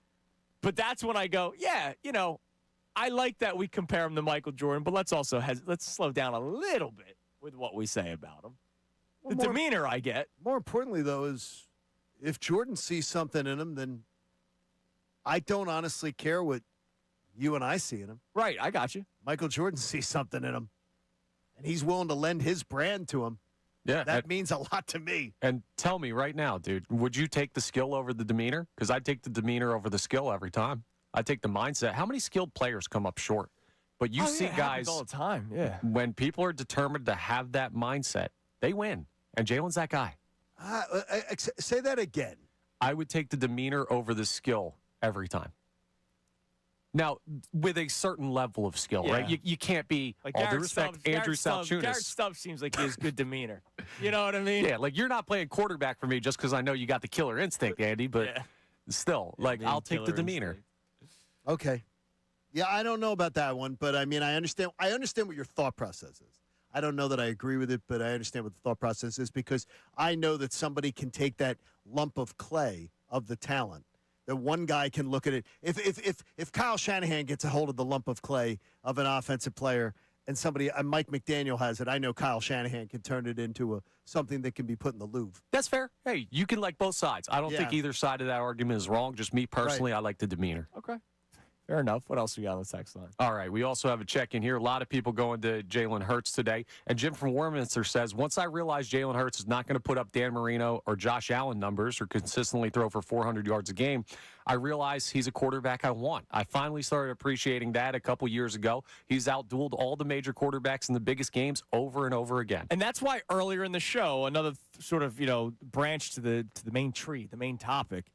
But that's when I go, yeah, I like that we compare him to Michael Jordan, but let's slow down a little bit with what we say about him. The demeanor I get. More importantly, though, is if Jordan sees something in him, then I don't honestly care what you and I see in him. Right, I got you. Michael Jordan sees something in him, and he's willing to lend his brand to him. Yeah, that means a lot to me. And tell me right now, dude, would you take the skill over the demeanor? Because I'd take the demeanor over the skill every time. I take the mindset. How many skilled players come up short? But you see guys all the time. Yeah. When people are determined to have that mindset, they win. And Jalen's that guy. Say that again. I would take the demeanor over the skill every time. Now, with a certain level of skill, right? You can't be, like all due respect, Andrew Salciunas. Garrett Stubbs seems like he has good demeanor. You know what I mean? Yeah, like you're not playing quarterback for me just because I know you got the killer instinct, Andy, but still, like, I'll take the demeanor. Instinct. Okay. Yeah, I don't know about that one, but I mean, I understand what your thought process is. I don't know that I agree with it, but I understand what the thought process is because I know that somebody can take that lump of clay of the talent. That one guy can look at it. If Kyle Shanahan gets a hold of the lump of clay of an offensive player and Mike McDaniel has it, I know Kyle Shanahan can turn it into something that can be put in the Louvre. That's fair. Hey, you can like both sides. I don't think either side of that argument is wrong. Just me personally, I like the demeanor. Okay. Fair enough. What else we got on the text line? All right. We also have a check-in here. A lot of people going to Jalen Hurts today. And Jim from Warminster says, once I realized Jalen Hurts is not going to put up Dan Marino or Josh Allen numbers or consistently throw for 400 yards a game, I realized he's a quarterback I want. I finally started appreciating that a couple years ago. He's outdueled all the major quarterbacks in the biggest games over and over again. And that's why earlier in the show, another sort of, branch to the main tree, the main topic,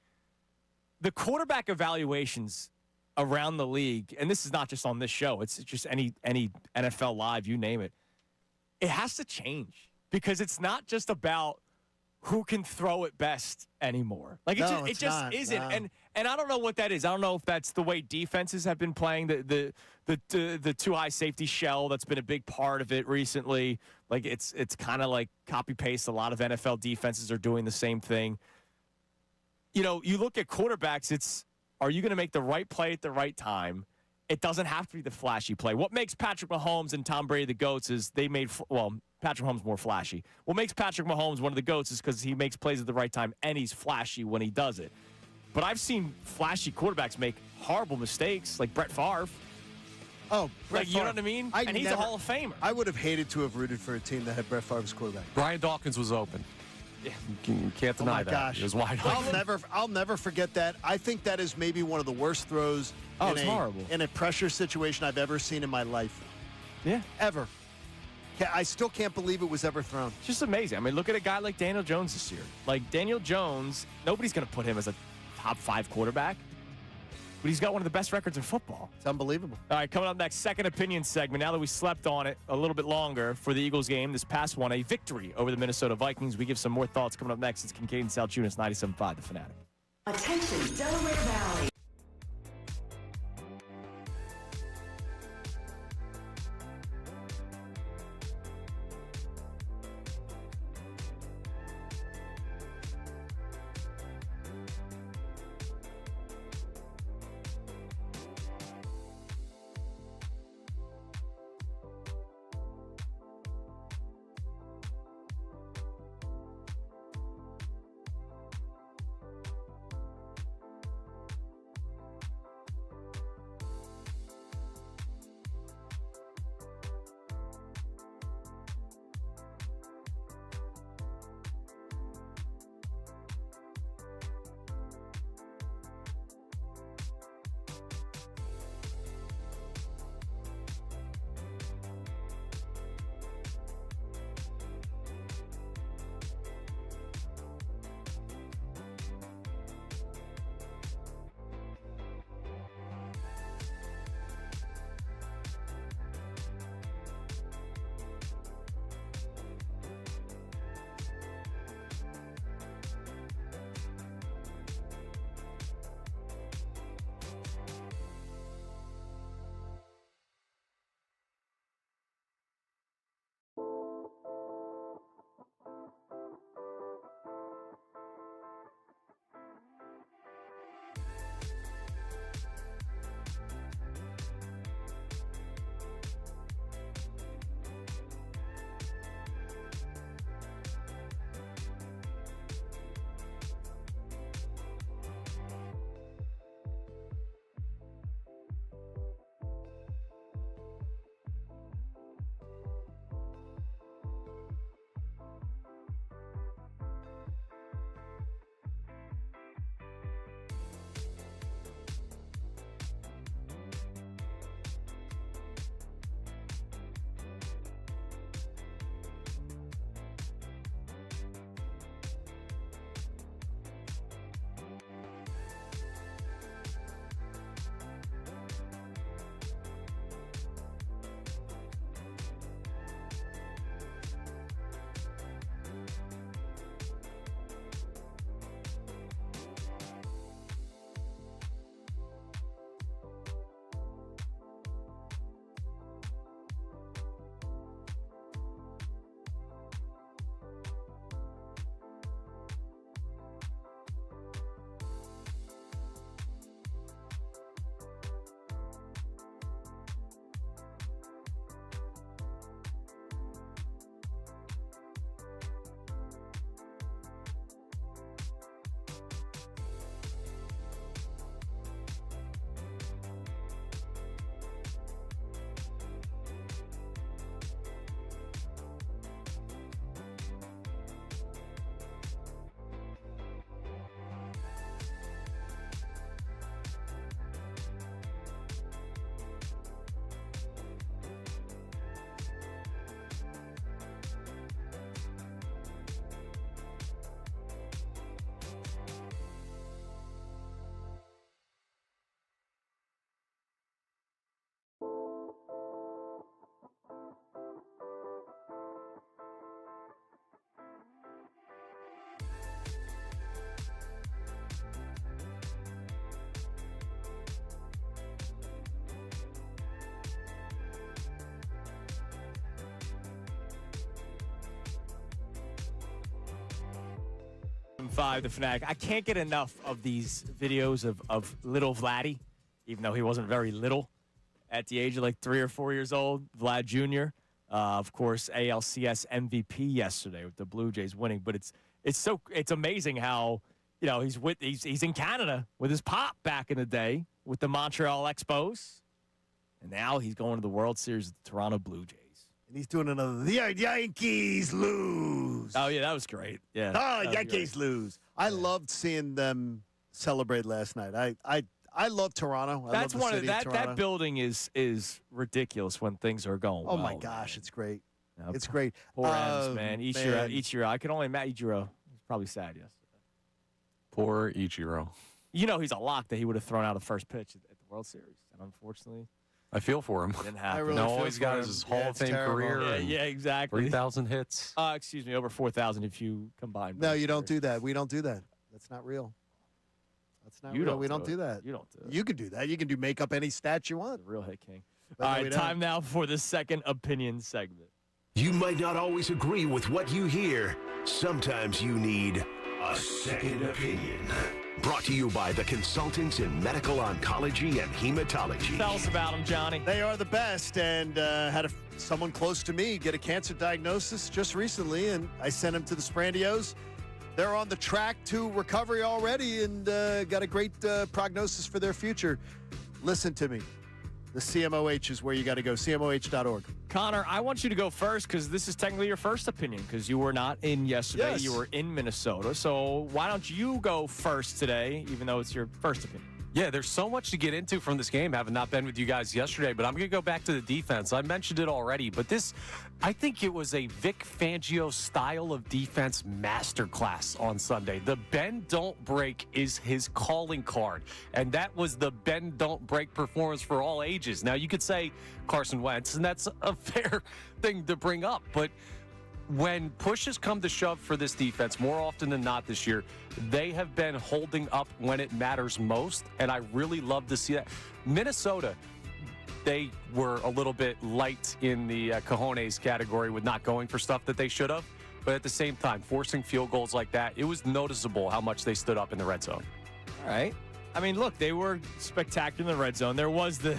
the quarterback evaluations around the league, and this is not just on this show, it's just any NFL Live, you name it, it has to change because it's not just about who can throw it best anymore. Like it just isn't. No. And I don't know what that is. I don't know if that's the way defenses have been playing, the too high safety shell that's been a big part of it recently. Like it's kind of like copy paste. A lot of NFL defenses are doing the same thing. You look at quarterbacks, are you going to make the right play at the right time? It doesn't have to be the flashy play. What makes Patrick Mahomes and Tom Brady the GOATs is Patrick Mahomes more flashy. What makes Patrick Mahomes one of the GOATs is because he makes plays at the right time and he's flashy when he does it. But I've seen flashy quarterbacks make horrible mistakes, like Brett Favre. Oh, Brett Favre. You know what I mean? And he's a Hall of Famer. I would have hated to have rooted for a team that had Brett Favre as quarterback. Brian Dawkins was open. Yeah. You can't deny that. Gosh. It was wide open. I'll never forget that. I think that is maybe one of the worst throws in a pressure situation I've ever seen in my life. Yeah. Ever. I still can't believe it was ever thrown. It's just amazing. I mean, look at a guy like Daniel Jones this year. Like, Daniel Jones, nobody's going to put him as a top 5 quarterback, but he's got one of the best records in football. It's unbelievable. All right, coming up next, second opinion segment. Now that we slept on it a little bit longer for the Eagles game, this past one, a victory over the Minnesota Vikings. We give some more thoughts coming up next. It's Kincade Salciunas, 97.5, The Fanatic. Attention, Delaware Valley. 5, the Fanatic. I can't get enough of these videos of little Vladdy, even though he wasn't very little at the age of like 3 or 4 years old. Vlad Jr., of course, ALCS MVP yesterday with the Blue Jays winning. But it's amazing how, you know, he's in Canada with his pop back in the day with the Montreal Expos. And now he's going to the World Series with the Toronto Blue Jays. And he's doing another, the Yankees lose. Oh, yeah, that was great. Yeah. Oh, Yankees lose. I loved seeing them celebrate last night. I love Toronto. That's love the one city of of Toronto. that building is ridiculous when things are going Oh, well, my gosh, man. it's great. Yeah, It's great. Poor Ems, man. Ichiro. I can only imagine Ichiro. He's probably sad yesterday. Poor Ichiro. You know he's a lock that he would have thrown out the first pitch at the World Series. And unfortunately, I feel for him. didn't happen. really all feel he's for got him. is his Yeah, Hall of it's Fame terrible. career. Yeah, exactly. 3,000 hits. Excuse me, over 4,000 if you combine. No, both you don't careers. do that. We don't do that. That's not real. That's not You real. don't We do don't it. do that. You don't do it. You can do that. You can make up any stat you want. The real hit king. But All no, we right, don't. time now for the second opinion segment. You might not always agree with what you hear. Sometimes you need a second opinion. Brought to you by the consultants in medical oncology and hematology. Tell us about him, Johnny. They are the best, and had someone close to me get a cancer diagnosis just recently, and I sent him to the Sprandios. They're on the track to recovery already and got a great prognosis for their future. Listen to me. The CMOH is where you got to go, CMOH.org. Connor, I want you to go first because this is technically your first opinion because you were not in yesterday. Yes. You were in Minnesota. So why don't you go first today, even though it's your first opinion? Yeah, there's so much to get into from this game, having not been with you guys yesterday, but I'm going to go back to the defense. I mentioned it already, but I think it was a Vic Fangio style of defense masterclass on Sunday. The bend, don't break is his calling card, and that was the bend, don't break performance for all ages. Now, you could say Carson Wentz, and that's a fair thing to bring up, but when push has come to shove for this defense, more often than not this year, they have been holding up when it matters most, and I really love to see that. Minnesota, they were a little bit light in the cojones category with not going for stuff that they should have, but at the same time, forcing field goals like that, it was noticeable how much they stood up in the red zone. All right. I mean, look, they were spectacular in the red zone. There was the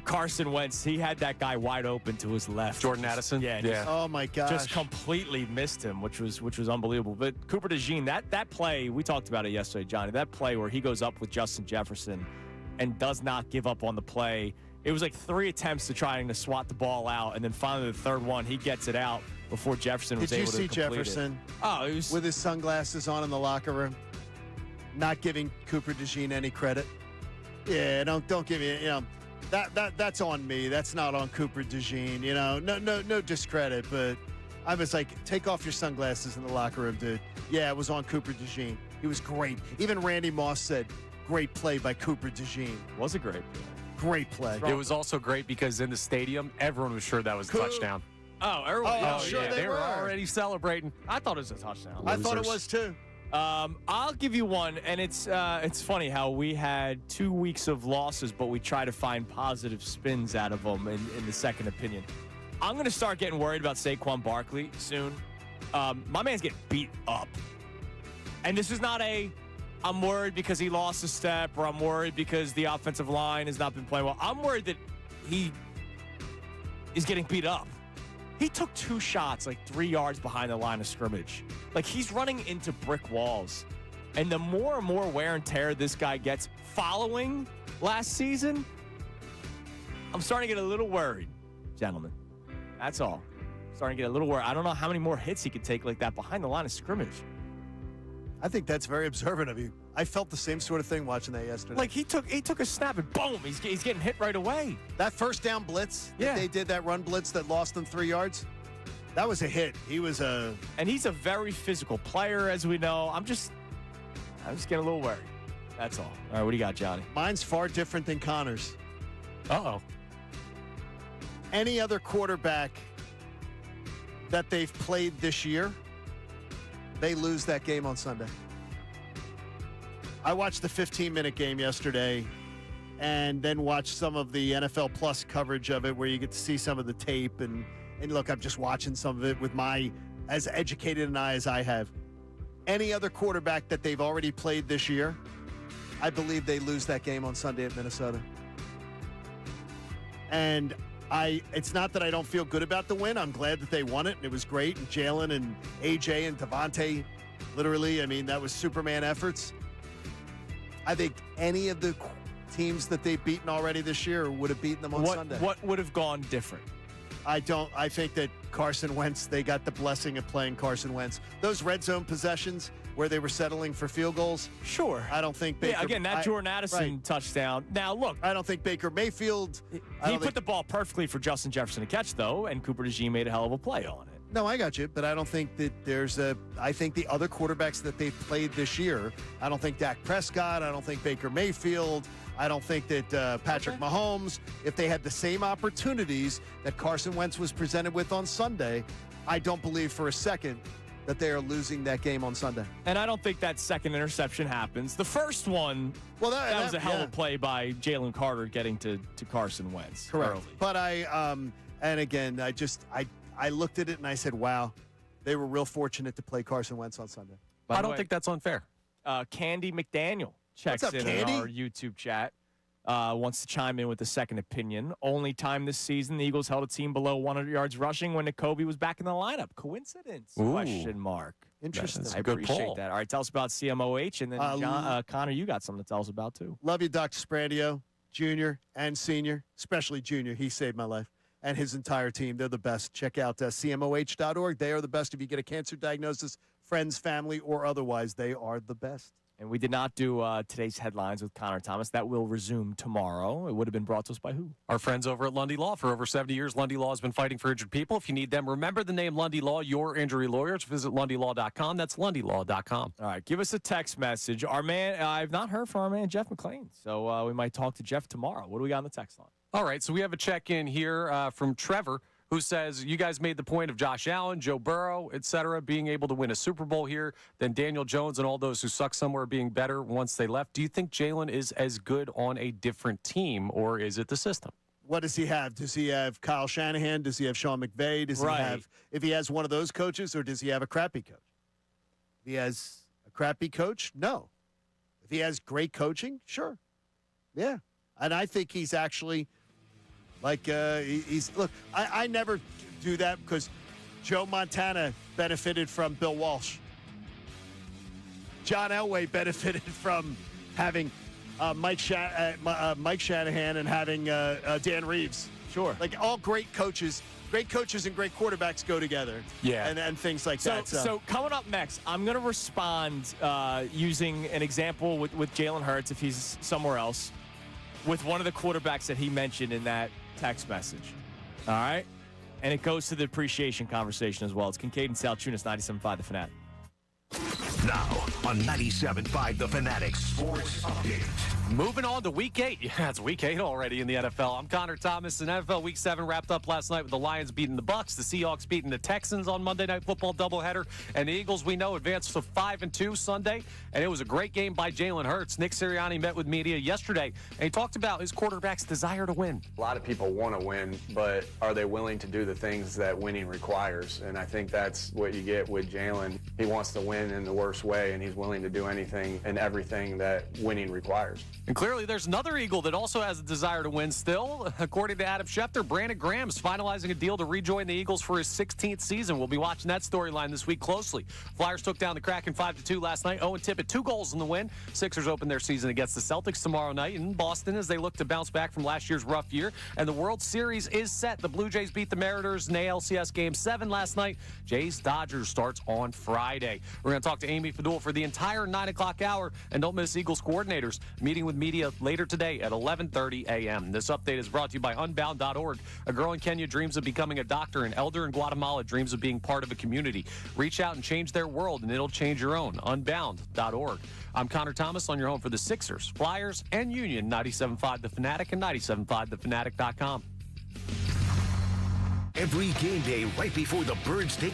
Carson Wentz. He had that guy wide open to his left. Jordan Addison? Yeah. Oh, my gosh. Just completely missed him, which was unbelievable. But Cooper DeJean, that play, we talked about it yesterday, Johnny, that play where he goes up with Justin Jefferson and does not give up on the play. It was like 3 attempts to trying to swat the ball out, and then finally the third one, he gets it out before Jefferson was able to complete it. Did you see Jefferson? Oh, it was... with his sunglasses on in the locker room, not giving Cooper DeJean any credit? Yeah, don't give me, that's on me. That's not on Cooper DeJean. No discredit, but I was like, take off your sunglasses in the locker room, dude. Yeah, it was on Cooper DeJean. He was great. Even Randy Moss said, great play by Cooper DeJean. Was a great play. Great play. It was also great because in the stadium, everyone was sure that was a touchdown. Oh, everyone. I'm sure they were were already celebrating. I thought it was a touchdown. I thought it was too. I'll give you one, and it's funny how we had 2 weeks of losses, but we try to find positive spins out of them in the second opinion. I'm going to start getting worried about Saquon Barkley soon. My man's getting beat up. And this is not I'm worried because he lost a step, or I'm worried because the offensive line has not been playing well. I'm worried that he is getting beat up. He took 2 shots like 3 yards behind the line of scrimmage. Like, he's running into brick walls. And the more and more wear and tear this guy gets following last season, I'm starting to get a little worried, gentlemen. That's all. Starting to get a little worried. I don't know how many more hits he could take like that behind the line of scrimmage. I think that's very observant of you. I felt the same sort of thing watching that yesterday. Like, he took a snap and boom, he's getting hit right away. That first down blitz that they did, that run blitz that lost them 3 yards, that was a hit. And he's a very physical player, as we know. I'm just getting a little worried. That's all. All right, what do you got, Johnny? Mine's far different than Connor's. Uh-oh. Any other quarterback that they've played this year, they lose that game on Sunday. I watched the 15-minute game yesterday and then watched some of the NFL Plus coverage of it where you get to see some of the tape. And look, I'm just watching some of it with as educated an eye as I have. any other quarterback that they've already played this year, I believe they lose that game on Sunday at Minnesota. And it's not that I don't feel good about the win. I'm glad that they won it, and it was great. And Jalen and AJ and Devontae, literally, I mean, that was Superman efforts. I think any of the teams that they've beaten already this year would have beaten them on Sunday. What would have gone different? I think that Carson Wentz, they got the blessing of playing Carson Wentz. Those red zone possessions where they were settling for field goals. Sure. I don't think Baker. Yeah, again, that Jordan Addison touchdown. Now, look. I don't think Baker Mayfield. He put the ball perfectly for Justin Jefferson to catch, though, and Cooper DeJean made a hell of a play on it. No, I got you, but I don't think that I think the other quarterbacks that they've played this year, I don't think Dak Prescott, I don't think Baker Mayfield, I don't think that Patrick Mahomes, if they had the same opportunities that Carson Wentz was presented with on Sunday, I don't believe for a second that they are losing that game on Sunday. And I don't think that second interception happens. The first one, that was a hell of a play by Jalen Carter getting to Carson Wentz. Correct. Early. But and again, I looked at it and I said, wow, they were real fortunate to play Carson Wentz on Sunday. I don't think that's unfair. Candy McDaniel checks What's up, in Candy? our YouTube chat. Wants to chime in with a second opinion. Only time this season the Eagles held a team below 100 yards rushing when N'Kobe was back in the lineup. Coincidence? Ooh. Question mark. Interesting. I appreciate that. All right, tell us about CMOH, and then Connor, you got something to tell us about too. Love you, Dr. Sprandio, Junior and Senior, especially Junior. He saved my life. And his entire team. They're the best. Check out CMOH.org. They are the best if you get a cancer diagnosis, friends, family, or otherwise. They are the best. And we did not do today's headlines with Connor Thomas. That will resume tomorrow. It would have been brought to us by who? Our friends over at Lundy Law. For over 70 years, Lundy Law has been fighting for injured people. If you need them, remember the name Lundy Law, your injury lawyers. Visit LundyLaw.com. That's LundyLaw.com. All right, give us a text message. Our man, I've not heard from our man, Jeff McClain. So we might talk to Jeff tomorrow. What do we got on the text line? All right, so we have a check-in here from Trevor, who says, you guys made the point of Josh Allen, Joe Burrow, et cetera, being able to win a Super Bowl here, then Daniel Jones and all those who suck somewhere being better once they left. Do you think Jalen is as good on a different team, or is it the system? What does he have? Does he have Kyle Shanahan? Does he have Sean McVay? Does he have, if he has one of those coaches, or does he have a crappy coach? If he has a crappy coach, no. If he has great coaching, sure. Yeah. And I think he's actually... look, I never do that because Joe Montana benefited from Bill Walsh. John Elway benefited from having Mike Shanahan and having Dan Reeves. Sure. Like all great coaches and great quarterbacks go together. Yeah. And things like that. So coming up next, I'm going to respond using an example with Jalen Hurts if he's somewhere else, with one of the quarterbacks that he mentioned in that text message. All right? And it goes to the appreciation conversation as well. It's Kincade and Salciunas, 97.5 The Fanatic. Now on 97.5 The Fanatic Sports Update. Moving on to Week 8. Yeah, it's Week 8 already in the NFL. I'm Connor Thomas, and NFL Week 7 wrapped up last night with the Lions beating the Bucs, the Seahawks beating the Texans on Monday Night Football doubleheader, and the Eagles, we know, advanced to 5-2 Sunday, and it was a great game by Jalen Hurts. Nick Sirianni met with media yesterday, and he talked about his quarterback's desire to win. A lot of people want to win, but are they willing to do the things that winning requires? And I think that's what you get with Jalen. He wants to win in the worst way, and he's willing to do anything and everything that winning requires. And clearly there's another Eagle that also has a desire to win still. According to Adam Schefter, Brandon Graham's finalizing a deal to rejoin the Eagles for his 16th season. We'll be watching that storyline this week closely. Flyers took down the Kraken 5-2 last night. Owen Tippett, 2 goals in the win. Sixers open their season against the Celtics tomorrow night in Boston as they look to bounce back from last year's rough year. And the World Series is set. The Blue Jays beat the Mariners in ALCS Game 7 last night. Jays-Dodgers starts on Friday. We're going to talk to Amy Fadul for the entire 9 o'clock hour. And don't miss Eagles coordinators meeting with media later today at 11:30 a.m. This update is brought to you by Unbound.org. A girl in Kenya dreams of becoming a doctor. An elder in Guatemala dreams of being part of a community. Reach out and change their world, and it'll change your own. Unbound.org. I'm Connor Thomas on your home for the Sixers, Flyers, and Union. 97.5 The Fanatic and 97.5thefanatic.com. Every game day right before the Birds take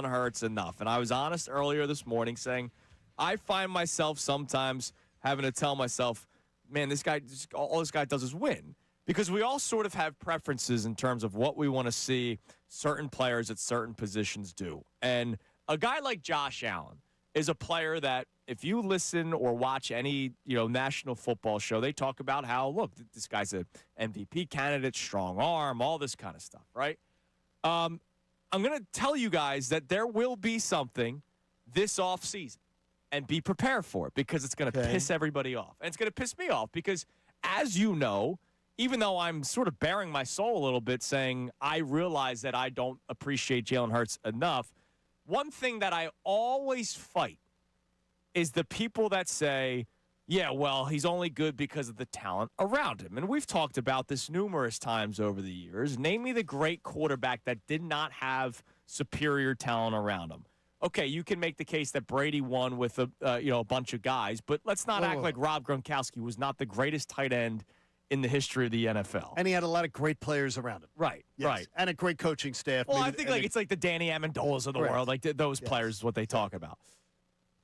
Hurts enough. And I was honest earlier this morning saying I find myself sometimes having to tell myself, man, this guy, all this guy does is win. Because we all sort of have preferences in terms of what we want to see certain players at certain positions do. And a guy like Josh Allen is a player that if you listen or watch any, national football show, they talk about how, look, this guy's an MVP candidate, strong arm, all this kind of stuff, right? I'm going to tell you guys that there will be something this offseason, and be prepared for it because it's going to piss everybody off. And it's going to piss me off because, as you know, even though I'm sort of bearing my soul a little bit saying I realize that I don't appreciate Jalen Hurts enough, one thing that I always fight is the people that say, yeah, well, he's only good because of the talent around him. And we've talked about this numerous times over the years. Name me the great quarterback that did not have superior talent around him. Okay, you can make the case that Brady won with a bunch of guys, but let's not act like Rob Gronkowski was not the greatest tight end in the history of the NFL. And he had a lot of great players around him. Right, right. And a great coaching staff. Well, I think it's like the Danny Amendolas of the world. Like those players is what they talk about.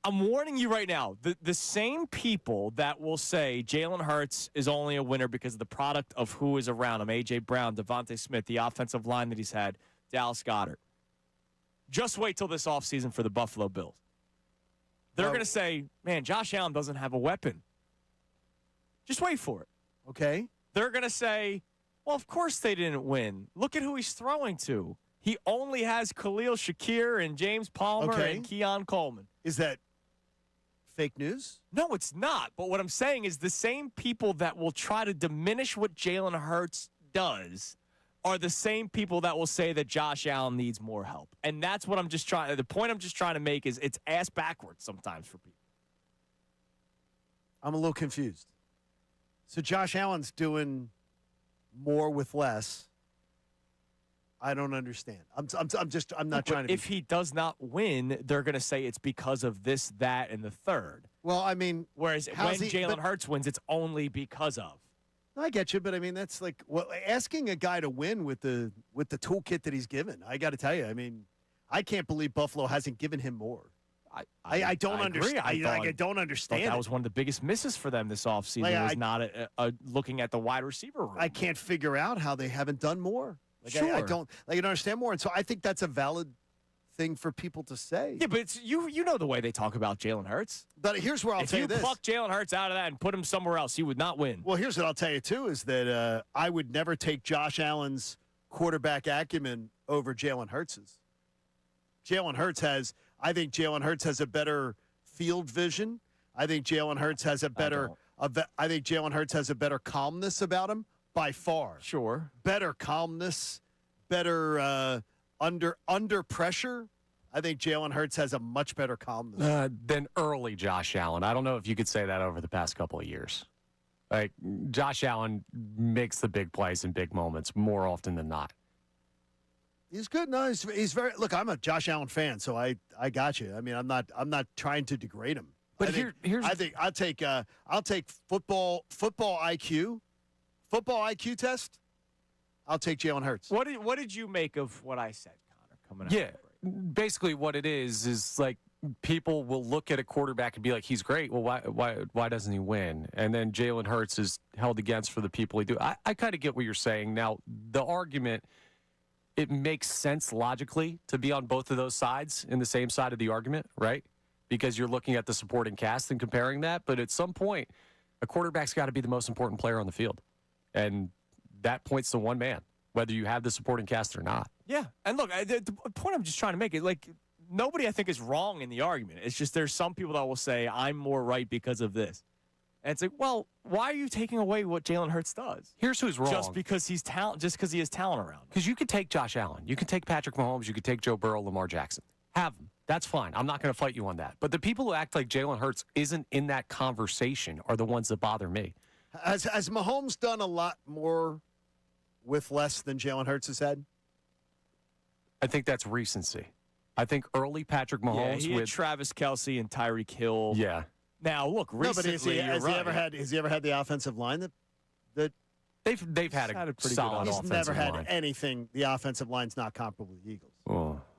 I'm warning you right now, the same people that will say Jalen Hurts is only a winner because of the product of who is around him, A.J. Brown, Devontae Smith, the offensive line that he's had, Dallas Goedert. Just wait till this offseason for the Buffalo Bills. They're going to say, man, Josh Allen doesn't have a weapon. Just wait for it. Okay. They're going to say, well, of course they didn't win. Look at who he's throwing to. He only has Khalil Shakir and James Palmer and Keon Coleman. Is that fake news? No, it's not. But what I'm saying is the same people that will try to diminish what Jalen Hurts does are the same people that will say that Josh Allen needs more help. And that's what the point I'm just trying to make is it's ass backwards sometimes for people. I'm a little confused. So Josh Allen's doing more with less. I don't understand. I'm not trying to. If he does not win, they're going to say it's because of this, that, and the third. Well, I mean, whereas when Jalen Hurts wins, it's only because of. I get you, but I mean that's like asking a guy to win with the toolkit that he's given. I got to tell you, I mean, I can't believe Buffalo hasn't given him more. I don't understand. I don't understand. That was one of the biggest misses for them this offseason was not looking at the wide receiver room. I can't figure out how they haven't done more. I don't understand more, and so I think that's a valid thing for people to say. Yeah, but it's you know the way they talk about Jalen Hurts. But here's where I'll tell you this. If you pluck Jalen Hurts out of that and put him somewhere else, he would not win. Well, here's what I'll tell you, too, is that I would never take Josh Allen's quarterback acumen over Jalen Hurts's. I think Jalen Hurts has a better field vision. I think Jalen Hurts has a better calmness about him by far. Sure. Better calmness, better under pressure. I think Jalen Hurts has a much better calmness than early Josh Allen. I don't know if you could say that over the past couple of years. Like Josh Allen makes the big plays in big moments more often than not. He's good. No, he's very. Look, I'm a Josh Allen fan, so I got you. I mean, I'm not trying to degrade him. But I'll take football IQ test. I'll take Jalen Hurts. What did you make of what I said, Connor? Coming out. Yeah, basically what it is like people will look at a quarterback and be like, he's great. Well, why doesn't he win? And then Jalen Hurts is held against for the people he do. I kind of get what you're saying. Now, the argument, it makes sense logically to be on both of those sides in the same side of the argument, right? Because you're looking at the supporting cast and comparing that. But at some point, a quarterback's got to be the most important player on the field. And that points to one man, whether you have the supporting cast or not. Yeah. And look, the point I'm just trying to make is like nobody I think is wrong in the argument. It's just there's some people that will say I'm more right because of this. And it's like, well, why are you taking away what Jalen Hurts does? Here's who's wrong. Just because he has talent around him. Because you could take Josh Allen. You can take Patrick Mahomes. You could take Joe Burrow, Lamar Jackson. Have them. That's fine. I'm not going to fight you on that. But the people who act like Jalen Hurts isn't in that conversation are the ones that bother me. Has Mahomes done a lot more with less than Jalen Hurts has had? I think that's recency. I think early Patrick Mahomes he had Travis Kelce and Tyreek Hill. Yeah. Now look, recently, has he ever had the offensive line that they've had a pretty solid He's offensive never had line. anything. The offensive line's not comparable to the Eagles. Oh,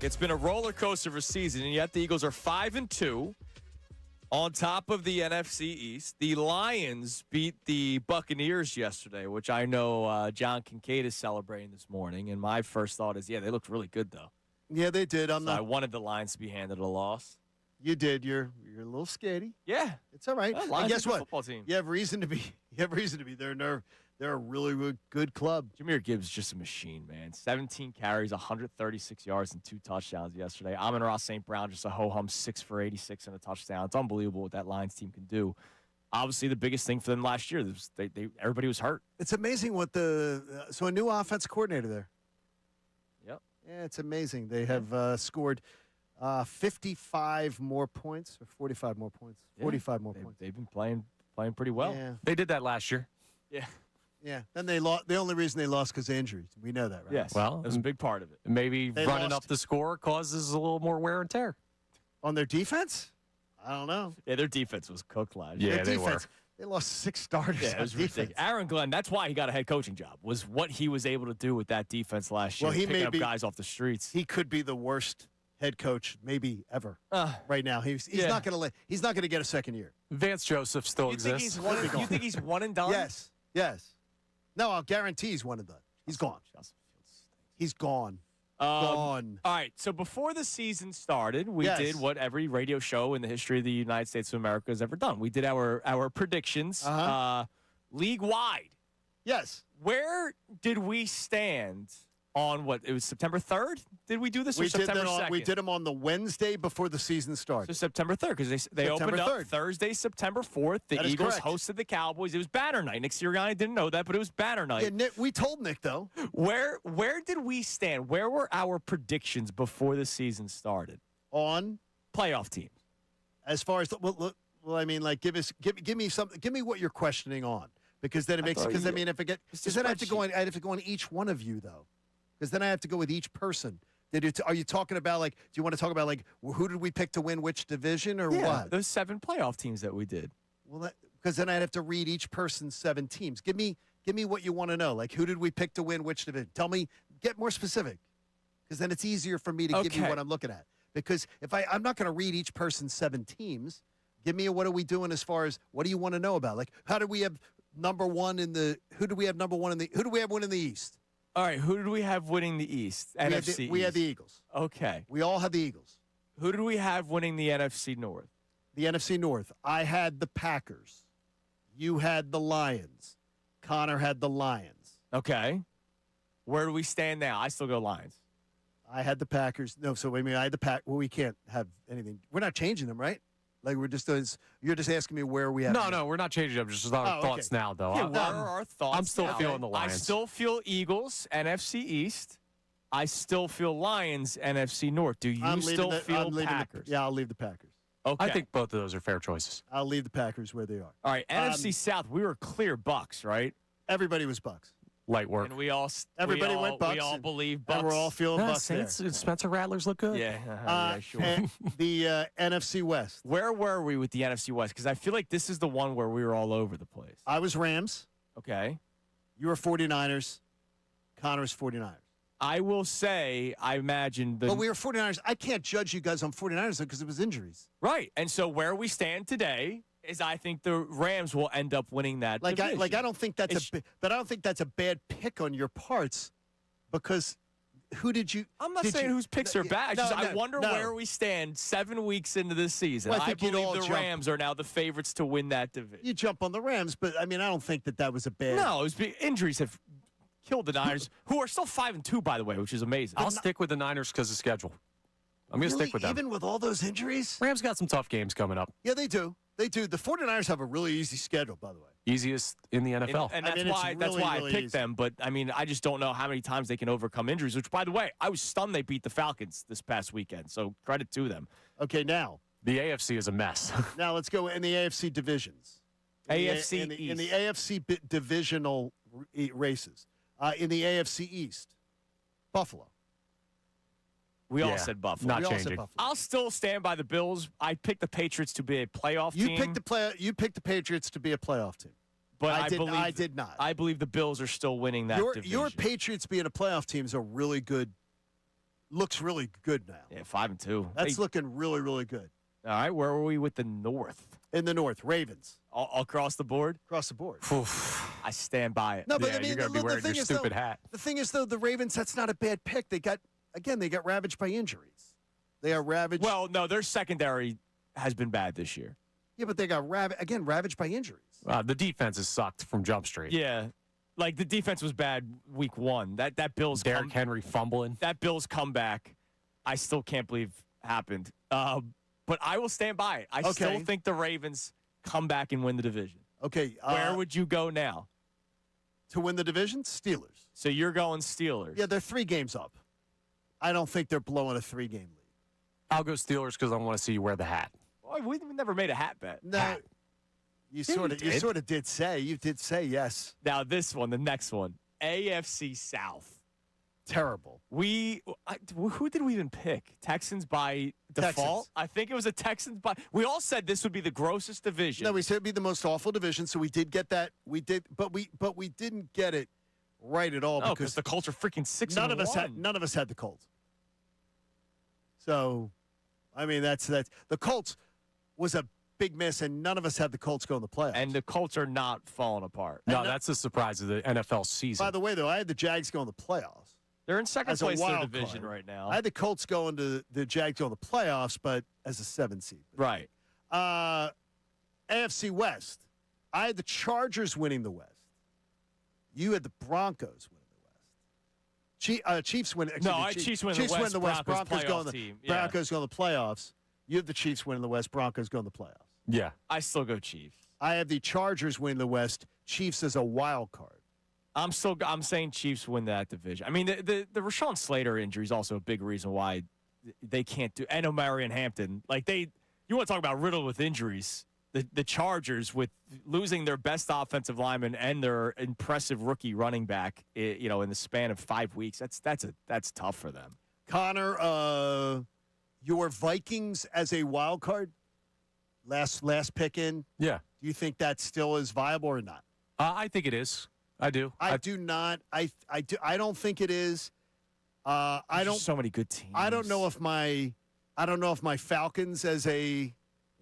It's been a roller coaster of a season, and yet the Eagles are 5-2 on top of the NFC East. The Lions beat the Buccaneers yesterday, which I know John Kincade is celebrating this morning. And my first thought is, yeah, they looked really good, though. Yeah, they did. I wanted the Lions to be handed a loss. You did. You're a little skitty. Yeah, it's all right. Lions and guess what? Football team. You have reason to be. You have reason to be. They're a really good club. Jahmyr Gibbs is just a machine, man. 17 carries, 136 yards, and 2 touchdowns yesterday. Amon-Ra St. Brown just a ho-hum 6 for 86 and a touchdown. It's unbelievable what that Lions team can do. Obviously, the biggest thing for them last year, everybody was hurt. It's amazing what so a new offense coordinator there. Yep. Yeah, it's amazing. They have scored 55 more points or 45 more points. 45 more points. They've been playing pretty well. Yeah. They did that last year. Yeah. Yeah. Then they lost. The only reason they lost because of injuries. We know that, right? Yes. Well, that was a big part of it. Maybe They running lost. up the score causes a little more wear and tear. On their defense? I don't know. Yeah, their defense was cooked last year. Yeah, Their they defense, They lost 6 starters Yeah, it on was defense. ridiculous. Aaron Glenn, that's why he got a head coaching job, was what he was able to do with that defense last year, Well, he picking may up be- guys off the streets. He could be the worst head coach maybe ever right now. He's yeah. not going to get a second year. Vance Joseph still You think exists. you think he's one and done? Yes. No, I'll guarantee he's one and done. He's gone. He's gone. Gone. All right, so before the season started, we Yes. did what every radio show in the history of the United States of America has ever done. We did our predictions league-wide. Yes. Where did we stand on what? It was September 3rd? Did we do this or September 2nd? We did them on the Wednesday before the season started. So September 3rd, because they opened up 3rd. Thursday, September 4th. The That is Eagles correct. hosted the Cowboys. It was banner night. Nick Sirianni didn't know that, but it was banner night. Yeah, Nick, we told Nick, though. Where did we stand? Where were our predictions before the season started? On playoff teams. As far as well, I mean, like give me something. Give me what you're questioning on, because then it makes. Because I mean, if I get, because then I have to go on. I have to go on each one of you though, because then I have to go with each person. Are you talking about like? Do you want to talk about like who did we pick to win which division or what? Those 7 playoff teams that we did. Well, because then I'd have to read each person's 7 teams. Give me what you want to know. Like who did we pick to win which division? Tell me. Get more specific, because then it's easier for me to give you what I'm looking at. Because if I'm not going to read each person's 7 teams. Give me what are we doing as far as what do you want to know about? Like how do we have number 1 in the? Who do we have number 1 in the? Who do we have winning the East? All right, who did we have winning the East? NFC We had the East. Eagles. Okay. We all had the Eagles. Who did we have winning the NFC North? The NFC North. I had the Packers. You had the Lions. Connor had the Lions. Okay. Where do we stand now? I still go Lions. I had the Packers. No, so wait a minute. I had the Pack. Well, we can't have anything. We're not changing them, right? Like we're just doing. You're just asking me where we have. No, we're not changing them. Just our thoughts now, though. Yeah, what are our thoughts? I'm still now? feeling the Lions. I still feel Eagles, NFC East. I still feel Lions, NFC North. Do you still feel Packers? I'll leave the Packers. Okay. I think both of those are fair choices. I'll leave the Packers where they are. All right, NFC South. We were clear Bucks, right? Everybody was Bucks. Light work. And we all Everybody went Bucks. We all believe Bucks. And we're all feeling Bucks there. Spencer Rattlers look good. Yeah, sure. And the NFC West. Where were we with the NFC West? Because I feel like this is the one where we were all over the place. I was Rams. Okay. You were 49ers. Connor's 49ers. I will say, I imagine the. But we were 49ers. I can't judge you guys on 49ers because it was injuries. Right. And so where we stand today is I think the Rams will end up winning that division. I don't think that's but I don't think that's a bad pick on your parts, because who did you? I'm not saying whose picks are bad. I wonder no. where we stand 7 weeks into this season. Well, I I think you'd all believe the jump. Rams are now the favorites to win that division. You jump on the Rams, but I mean, I don't think that was a bad. No, injuries have killed the Niners, who are still 5-2, by the way, which is amazing. I'll stick with the Niners because of schedule. I'm going to stick with them. Even with all those injuries? Rams got some tough games coming up. Yeah, they do. They do. The 49ers have a really easy schedule, by the way. Easiest in the NFL. And that's why I picked them. But, I mean, I just don't know how many times they can overcome injuries, which, by the way, I was stunned they beat the Falcons this past weekend. So credit to them. Okay, now. The AFC is a mess. Now let's go in the AFC divisions. In the AFC divisional races. In the AFC East, Buffalo. We all said Buffalo. Not changing. I'll still stand by the Bills. I picked the Patriots to be a playoff team. You picked the Patriots to be a playoff team. But I did not. I believe the Bills are still winning that division. Your Patriots being a playoff team is a really good looks really good now. Yeah, 5-2. That's looking really, really good. All right, where were we with the North? In the North, Ravens. All across the board? Across the board. I stand by it. No, but yeah, I mean, you're going to be wearing your stupid hat. The thing is, though, the Ravens, that's not a bad pick. They got ravaged by injuries. They are ravaged. Well, no, their secondary has been bad this year. Yeah, but they got ravaged by injuries. The defense has sucked from Jump Street. Yeah. Like, the defense was bad week 1. That Bills Derrick Henry fumbling. That Bills comeback, I still can't believe happened. But I will stand by it. I still think the Ravens come back and win the division. Okay. Where would you go now? To win the division? Steelers. So you're going Steelers. Yeah, they're 3 games up. I don't think they're blowing a 3-game lead. I'll go Steelers because I want to see you wear the hat. Well, we never made a hat bet. No. Hat. You sort of did say. You did say yes. Now this one, the next one, AFC South. Terrible. Who did we even pick? Texans by default? Texans. I think it was a Texans by. We all said this would be the grossest division. No, we said it'd be the most awful division, so we did get that. We did, but we didn't get it right at all because the Colts are freaking 6-1. None of us had the Colts. So, I mean, that's the Colts was a big miss, and none of us had the Colts go in the playoffs. And the Colts are not falling apart. No, that's the surprise of the NFL season. By the way, though, I had the Jags go in the playoffs. They're in second as a place in the wild division card. right now. I had the Colts go into the Jags go in the playoffs, but as a 7 seed. Right. AFC West. I had the Chargers winning the West. You had the Broncos winning the West. Chiefs win. No, I had Chiefs winning the West. Broncos go in the team. Broncos go in the playoffs. You have the Chiefs winning the West. Broncos go in the playoffs. Yeah. I still go Chiefs. I have the Chargers winning the West. Chiefs as a wild card. I'm saying Chiefs win that division. I mean, the Rashawn Slater injury is also a big reason why they can't do. And Omarion Hampton, you want to talk about riddled with injuries. The Chargers with losing their best offensive lineman and their impressive rookie running back, in the span of 5 weeks. That's tough for them. Connor, your Vikings as a wild card, last pick in. Yeah. Do you think that still is viable or not? I think it is. I do. I do not. I don't think it is. I don't. So many good teams. I don't know if my Falcons as a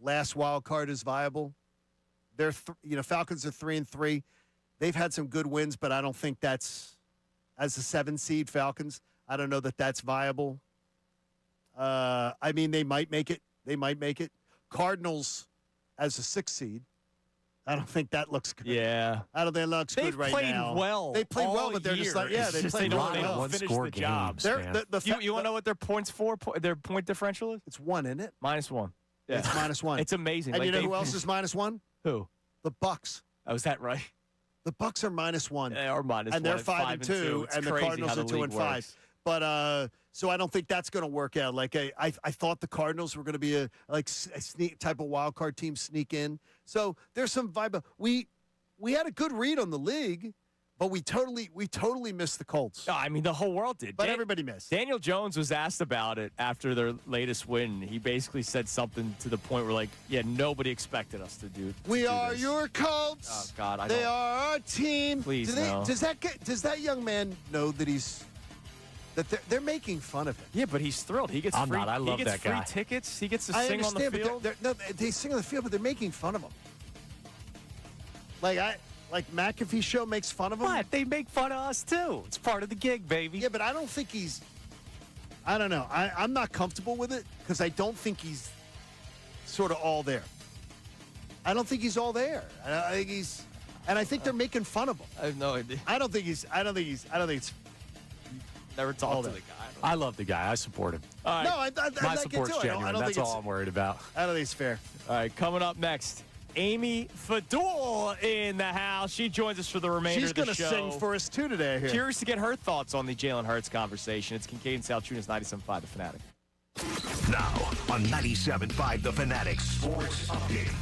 last wild card is viable. They're Falcons are 3-3. They've had some good wins, but I don't think that's as a 7 seed Falcons. I don't know that that's viable. I mean, they might make it. Cardinals as a 6 seed. I don't think that looks good. Yeah. I don't think it looks good right now. They've played well. They played well, but they're just like, yeah, they played well. They don't finish the jobs. You want to know what their points for? Their point differential is? It's 1, isn't it? -1. Yeah. It's -1. It's amazing. And you know who else is -1? Who? The Bucks. Oh, is that right? The Bucks are -1. They are -1. And they're 5-2, and the Cardinals are 2-5. But so I don't think that's going to work out. Like I thought the Cardinals were going to be a sneak type of wild card team sneak in. So there's some vibe. We had a good read on the league, but we totally missed the Colts. No, I mean the whole world did. But everybody missed. Daniel Jones was asked about it after their latest win. He basically said something to the point where nobody expected us to do. We are your Colts. Oh God, they are our team. Please no. Does that young man know that they're making fun of him? Yeah, but he's thrilled. He gets free. I love that guy. Free tickets. He gets to sing on the field. They sing on the field, but they're making fun of him. Like McAfee show makes fun of him. What? They make fun of us too. It's part of the gig, baby. Yeah, but I don't think he's. I don't know. I'm not comfortable with it because I don't think he's sort of all there. I don't think he's all there. I think he's, and I think they're making fun of him. I have no idea. I don't think it's. Never talked to the guy. I love the guy. I support him. All right. No, I My like support's it too. genuine. I don't That's think all I'm worried about. I don't think it's fair. All right, coming up next, Amy Fadul in the house. She joins us for the remainder of the show. She's going to sing for us too today. Here. Curious to get her thoughts on the Jalen Hurts conversation. It's Kincade Salciunas, 97.5 The Fanatic. Now on 97.5 The Fanatic Sports Update.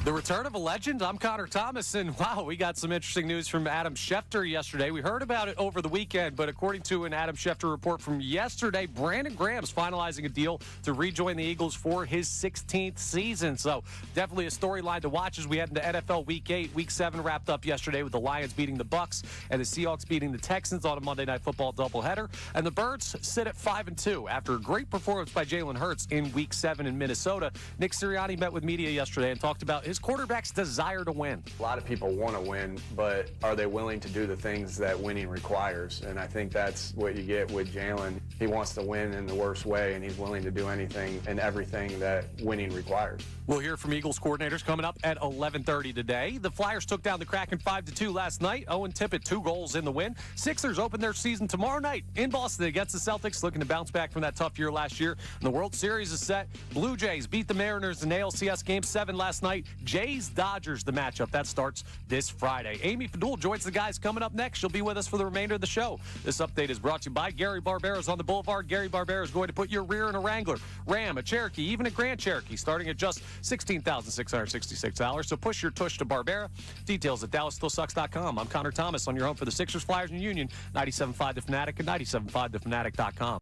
The return of a legend. I'm Connor Thomas, and wow, we got some interesting news from Adam Schefter yesterday. We heard about it over the weekend, but according to an Adam Schefter report from yesterday, Brandon Graham's finalizing a deal to rejoin the Eagles for his 16th season. So definitely a storyline to watch as we head into NFL Week 8. Week 7 wrapped up yesterday with the Lions beating the Bucs and the Seahawks beating the Texans on a Monday Night Football doubleheader. And the Birds sit at 5-2 after a great performance by Jalen Hurts in Week 7 in Minnesota. Nick Sirianni met with media yesterday and talked about his quarterback's desire to win. A lot of people want to win, but are they willing to do the things that winning requires? And I think that's what you get with Jalen. He wants to win in the worst way, and he's willing to do anything and everything that winning requires. We'll hear from Eagles coordinators coming up at 11:30 today. The Flyers took down the Kraken 5-2 last night. Owen Tippett, 2 goals in the win. Sixers open their season tomorrow night in Boston against the Celtics, looking to bounce back from that tough year last year. And the World Series is set. Blue Jays beat the Mariners in ALCS Game 7 last night. Jays-Dodgers, the matchup. That starts this Friday. Amy Fadul joins the guys coming up next. She'll be with us for the remainder of the show. This update is brought to you by Gary Barbera's on the Boulevard. Gary Barbera is going to put your rear in a Wrangler, Ram, a Cherokee, even a Grand Cherokee, starting at just $16,666. So push your tush to Barbera. Details at DallasStillSucks.com. I'm Connor Thomas on your home for the Sixers, Flyers, and Union. 97.5 The Fanatic and 97.5TheFanatic.com.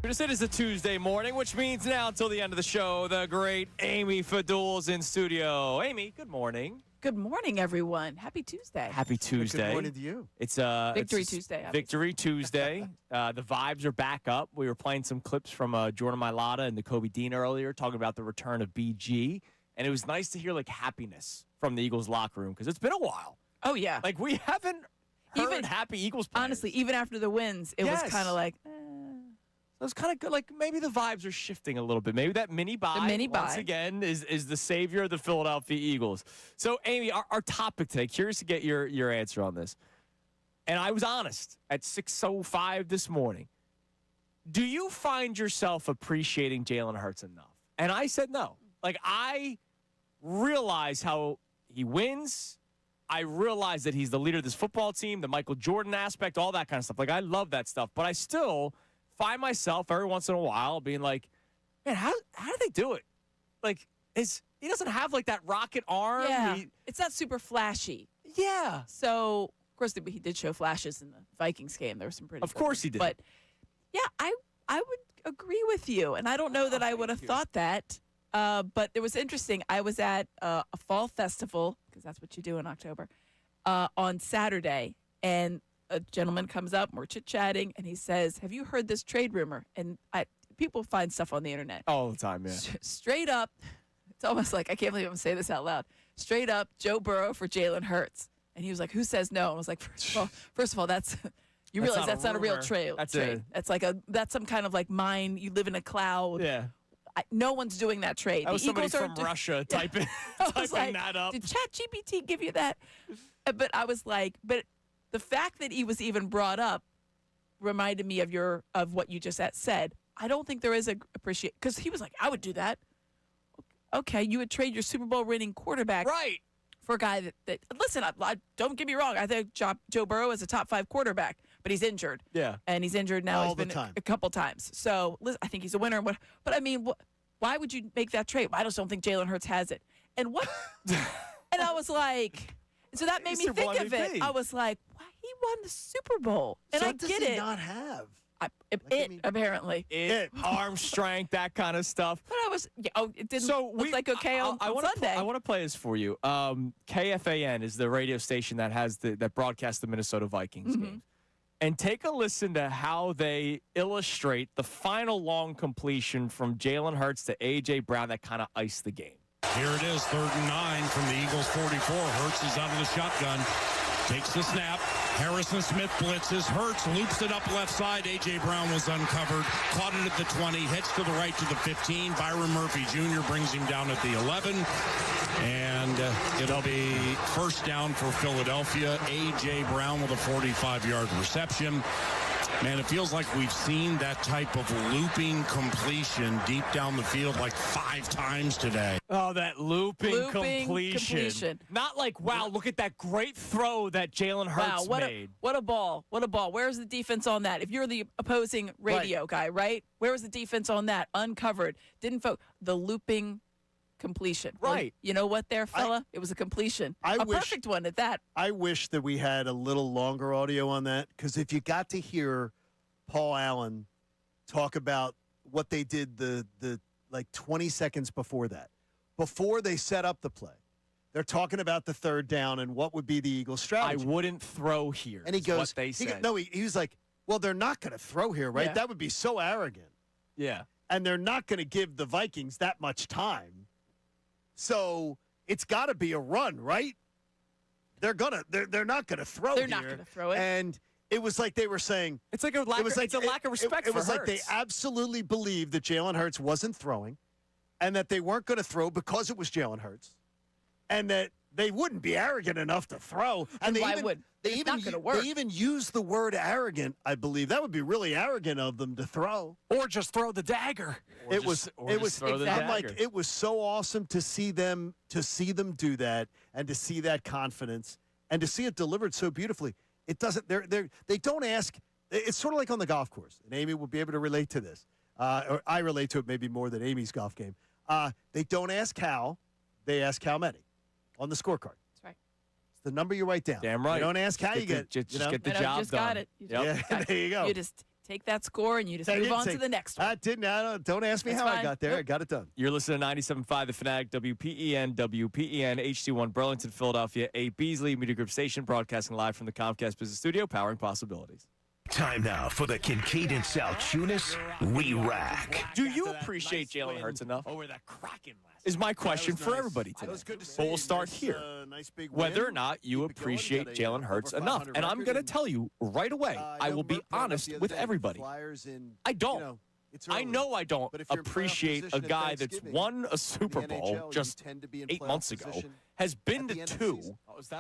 It is a Tuesday morning, which means now until the end of the show, the great Amy Fadul's in studio. Amy, good morning. Good morning, everyone. Happy Tuesday. Happy Tuesday. Good morning to you. It's Victory Tuesday. Obviously. Victory Tuesday. The vibes are back up. We were playing some clips from Jordan Mailata and Kobe Dean earlier, talking about the return of BG, and it was nice to hear like happiness from the Eagles locker room because it's been a while. Oh yeah, like we haven't heard happy Eagles players. Honestly, even after the wins, it was kind of like. So it's kind of good. Like maybe the vibes are shifting a little bit. Maybe that mini bye once again is the savior of the Philadelphia Eagles. So Amy, our topic today. Curious to get your answer on this. And I was honest at 6:05 this morning. Do you find yourself appreciating Jalen Hurts enough? And I said no. Like I realize how he wins. I realize that he's the leader of this football team, the Michael Jordan aspect, all that kind of stuff. Like I love that stuff, but I still find myself every once in a while being like, man, how do they do it? Like, he doesn't have like that rocket arm. Yeah, it's not super flashy. Yeah. So, of course, he did show flashes in the Vikings game. There were some pretty. Of course he did. But yeah, I would agree with you, and I don't know that I would have thought that. But it was interesting. I was at a fall festival because that's what you do in October on Saturday, and a gentleman comes up, and we're chit-chatting, and he says, have you heard this trade rumor? And people find stuff on the internet. All the time, yeah. Straight up, it's almost like, I can't believe I'm saying this out loud. Straight up, Joe Burrow for Jalen Hurts. And he was like, who says no? And I was like, first of all, that's you realize that's not a real trade. That's some kind of like mine. You live in a cloud. Yeah. No one's doing that trade. That was somebody from Russia typing that up. Did ChatGPT give you that? But I was like, the fact that he was even brought up reminded me of what you just said. I don't think there is appreciate because he was like, I would do that. Okay, you would trade your Super Bowl winning quarterback, right, for a guy that listen. I don't get me wrong. I think Joe Burrow is a top 5 quarterback, but he's injured. Yeah, and he's injured now. All he's been the time. a couple times. So I think he's a winner. But I mean, why would you make that trade? I just don't think Jalen Hurts has it. And what? And I was like. So that made me think of it. I was like, "Why he won the Super Bowl?" And so I does get he it. Not have apparently arm strength, that kind of stuff. But I was, it didn't look like okay on Sunday. I want to play this for you. KFAN is the radio station that has that broadcasts the Minnesota Vikings games. And take a listen to how they illustrate the final long completion from Jalen Hurts to A.J. Brown that kind of iced the game. Here it is, 3rd and 9 from the Eagles 44. Hurts is out of the shotgun. Takes the snap. Harrison Smith blitzes. Hurts loops it up left side. A.J. Brown was uncovered. Caught it at the 20. Heads to the right to the 15. Byron Murphy Jr. brings him down at the 11. And it'll be first down for Philadelphia. A.J. Brown with a 45-yard reception. Man, it feels like we've seen that type of looping completion deep down the field like 5 times today. Oh, that looping completion. Not like, wow, look at that great throw that Jalen Hurts made. What a ball. What a ball. Where's the defense on that? If you're the opposing radio guy, right? Where was the defense on that? Uncovered. Didn't the looping completion. Right. Well, you know what there, fella? It was a completion. Perfect one at that. I wish that we had a little longer audio on that, because if you got to hear Paul Allen talk about what they did the like 20 seconds before that, before they set up the play, they're talking about the 3rd down and what would be the Eagles' strategy. I wouldn't throw here. And he goes, what they said. He was like, well, they're not going to throw here, right? Yeah. That would be so arrogant. Yeah. And they're not going to give the Vikings that much time. So it's got to be a run, right? They're not gonna throw. They're not gonna throw it. And it was like they were saying it's like a lack. It's a lack of respect. It was for like they Hurts. absolutely believed that Jalen Hurts wasn't throwing, and that they weren't going to throw because it was Jalen Hurts, and that they wouldn't be arrogant enough to throw. And why would? It's not going to work. They even used the word arrogant. I believe that would be really arrogant of them to throw, or just throw the dagger. It was. I'm like, it was so awesome to see them do that, and to see that confidence, and to see it delivered so beautifully. It doesn't. They don't ask. It's sort of like on the golf course, and Amy will be able to relate to this. Or I relate to it maybe more than Amy's golf game. They don't ask how, they ask how many on the scorecard. That's right. It's the number you write down. Damn right. You don't ask how you get. Just get the you job just done. got it. There you go. You just take that score and you just move on to the next one. I didn't. Don't ask me That's how I fine. got there. Nope. I got it done. You're listening to 97.5 The Fanatic, WPEN, HD1, Burlington, Philadelphia, a Beasley Media Group station, broadcasting live from the Comcast Business Studio, powering possibilities. Time now for the Kincade Salciunas We Rack. Do you appreciate Jalen Hurts enough? Over that Kraken is my question for everybody today. Good to see. But we'll start Nice, here. Nice big Whether win. or not you Keep it going. appreciate Got a, Jalen Hurts over enough. 500 And I'm record going to and, tell you right away, I will be honest with everybody. I don't. I know I don't appreciate a guy that's won a Super Bowl just 8 months ago, has been to 2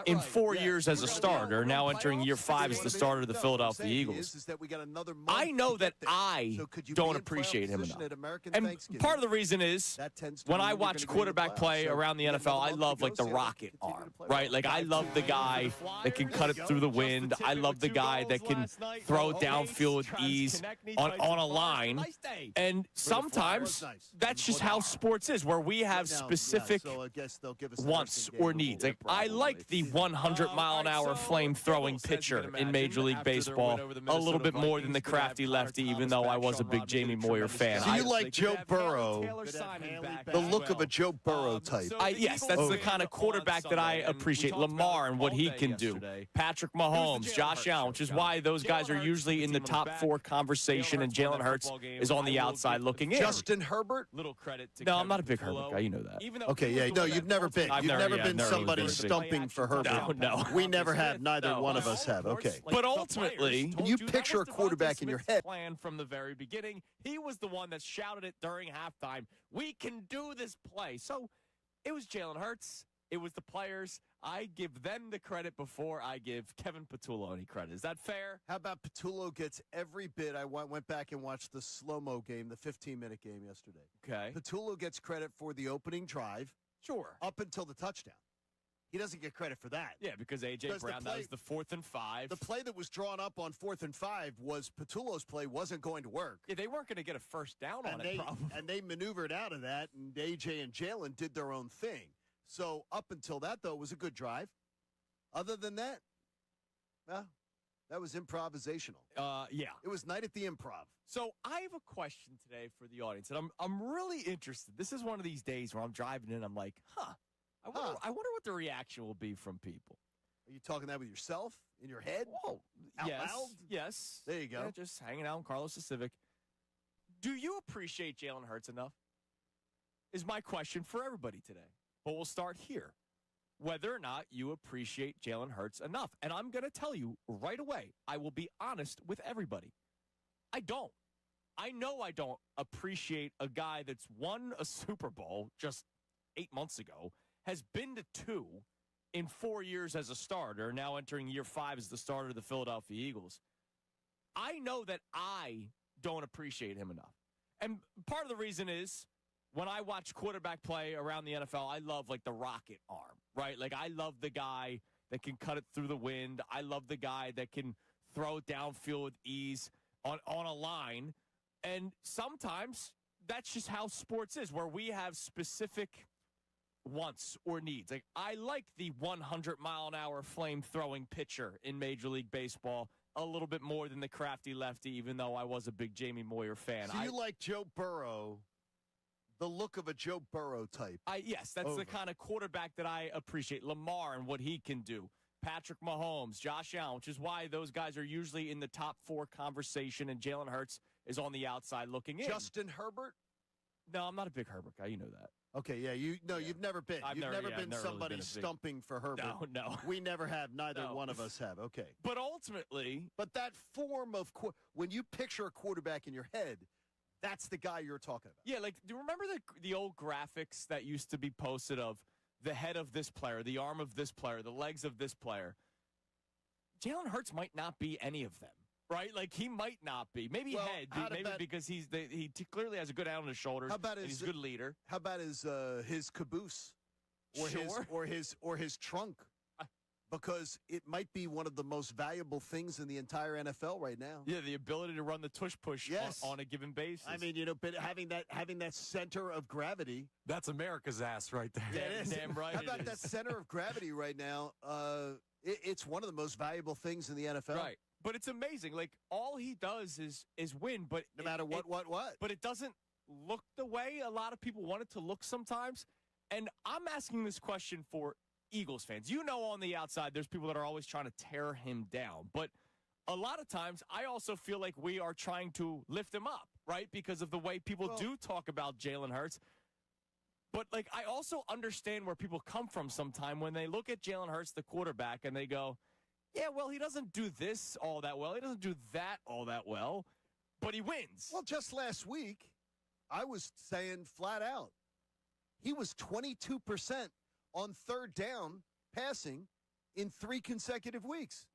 in 4 years as a starter, now entering year 5 as the starter of the Philadelphia Eagles. I know that I don't appreciate him enough. And part of the reason is when I watch quarterback play around the NFL, I love like the rocket arm, right? Like I love the guy that can cut it through the wind. I love the guy that can throw it downfield with ease on a line. And sometimes that's just how sports is, where we have specific wants or needs. Like I like the 100-mile-an-hour flame-throwing pitcher in Major League Baseball a little bit more than the crafty lefty, even though I was a big Jamie Moyer fan. So you like Joe Burrow, the look of a Joe Burrow type. Yes, that's the kind of quarterback that I appreciate. Lamar and what he can do. Patrick Mahomes, Josh Allen, which is why those guys are usually in the top 4 conversation, and Jalen Hurts is on the outside looking in. Justin Herbert? Little credit to I'm not a big Herbert guy. You know that. Okay, yeah. No, you've never been. You've never been somebody stumping for Herbert. No. We never have. Neither one of us have. Okay. But ultimately, when you picture a quarterback in your head. Plan from the very beginning. He was the one that shouted it during halftime. We can do this play. So it was Jalen Hurts. It was the players. I give them the credit before I give Kevin Patullo any credit. Is that fair? How about Patullo gets every bit? I went back and watched the slow-mo game, the 15-minute game yesterday. Okay. Patullo gets credit for the opening drive. Sure. Up until the touchdown. He doesn't get credit for that. Yeah, because A.J. Brown, that was the 4th and 5. The play that was drawn up on 4th and 5 was Patullo's play wasn't going to work. Yeah, they weren't going to get a first down on it, probably. And they maneuvered out of that, and A.J. and Jalen did their own thing. So up until that, though, it was a good drive. Other than that, well, that was improvisational. Yeah. It was night at the Improv. So I have a question today for the audience, and I'm really interested. This is one of these days where I'm driving in, I'm like, I wonder what the reaction will be from people. Are you talking that with yourself, in your head? Oh, out yes, loud? yes. There you go. Yeah, just hanging out in Carlos the Civic. Do you appreciate Jalen Hurts enough? Is my question for everybody today. But we'll start here. Whether or not you appreciate Jalen Hurts enough. And I'm going to tell you right away, I will be honest with everybody. I don't. I know I don't appreciate a guy that's won a Super Bowl just 8 months ago, has been to 2 in 4 years as a starter, now entering year 5 as the starter of the Philadelphia Eagles. I know that I don't appreciate him enough. And part of the reason is, when I watch quarterback play around the NFL, I love like the rocket arm, right? Like I love the guy that can cut it through the wind. I love the guy that can throw it downfield with ease on a line. And sometimes that's just how sports is, where we have specific wants or needs. Like I like the 100-mile-an-hour flame-throwing pitcher in Major League Baseball a little bit more than the crafty lefty, even though I was a big Jamie Moyer fan. So you like Joe Burrow, the look of a Joe Burrow type. Yes, that's the kind of quarterback that I appreciate. Lamar and what he can do. Patrick Mahomes, Josh Allen, which is why those guys are usually in the top 4 conversation, and Jalen Hurts is on the outside looking in. Justin Herbert? No, I'm not a big Herbert guy. You know that. Okay, yeah, you've never been. You've never been somebody really stumping for Herbert. No. We never have. Neither one of us have. Okay. But ultimately, that form of when you picture a quarterback in your head, that's the guy you're talking about. Yeah, like, do you remember the old graphics that used to be posted of the head of this player, the arm of this player, the legs of this player? Jalen Hurts might not be any of them, right? Like, he might not be. Maybe head, maybe because he clearly has a good head on his shoulders. How about he's a good leader? How about his caboose, or his trunk? Because it might be one of the most valuable things in the entire NFL right now. Yeah, the ability to run the tush-push on a given basis. I mean, but having that center of gravity. That's America's ass right there. Yeah, it is. Damn right. How about that center of gravity right now? It's one of the most valuable things in the NFL. Right. But it's amazing. Like, all he does is win. But no matter what. But it doesn't look the way a lot of people want it to look sometimes. And I'm asking this question for Eagles fans. You know, on the outside, there's people that are always trying to tear him down. But a lot of times, I also feel like we are trying to lift him up, right? Because of the way people do talk about Jalen Hurts. But, like, I also understand where people come from sometime when they look at Jalen Hurts, the quarterback, and they go, yeah, well, he doesn't do this all that well. He doesn't do that all that well, but he wins. Well, just last week, I was saying flat out, he was 22% on third down passing in 3 consecutive weeks.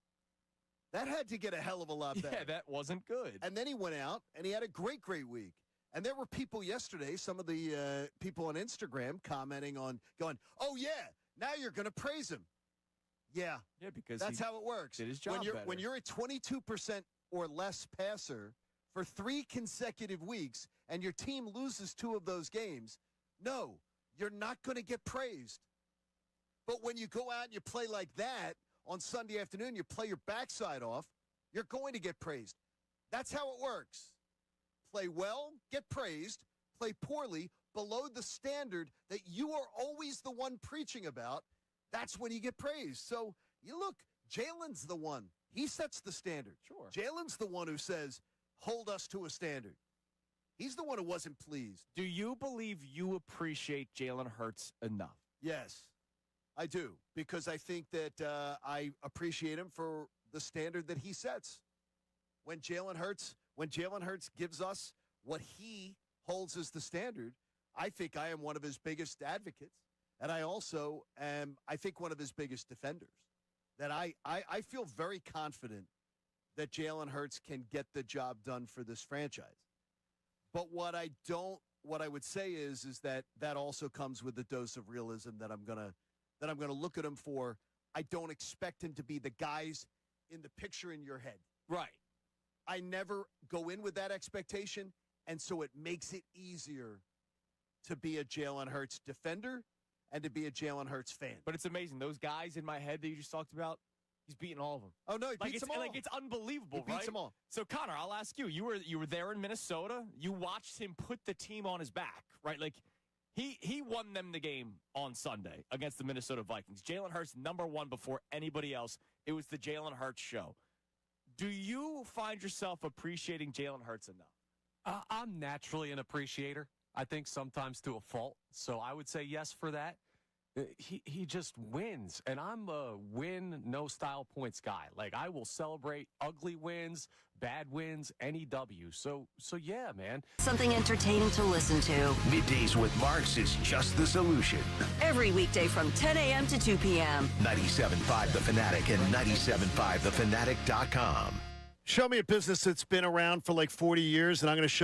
That had to get a hell of a lot better. Yeah, that wasn't good. And then he went out, and he had a great week. And there were people yesterday, some of the people on Instagram commenting on, going, oh, yeah, now you're going to praise him. Yeah. Yeah, because that's how it works. Did his job when you're a 22% or less passer for 3 consecutive weeks and your team loses 2 of those games, no, you're not going to get praised. But when you go out and you play like that on Sunday afternoon, you play your backside off, you're going to get praised. That's how it works. Play well, get praised. Play poorly, below the standard that you are always the one preaching about. That's when you get praised. So, you look, Jalen's the one. He sets the standard. Sure. Jalen's the one who says, hold us to a standard. He's the one who wasn't pleased. Do you believe you appreciate Jalen Hurts enough? Yes, I do. Because I think that I appreciate him for the standard that he sets. When Jalen Hurts gives us what he holds as the standard, I think I am one of his biggest advocates. And I also am, I think, one of his biggest defenders. That I feel very confident that Jalen Hurts can get the job done for this franchise. But what I would say is that also comes with a dose of realism that I'm gonna look at him for. I don't expect him to be the guys in the picture in your head. Right. I never go in with that expectation, and so it makes it easier to be a Jalen Hurts defender and to be a Jalen Hurts fan. But it's amazing. Those guys in my head that you just talked about, he's beating all of them. Oh, no, he beats them all. Like, it's unbelievable, He beats them all. So, Connor, I'll ask you. You were there in Minnesota. You watched him put the team on his back, right? Like, he won them the game on Sunday against the Minnesota Vikings. Jalen Hurts, number 1 before anybody else. It was the Jalen Hurts show. Do you find yourself appreciating Jalen Hurts enough? I'm naturally an appreciator. I think sometimes to a fault. So I would say yes for that. He just wins, and I'm a win, no style points guy. Like, I will celebrate ugly wins, bad wins, any W. So yeah, man. Something entertaining to listen to. Middays with Marks is just the solution. Every weekday from 10 a.m. to 2 p.m. 97.5 The Fanatic and 97.5thefanatic.com. Show me a business that's been around for like 40 years, and I'm going to show.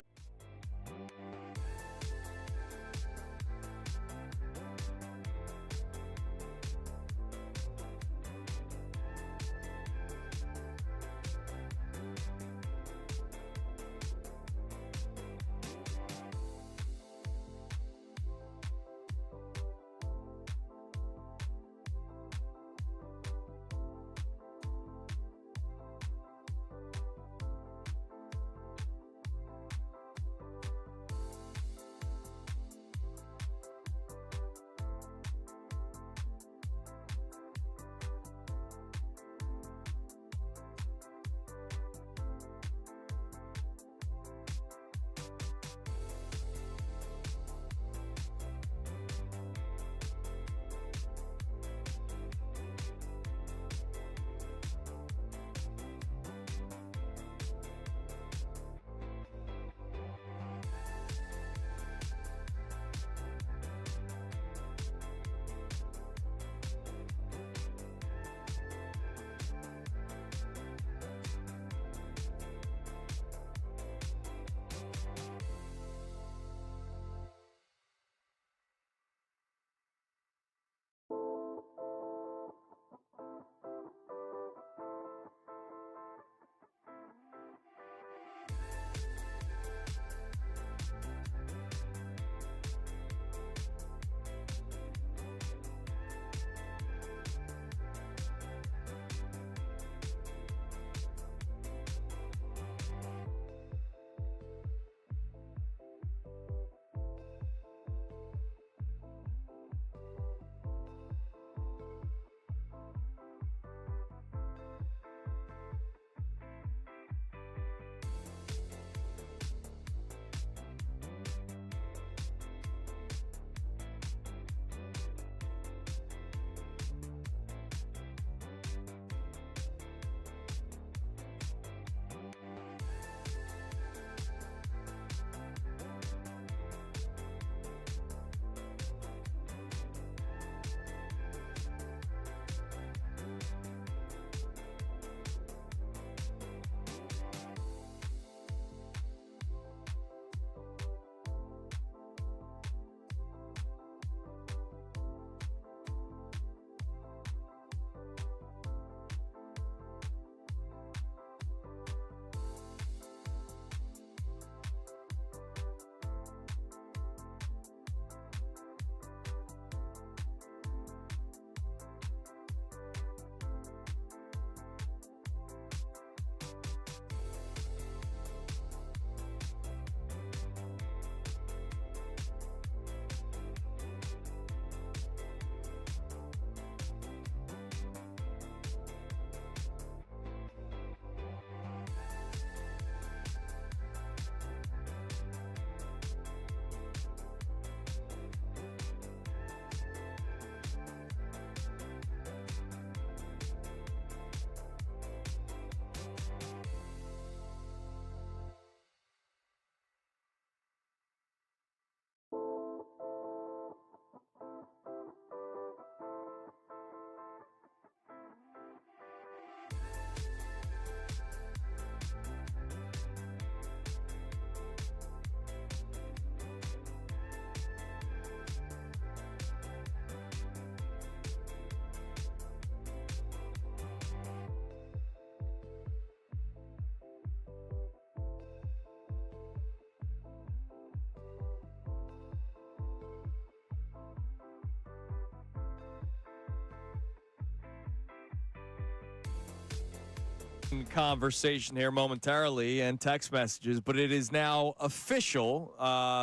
Conversation here momentarily and text messages, but it is now official.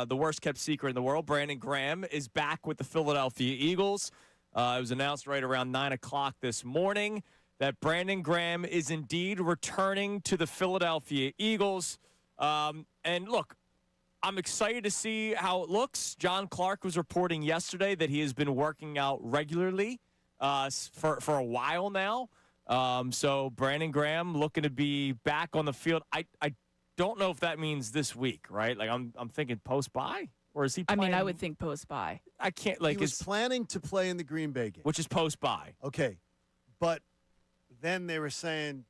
The worst kept secret in the world. Brandon Graham is back with the Philadelphia Eagles. It was announced right around 9 o'clock this morning that Brandon Graham is indeed returning to the Philadelphia Eagles. And look, I'm excited to see how it looks. John Clark was reporting yesterday that he has been working out regularly for a while now. So Brandon Graham looking to be back on the field. I don't know if that means this week, right? Like I'm thinking post-bye, or is he playing? I mean, I would think post-bye. I can't, like, he was planning to play in the Green Bay game, which is post-bye. Okay, but then they were saying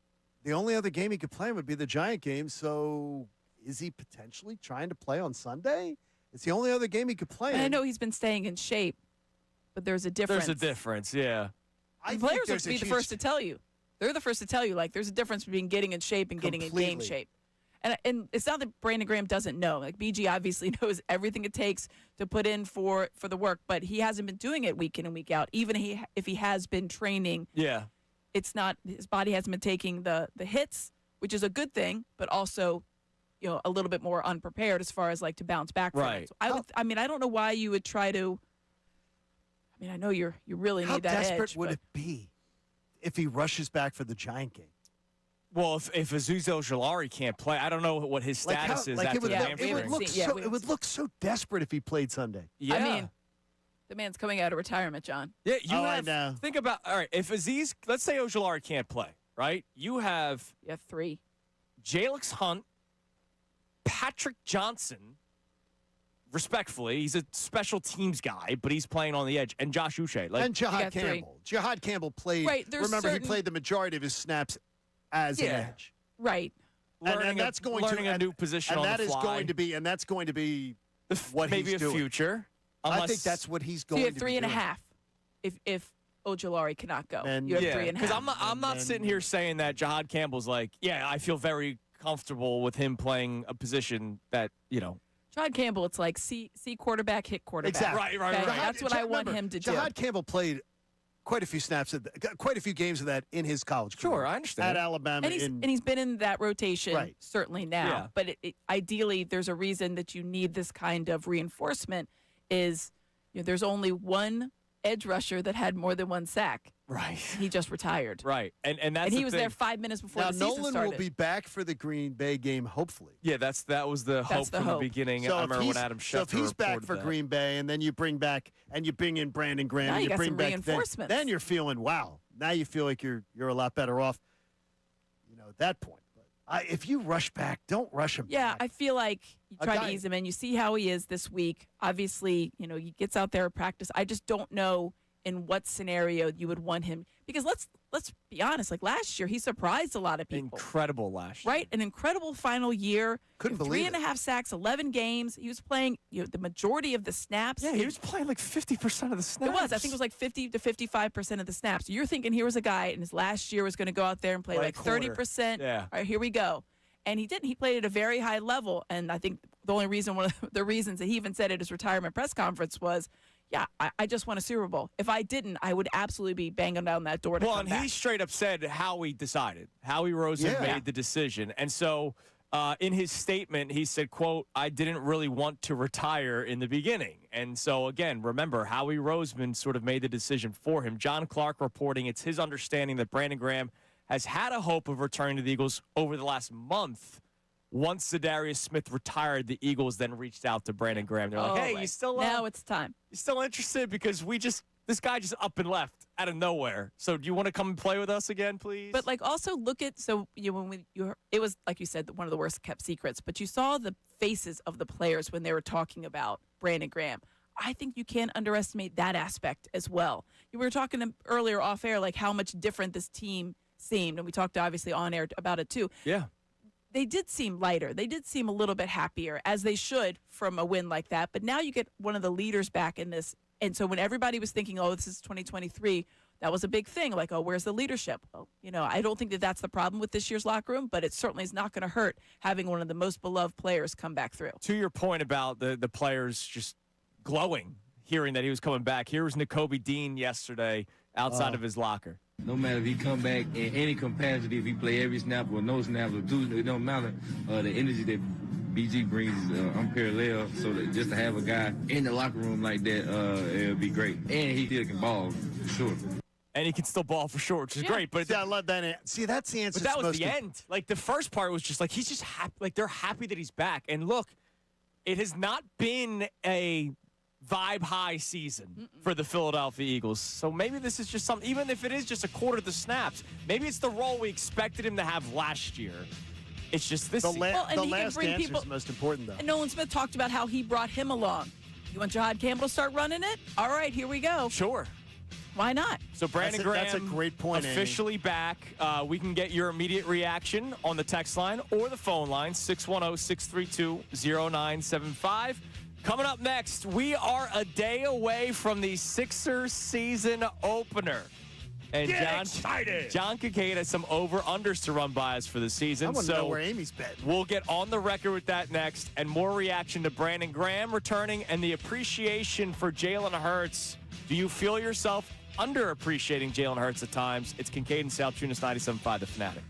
the only other game he could play would be the Giant game. So is he potentially trying to play on Sunday? It's the only other game he could play. And I know he's been staying in shape, but there's a difference. There's a difference, yeah. The players would be the first to tell you. They're the first to tell you, like, there's a difference between getting in shape and getting in game shape. And it's not that Brandon Graham doesn't know. Like, BG obviously knows everything it takes to put in for the work, but he hasn't been doing it week in and week out. Even if he has been training, yeah, it's not, his body hasn't been taking the hits, which is a good thing, but also, you know, a little bit more unprepared as far as, like, to bounce back from it. So I don't know why you would try to. I mean, I know you really need that edge. How desperate would it be if he rushes back for the Giant game? Well, if Azeez Ojulari can't play, I don't know what his status is after the hamstring. It would look so desperate if he played Sunday. Yeah. I mean, the man's coming out of retirement, John. Yeah, I know. Think about, all right, if Azeez, let's say Ojulari can't play, right? You have 3. Jalix Hunt, Patrick Johnson, respectfully, he's a special teams guy, but he's playing on the edge, and Josh Uche. And Jihad Campbell. Jihad Campbell played, remember, he played the majority of his snaps as an edge. Right. And that's going learning a new position and on that the is fly. going to be, and that's going to be what maybe he's a doing. future. I think that's what he's So going you to have be 3.5 if Ojulari cannot go. And you have 3.5. Because I'm not sitting here saying that Jihad Campbell's like, yeah, I feel very comfortable with him playing a position that, you know. Jihad Campbell, it's like see quarterback, hit quarterback. Exactly. Right. Okay? That's what I want him to do. Jihad Campbell played quite a few snaps, quite a few games of that in his college career. Sure, I understand. At Alabama. And he's been in that rotation certainly now. Yeah. But ideally, there's a reason that you need this kind of reinforcement is, you know, there's only one edge rusher that had more than one sack. Right. He just retired. Right. And that's he was there 5 minutes before now, the season Nolan started. will be back for the Green Bay game, hopefully. Yeah, that was the hope from the beginning. So I remember when Adam Schefter So if he's back reported for that. Green Bay, and then you bring in Brandon Graham, Now and you got bring some back reinforcements. then you're feeling, wow. Now you feel like you're a lot better off, you know, at that point. But if you rush back, don't rush him. Yeah, back. I feel like you try to ease him in. You see how he is this week. Obviously, you know, he gets out there and practice. I just don't know in what scenario you would want him, because let's be honest, like last year he surprised a lot of people. Incredible last year. Right? An incredible final year. Couldn't believe 3.5 sacks, 11 games. He was playing, you know, the majority of the snaps. Yeah, he was playing like 50% of the snaps. It was. I think it was like 50 to 55% of the snaps. You're thinking here was a guy in his last year was going to go out there and play like 30%. Yeah. All right, here we go. And he didn't. He played at a very high level. And I think one of the reasons that he even said at his retirement press conference was, yeah, I just won a Super Bowl. If I didn't, I would absolutely be banging down that door to come back. He straight up said how he decided. Howie Roseman made the decision. And so in his statement, he said, quote, I didn't really want to retire in the beginning. And so, again, remember, Howie Roseman sort of made the decision for him. John Clark reporting it's his understanding that Brandon Graham has had a hope of returning to the Eagles over the last month. Once Zadarius Smith retired, the Eagles then reached out to Brandon Graham. They're like, hey, you still now it's time. You still interested? Because this guy just up and left out of nowhere. So do you want to come and play with us again, please? But like also look at it was like you said one of the worst kept secrets. But you saw the faces of the players when they were talking about Brandon Graham. I think you can't underestimate that aspect as well. We were talking earlier off air like how much different this team seemed, and we talked obviously on air about it too. Yeah. They did seem lighter. They did seem a little bit happier, as they should from a win like that. But now you get one of the leaders back in this. And so when everybody was thinking, oh, this is 2023, that was a big thing. Like, oh, where's the leadership? Well, you know, I don't think that that's the problem with this year's locker room, but it certainly is not going to hurt having one of the most beloved players come back through. To your point about the players just glowing, hearing that he was coming back, here was Nakobe Dean yesterday outside of his locker. No matter if he come back in any capacity, if he play every snap or no snap or do, it don't matter. The energy that BG brings is unparalleled. So that just to have a guy in the locker room like that, it'll be great. And he still can ball, for sure. And he can still ball for sure, which is great. But I love that. See, that's the answer. But that was the end. Like, the first part was just like, he's just happy. Like, they're happy that he's back. And look, it has not been a vibe high season for the Philadelphia Eagles. So maybe this is just something, even if it is just a quarter of the snaps, maybe it's the role we expected him to have last year. It's just this season. The last answer is most important, though. And Nolan Smith talked about how he brought him along. You want Jahad Campbell to start running it? All right, here we go. Sure. Why not? So Brandon Graham, that's a great point, officially back. We can get your immediate reaction on the text line or the phone line, 610-632-0975. Coming up next, we are a day away from the Sixers season opener. And John Kincade has some over-unders to run by us for the season. I want to know where Amy's betting. We'll get on the record with that next, and more reaction to Brandon Graham returning and the appreciation for Jalen Hurts. Do you feel yourself underappreciating Jalen Hurts at times? It's Kincade and Salciunas, 97.5 The Fanatic.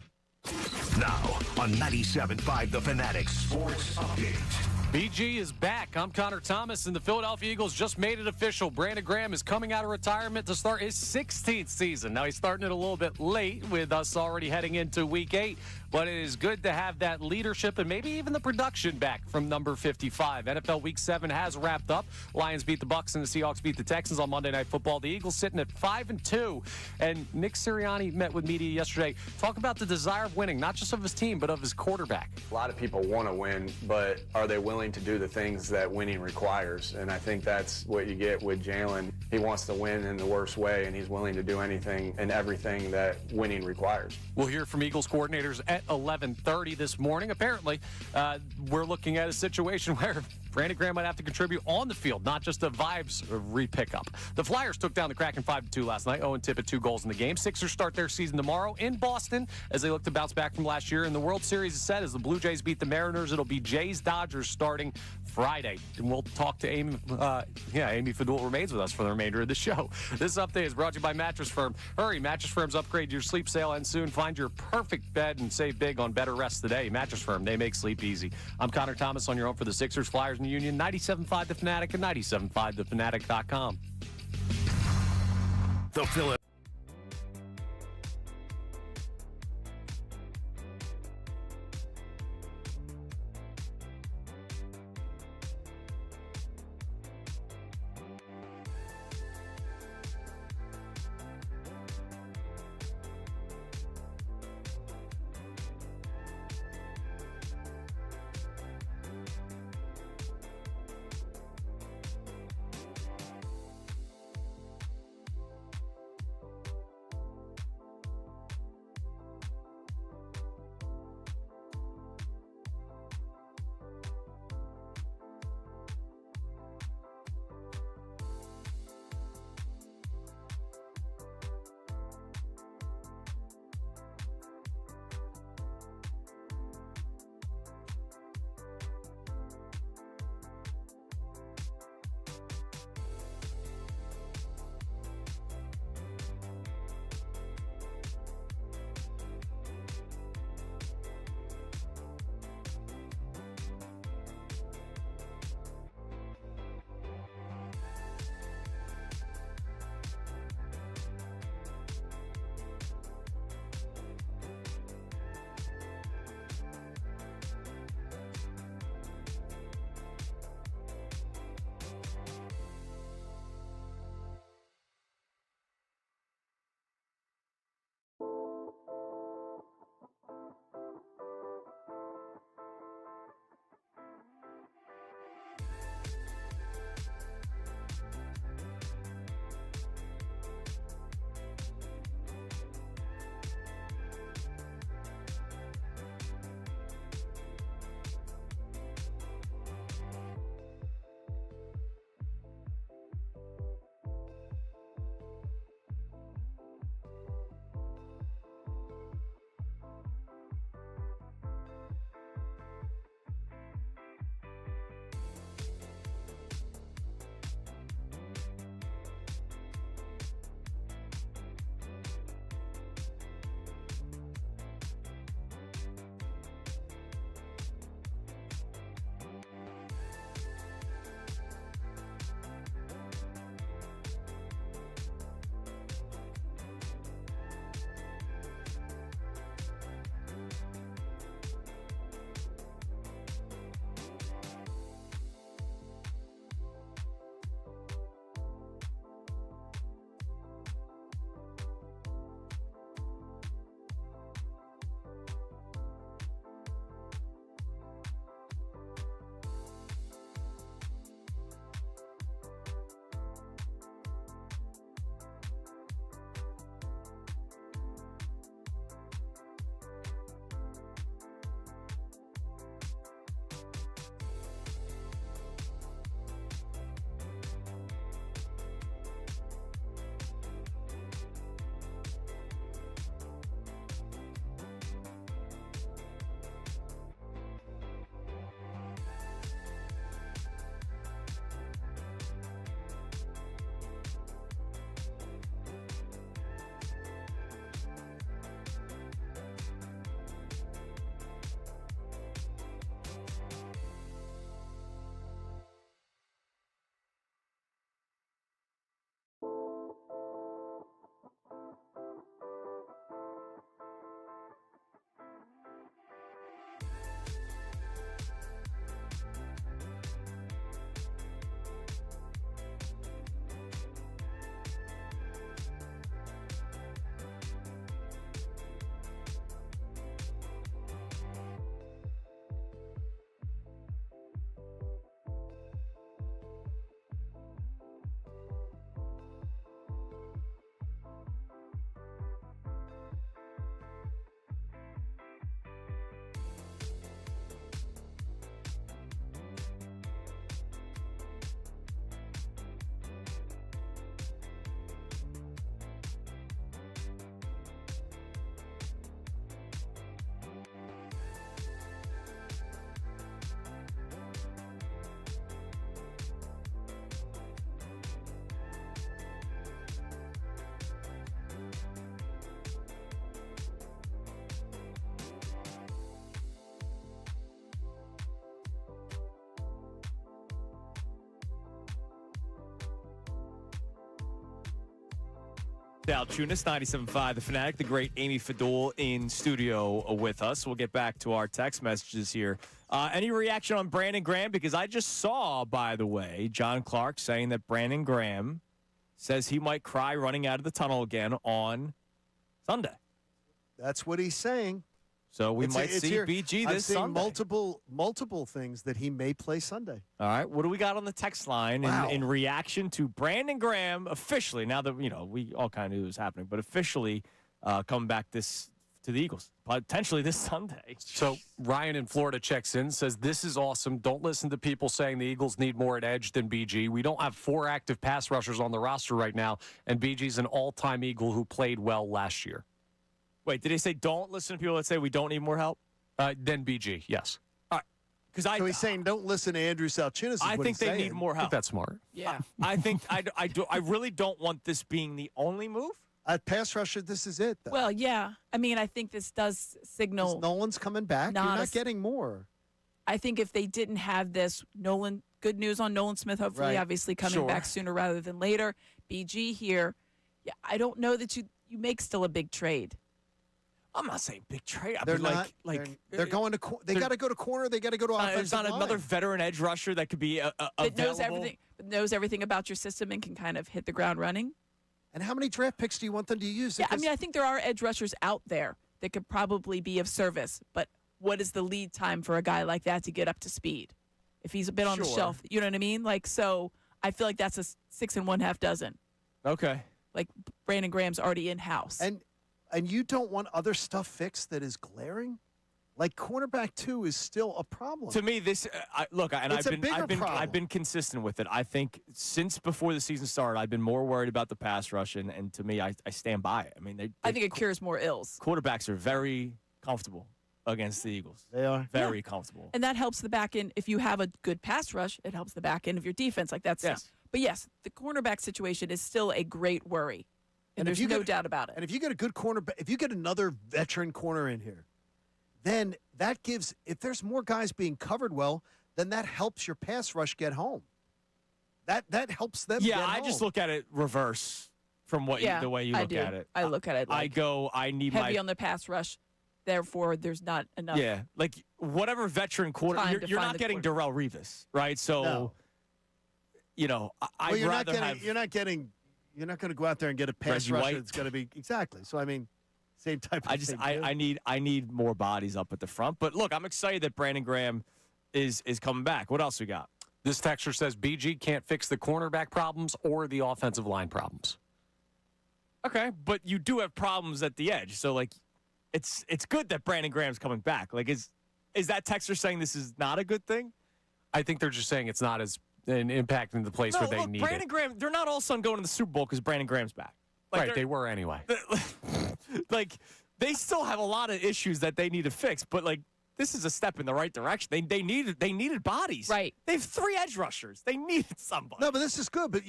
Now on 97.5 The Fanatic Sports Update. BG is back. I'm Connor Thomas, and the Philadelphia Eagles just made it official. Brandon Graham is coming out of retirement to start his 16th season. Now, he's starting it a little bit late with us already heading into Week 8, but it is good to have that leadership and maybe even the production back from number 55. NFL Week 7 has wrapped up. Lions beat the Bucs and the Seahawks beat the Texans on Monday Night Football. The Eagles sitting at 5-2, and Nick Sirianni met with media yesterday. Talk about the desire of winning, not just of his team, but of his quarterback. A lot of people want to win, but are they willing to do the things that winning requires? And I think that's what you get with Jalen. He wants to win in the worst way, and he's willing to do anything and everything that winning requires. We'll hear from Eagles coordinators at 11:30 this morning. Apparently, we're looking at a situation where Brandon Graham might have to contribute on the field, not just a vibes re-pickup. The Flyers took down the Kraken 5-2 last night. Owen Tippett 2 goals in the game. Sixers start their season tomorrow in Boston as they look to bounce back from last year. And the World Series is set as the Blue Jays beat the Mariners. It'll be Jays-Dodgers starting Friday. And we'll talk to Amy. Amy Fadul remains with us for the remainder of the show. This update is brought to you by Mattress Firm. Hurry, Mattress Firm's upgrade your sleep sale ends soon. Find your perfect bed and save big on better rest today. Mattress Firm, they make sleep easy. I'm Connor Thomas on your own for the Sixers, Flyers, and Union. 97.5 The Fanatic and 97.5thefanatic.com. The Phillies. Salciunas, 97.5 The Fanatic, the great Amy Fadul in studio with us. We'll get back to our text messages here. Any reaction on Brandon Graham? Because I just saw, by the way, John Clark saying that Brandon Graham says he might cry running out of the tunnel again on Sunday. That's what he's saying. So we might see BG this Sunday. Multiple things that he may play Sunday. All right. What do we got on the text line in reaction to Brandon Graham officially, now that, we all kind of knew it was happening, but officially coming back to the Eagles, potentially this Sunday. So Ryan in Florida checks in, says, this is awesome. Don't listen to people saying the Eagles need more at edge than BG. We don't have 4 active pass rushers on the roster right now, and BG's an all-time Eagle who played well last year. Wait, did he say don't listen to people that say we don't need more help? Then BG, yes. All right. So he's saying don't listen to Andrew Salciunas. I think they need more help. I think that's smart. Yeah. I think I really don't want this being the only move. At pass rusher, this is it, though. Well, yeah. I mean, I think this does signal Nolan's coming back. You're not getting more. I think if they didn't have this, good news on Nolan Smith, hopefully, obviously coming back sooner rather than later. BG here. Yeah, I don't know that you make still a big trade. I'm not saying big trade. They're not. They're going to. They got to go to corner. They got to go to offensive There's not line. another veteran edge rusher that could be available. Knows everything about your system and can kind of hit the ground running. And how many draft picks do you want them to use? Yeah, I mean, I think there are edge rushers out there that could probably be of service. But what is the lead time for a guy like that to get up to speed? If he's a bit on the shelf, you know what I mean? So I feel like that's a 6 1/2 dozen. Okay. Like Brandon Graham's already in house. And you don't want other stuff fixed that is glaring? Like cornerback 2 is still a problem. To me, this I've been consistent with it. I think since before the season started, I've been more worried about the pass rush, and to me, I stand by it. I mean, I think it cures more ills. Quarterbacks are very comfortable against the Eagles. They are very comfortable, and that helps the back end. If you have a good pass rush, it helps the back end of your defense. Like that's But yes, the cornerback situation is still a great worry, and there's no doubt about it. And if you get a good cornerback, if you get another veteran corner in here, then that gives, if there's more guys being covered well, then that helps your pass rush get home. That helps them get home. I just look at it reverse from the way you look at it. I look at it like I need heavy on the pass rush, therefore there's not enough. Yeah, like whatever veteran quarter, you're not getting Darrelle Revis, right? So, I'd rather have. You're not going to go out there and get a pass rusher that's going to be, exactly. So, I mean, same type of thing. I need more bodies up at the front. But look, I'm excited that Brandon Graham is coming back. What else we got? This texter says BG can't fix the cornerback problems or the offensive line problems. Okay, but you do have problems at the edge. So like it's good that Brandon Graham's coming back. Like is that texter saying this is not a good thing? I think they're just saying it's not as an impact in the place where they need Brandon it. Graham, they're not all of a sudden going to the Super Bowl because Brandon Graham's back. Like they were anyway. Like they still have a lot of issues that they need to fix, but like this is a step in the right direction. They needed bodies. Right. They have 3 edge rushers. They needed somebody. No, but this is good. But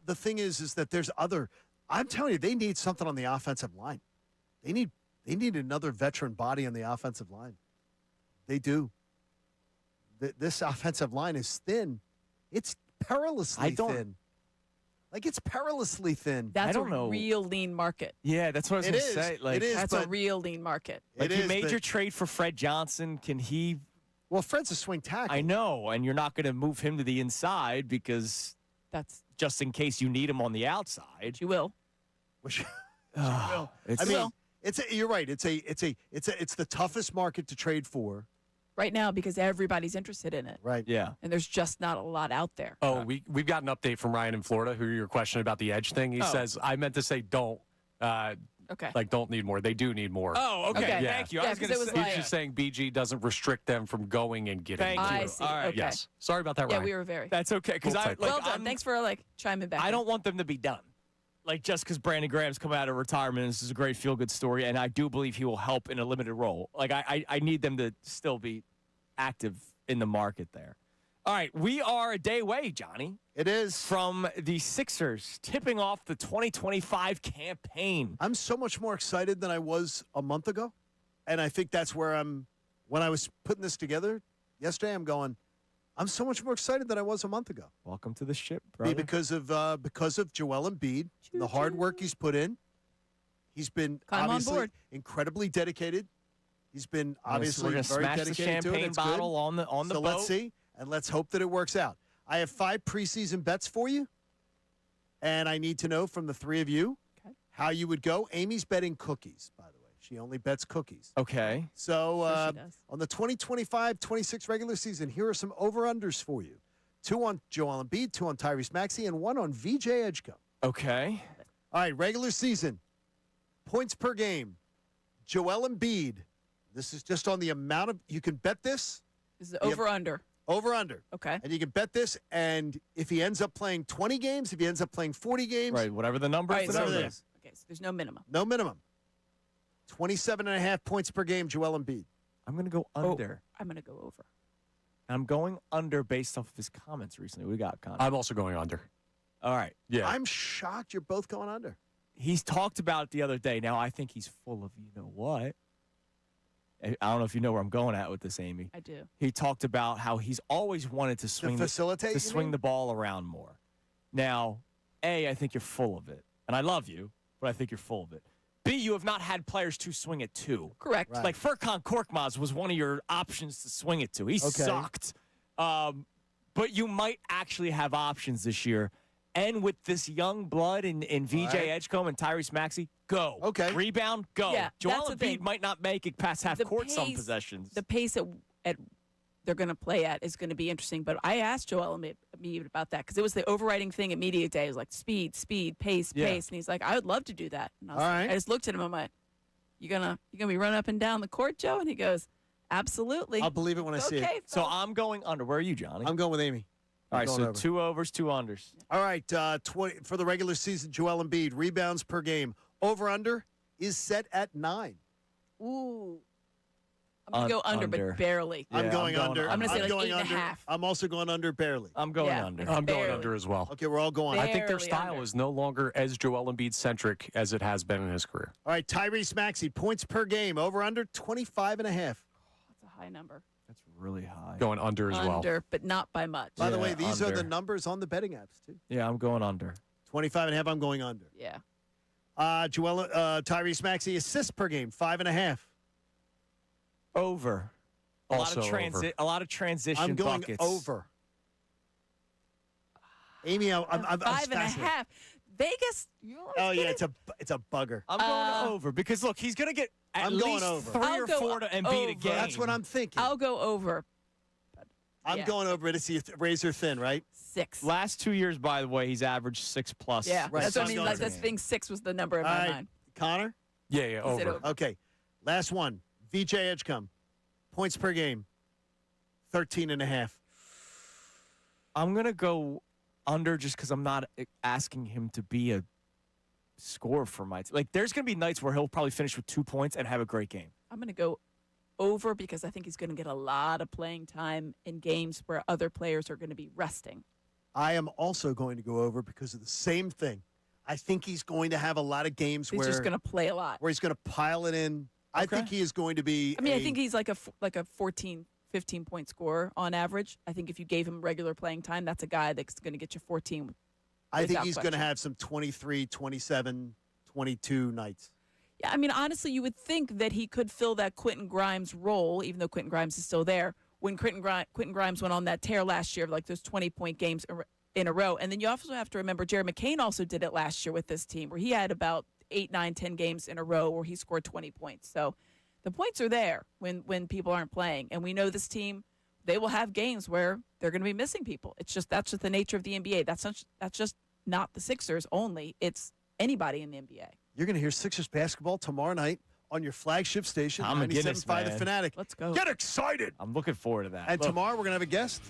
the thing is that there's other. I'm telling you, they need something on the offensive line. They need another veteran body on the offensive line. They do. This offensive line is thin. It's perilously thin. Like, it's perilously thin. That's a real lean market. Yeah, that's what I was going to say. Like, that's a real lean market. Like, you made your trade for Fred Johnson. Can he? Well, Fred's a swing tackle. I know, and you're not going to move him to the inside because that's just in case you need him on the outside. You will. You're right. It's the toughest market to trade for right now because everybody's interested in it. Right. Yeah. And there's just not a lot out there. Oh, we've got an update from Ryan in Florida who your question about the edge thing. He says, I meant to say don't. Okay. Like, don't need more. They do need more. Oh, okay. Yeah. Thank you. I was going to say. He's just saying BG doesn't restrict them from going and getting more. I see. All right. Okay. Yes. Sorry about that, Ryan. Yeah, we were very. That's okay. Well done. Thanks for chiming back. I don't want them to be done. Like, just because Brandon Graham's come out of retirement, this is a great feel-good story, and I do believe he will help in a limited role. Like, I need them to still be active in the market there. All right, we are a day away, Johnny. It is. From the Sixers tipping off the 2025 campaign. I'm so much more excited than I was a month ago, and I think that's where when I was putting this together yesterday, I'm going, I'm so much more excited than I was a month ago. Welcome to the ship, brother. Because of Joel Embiid, the hard work he's put in. He's been obviously incredibly dedicated. He's been obviously we're very smash dedicated the champagne to it. It's bottle good. on the so boat. let's see, and let's hope that it works out. I have 5 preseason bets for you, and I need to know from the 3 of you how you would go. Amy's betting cookies, by the way. She only bets cookies. Okay. So on the 2025-26 regular season, here are some over-unders for you. 2 on Joel Embiid, 2 on Tyrese Maxey, and 1 on VJ Edgecombe. Okay. All right, regular season. Points per game. Joel Embiid. This is just on the amount of – you can bet this. This is over-under. Over-under. Okay. And you can bet this, and if he ends up playing 20 games, if he ends up playing 40 games. Right, whatever the number is. Whatever it is. Okay, so there's no minimum. No minimum. 27.5 points per game, Joel Embiid. I'm going to go under. I'm going to go over. I'm going under based off of his comments recently. We got Connor. I'm also going under. All right. Yeah. I'm shocked you're both going under. He's talked about it the other day. Now, I think he's full of you-know-what. I don't know if you know where I'm going at with this, Amy. I do. He talked about how he's always wanted to swing the ball around more. Now, A, I think you're full of it. And I love you, but I think you're full of it. B, you have not had players to swing it to. Correct. Right. Like Furkan Korkmaz was one of your options to swing it to. He sucked. But you might actually have options this year. And with this young blood in VJ Edgecombe and Tyrese Maxey, go. Okay. Rebound, go. Yeah, Joel that's the Embiid thing. might not make it past half court some possessions. The pace at they're going to play at is going to be interesting. But I asked Joel Embiid about that because it was the overriding thing at media day. It was like speed, pace. And he's like, I would love to do that. And I was like, I just looked at him. I'm like, you gonna be running up and down the court, Joe? And he goes, absolutely. I'll believe it when I see it. So I'm going under. Where are you, Johnny? I'm going with Amy. All right, so over. 2 overs, 2 unders. All right, 20 for the regular season, Joel Embiid, rebounds per game. Over-under is set at 9. Ooh. I'm going to go under, but barely. I'm going under. I'm going to say like 8.5. I'm also going under barely. I'm going under. I'm going under as well. Okay, we're all going. I think their Barely style under. is no longer as Joel Embiid-centric as it has been in his career. All right, Tyrese Maxey, points per game, over-under 25.5. That's a high number. That's really high. Going under as well. Under, but not by much. By the way, these are under. the numbers on the betting apps, too. Yeah, I'm going under. 25.5, I'm going under. Yeah. Tyrese Maxey, assists per game, 5.5. Over. A Also lot of transition I'm going buckets. over. Amy, I'm 5.5. Vegas. It's a bugger. I'm going over because look, he's going to get at I'm going least over. 3 or 4 to Embiid a game. That's what I'm thinking. I'll go over. I'm going over it. It's razor thin, right? 6. Last 2 years, by the way, he's averaged 6+. Yeah, Right, that's so what I I'm mean. going That's being 6 was the number in All my right, mind. Connor? Yeah, over. Okay, last one. VJ Edgecombe, points per game, 13.5. I'm going to go under just because I'm not asking him to be a scorer for my team. Like, there's going to be nights where he'll probably finish with 2 points and have a great game. I'm going to go over because I think he's going to get a lot of playing time in games where other players are going to be resting. I am also going to go over because of the same thing. I think he's going to have a lot of games He's where just going to play a lot. where he's going to pile it in. I think he is going to be. I think he's like a 14, 15-point scorer on average. I think if you gave him regular playing time, that's a guy that's going to get you 14. I think he's going to have some 23, 27, 22 nights. Yeah, I mean, honestly, you would think that he could fill that Quentin Grimes role, even though Quentin Grimes is still there. When Quentin Grimes went on that tear last year of like those 20-point games in a row. And then you also have to remember Jared McCain also did it last year with this team where he had about 8, 9, 10 games in a row where he scored 20 points. So the points are there when people aren't playing. And we know this team, they will have games where they're going to be missing people. That's just the nature of the NBA. That's just not the Sixers only. It's anybody in the NBA. You're going to hear Sixers basketball tomorrow night on your flagship station, 97.5 The Fanatic. Let's go. Get excited. I'm looking forward to that. And tomorrow we're going to have a guest.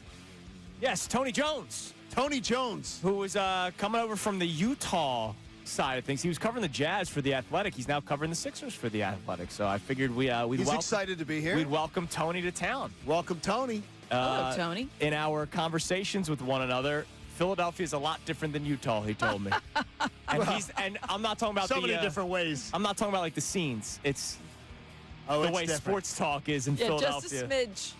Yes, Tony Jones. Tony Jones. Who was coming over from the Utah side of things. He was covering the Jazz for The Athletic. He's now covering the Sixers for The Athletic. So I figured He's excited to be here. We'd welcome Tony to town. Welcome, Tony. Hello, Tony. In our conversations with one another, Philadelphia is a lot different than Utah, he told me. And I'm not talking about so many different ways. I'm not talking about like the scenes. It's the way different. sports talk is in Philadelphia. Just a smidge.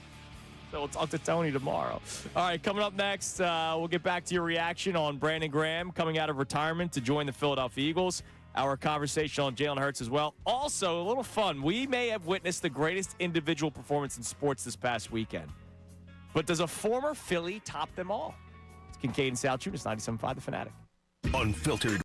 We'll talk to Tony tomorrow. All right, coming up next, we'll get back to your reaction on Brandon Graham coming out of retirement to join the Philadelphia Eagles. Our conversation on Jalen Hurts as well. Also, a little fun. We may have witnessed the greatest individual performance in sports this past weekend. But does a former Philly top them all? It's Kincade and Salciunas, 97.5 The Fanatic. Unfiltered.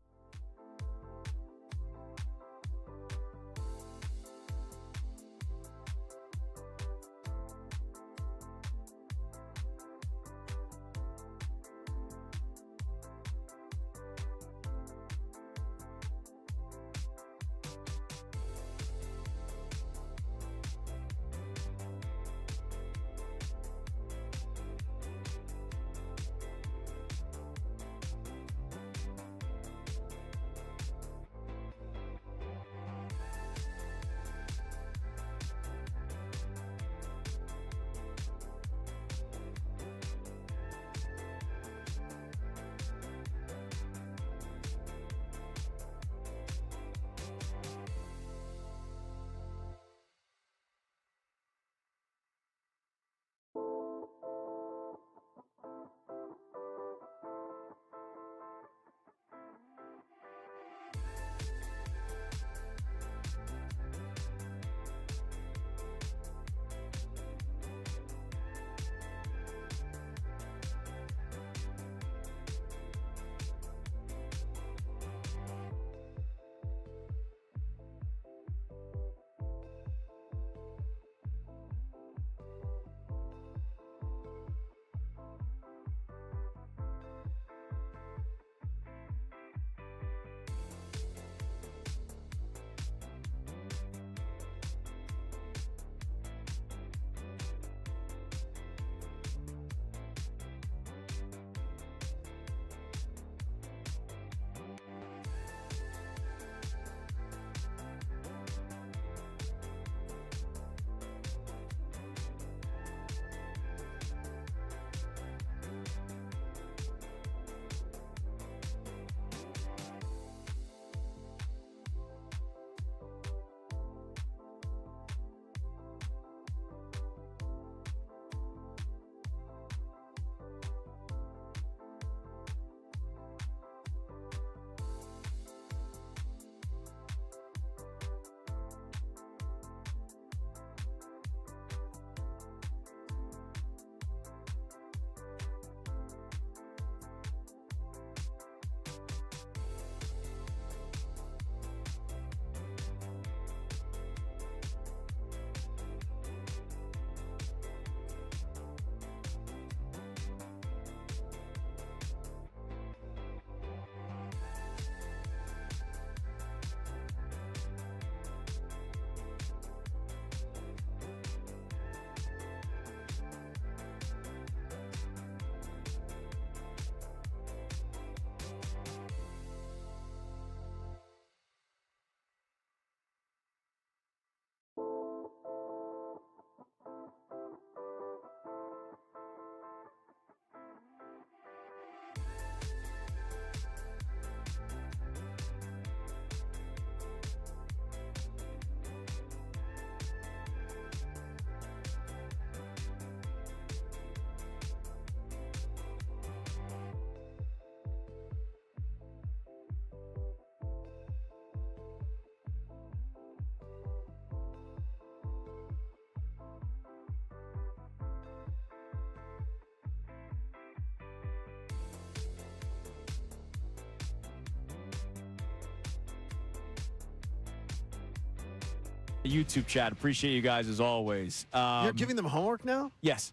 YouTube chat. Appreciate you guys as always. You're giving them homework now? Yes.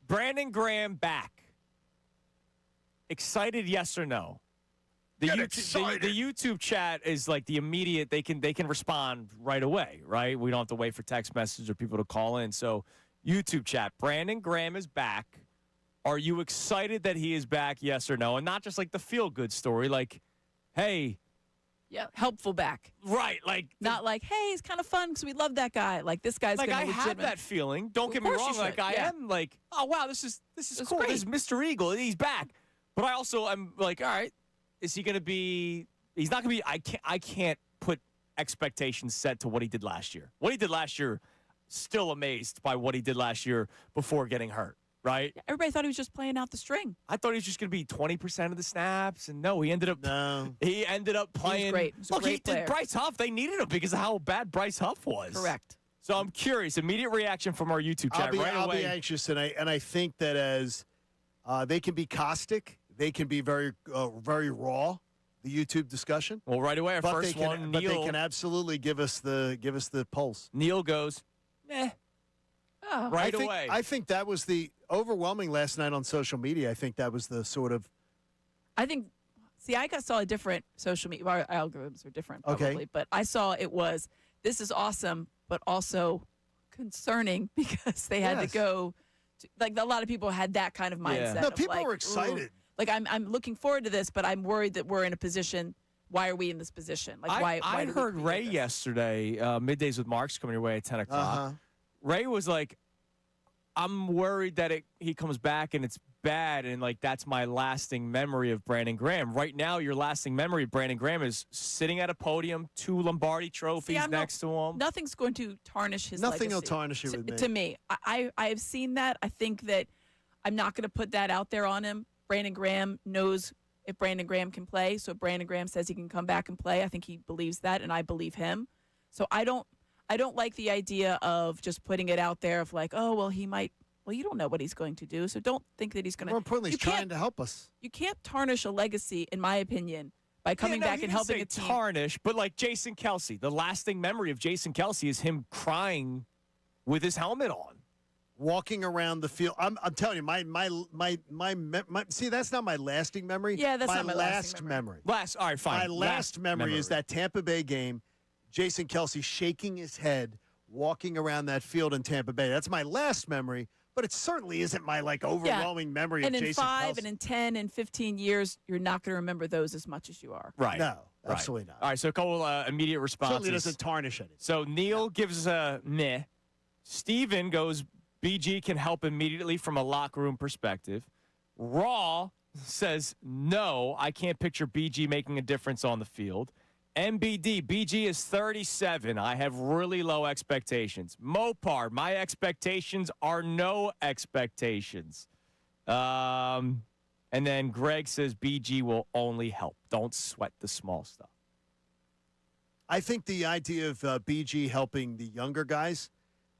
Brandon Graham back. Excited, yes or no? The YouTube chat is like the immediate. They can respond right away, right? We don't have to wait for text messages or people to call in. So YouTube chat. Brandon Graham is back. Are you excited that he is back? Yes or no? And not just like the feel good story. Like, hey. Yeah, helpful back. Right, like not like, hey, he's kind of fun because we love that guy. Like this guy's like gonna I have that feeling. Don't get me wrong. Like I am like, oh wow, this is cool. Great. This is Mr. Eagle. He's back. But I also am like, all right, is he gonna be? He's not gonna be. I can't put expectations set to what he did last year. What he did last year, still amazed by what he did last year before getting hurt, right? Everybody thought he was just playing out the string. I thought he was just going to be 20% of the snaps, and no, he ended up playing. He was great. He was a Look, great player. Bryce Huff, they needed him because of how bad Bryce Huff was. Correct. So I'm curious. Immediate reaction from our YouTube chat I'll be anxious, and I think that as they can be caustic, they can be very raw. The YouTube discussion. Well, right away, our first one, but Neil. they can absolutely give us the pulse. Neil goes, Oh. right away. I think that was the overwhelming last night on social media. I think that was the sort of. I think. See, I saw a different social media. Our algorithms are different, probably. Okay. But I saw it was, this is awesome, but also concerning because they had to go. Like a lot of people had that kind of mindset. No, of people like, were excited. Like I'm looking forward to this, but I'm worried that we're in a position. Why are we in this position? Like why? I do we heard create Ray this? yesterday. Middays with Mark's coming your way at 10 o'clock. Ray was like, "I'm worried that he comes back and it's bad, and like that's my lasting memory of Brandon Graham. Right now, your lasting memory of Brandon Graham is sitting at a podium, 2 Lombardi trophies next to him. Nothing's going to tarnish his Nothing legacy. will tarnish it with me. To me, I've seen that. I think that I'm not going to put that out there on him. Brandon Graham knows if Brandon Graham can play. So if Brandon Graham says he can come back and play, I think he believes that, and I believe him. So I don't like the idea of just putting it out there of like, oh, well, he might. Well, you don't know what he's going to do, so don't think that he's going to. More importantly, he's trying to help us. You can't tarnish a legacy, in my opinion, by coming back and helping a team. Tarnish, but like Jason Kelsey, the lasting memory of Jason Kelsey is him crying with his helmet on. Walking around the field, I'm telling you, my see, that's not my lasting memory. Yeah, that's my not my last memory. All right, fine. My last memory is that Tampa Bay game, Jason Kelsey shaking his head, walking around that field in Tampa Bay. That's my last memory, but it certainly isn't my overwhelming memory and of Jason Kelsey. And in 5 and in 10 and 15 years, you're not going to remember those as much as you are. Right. No, absolutely not. All right, so a couple immediate responses. Certainly doesn't tarnish anything. So Neil gives a meh. Steven goes, BG can help immediately from a locker room perspective. Raw says, no, I can't picture BG making a difference on the field. MBD, BG is 37. I have really low expectations. Mopar, my expectations are no expectations. And then Greg says BG will only help. Don't sweat the small stuff. I think the idea of BG helping the younger guys,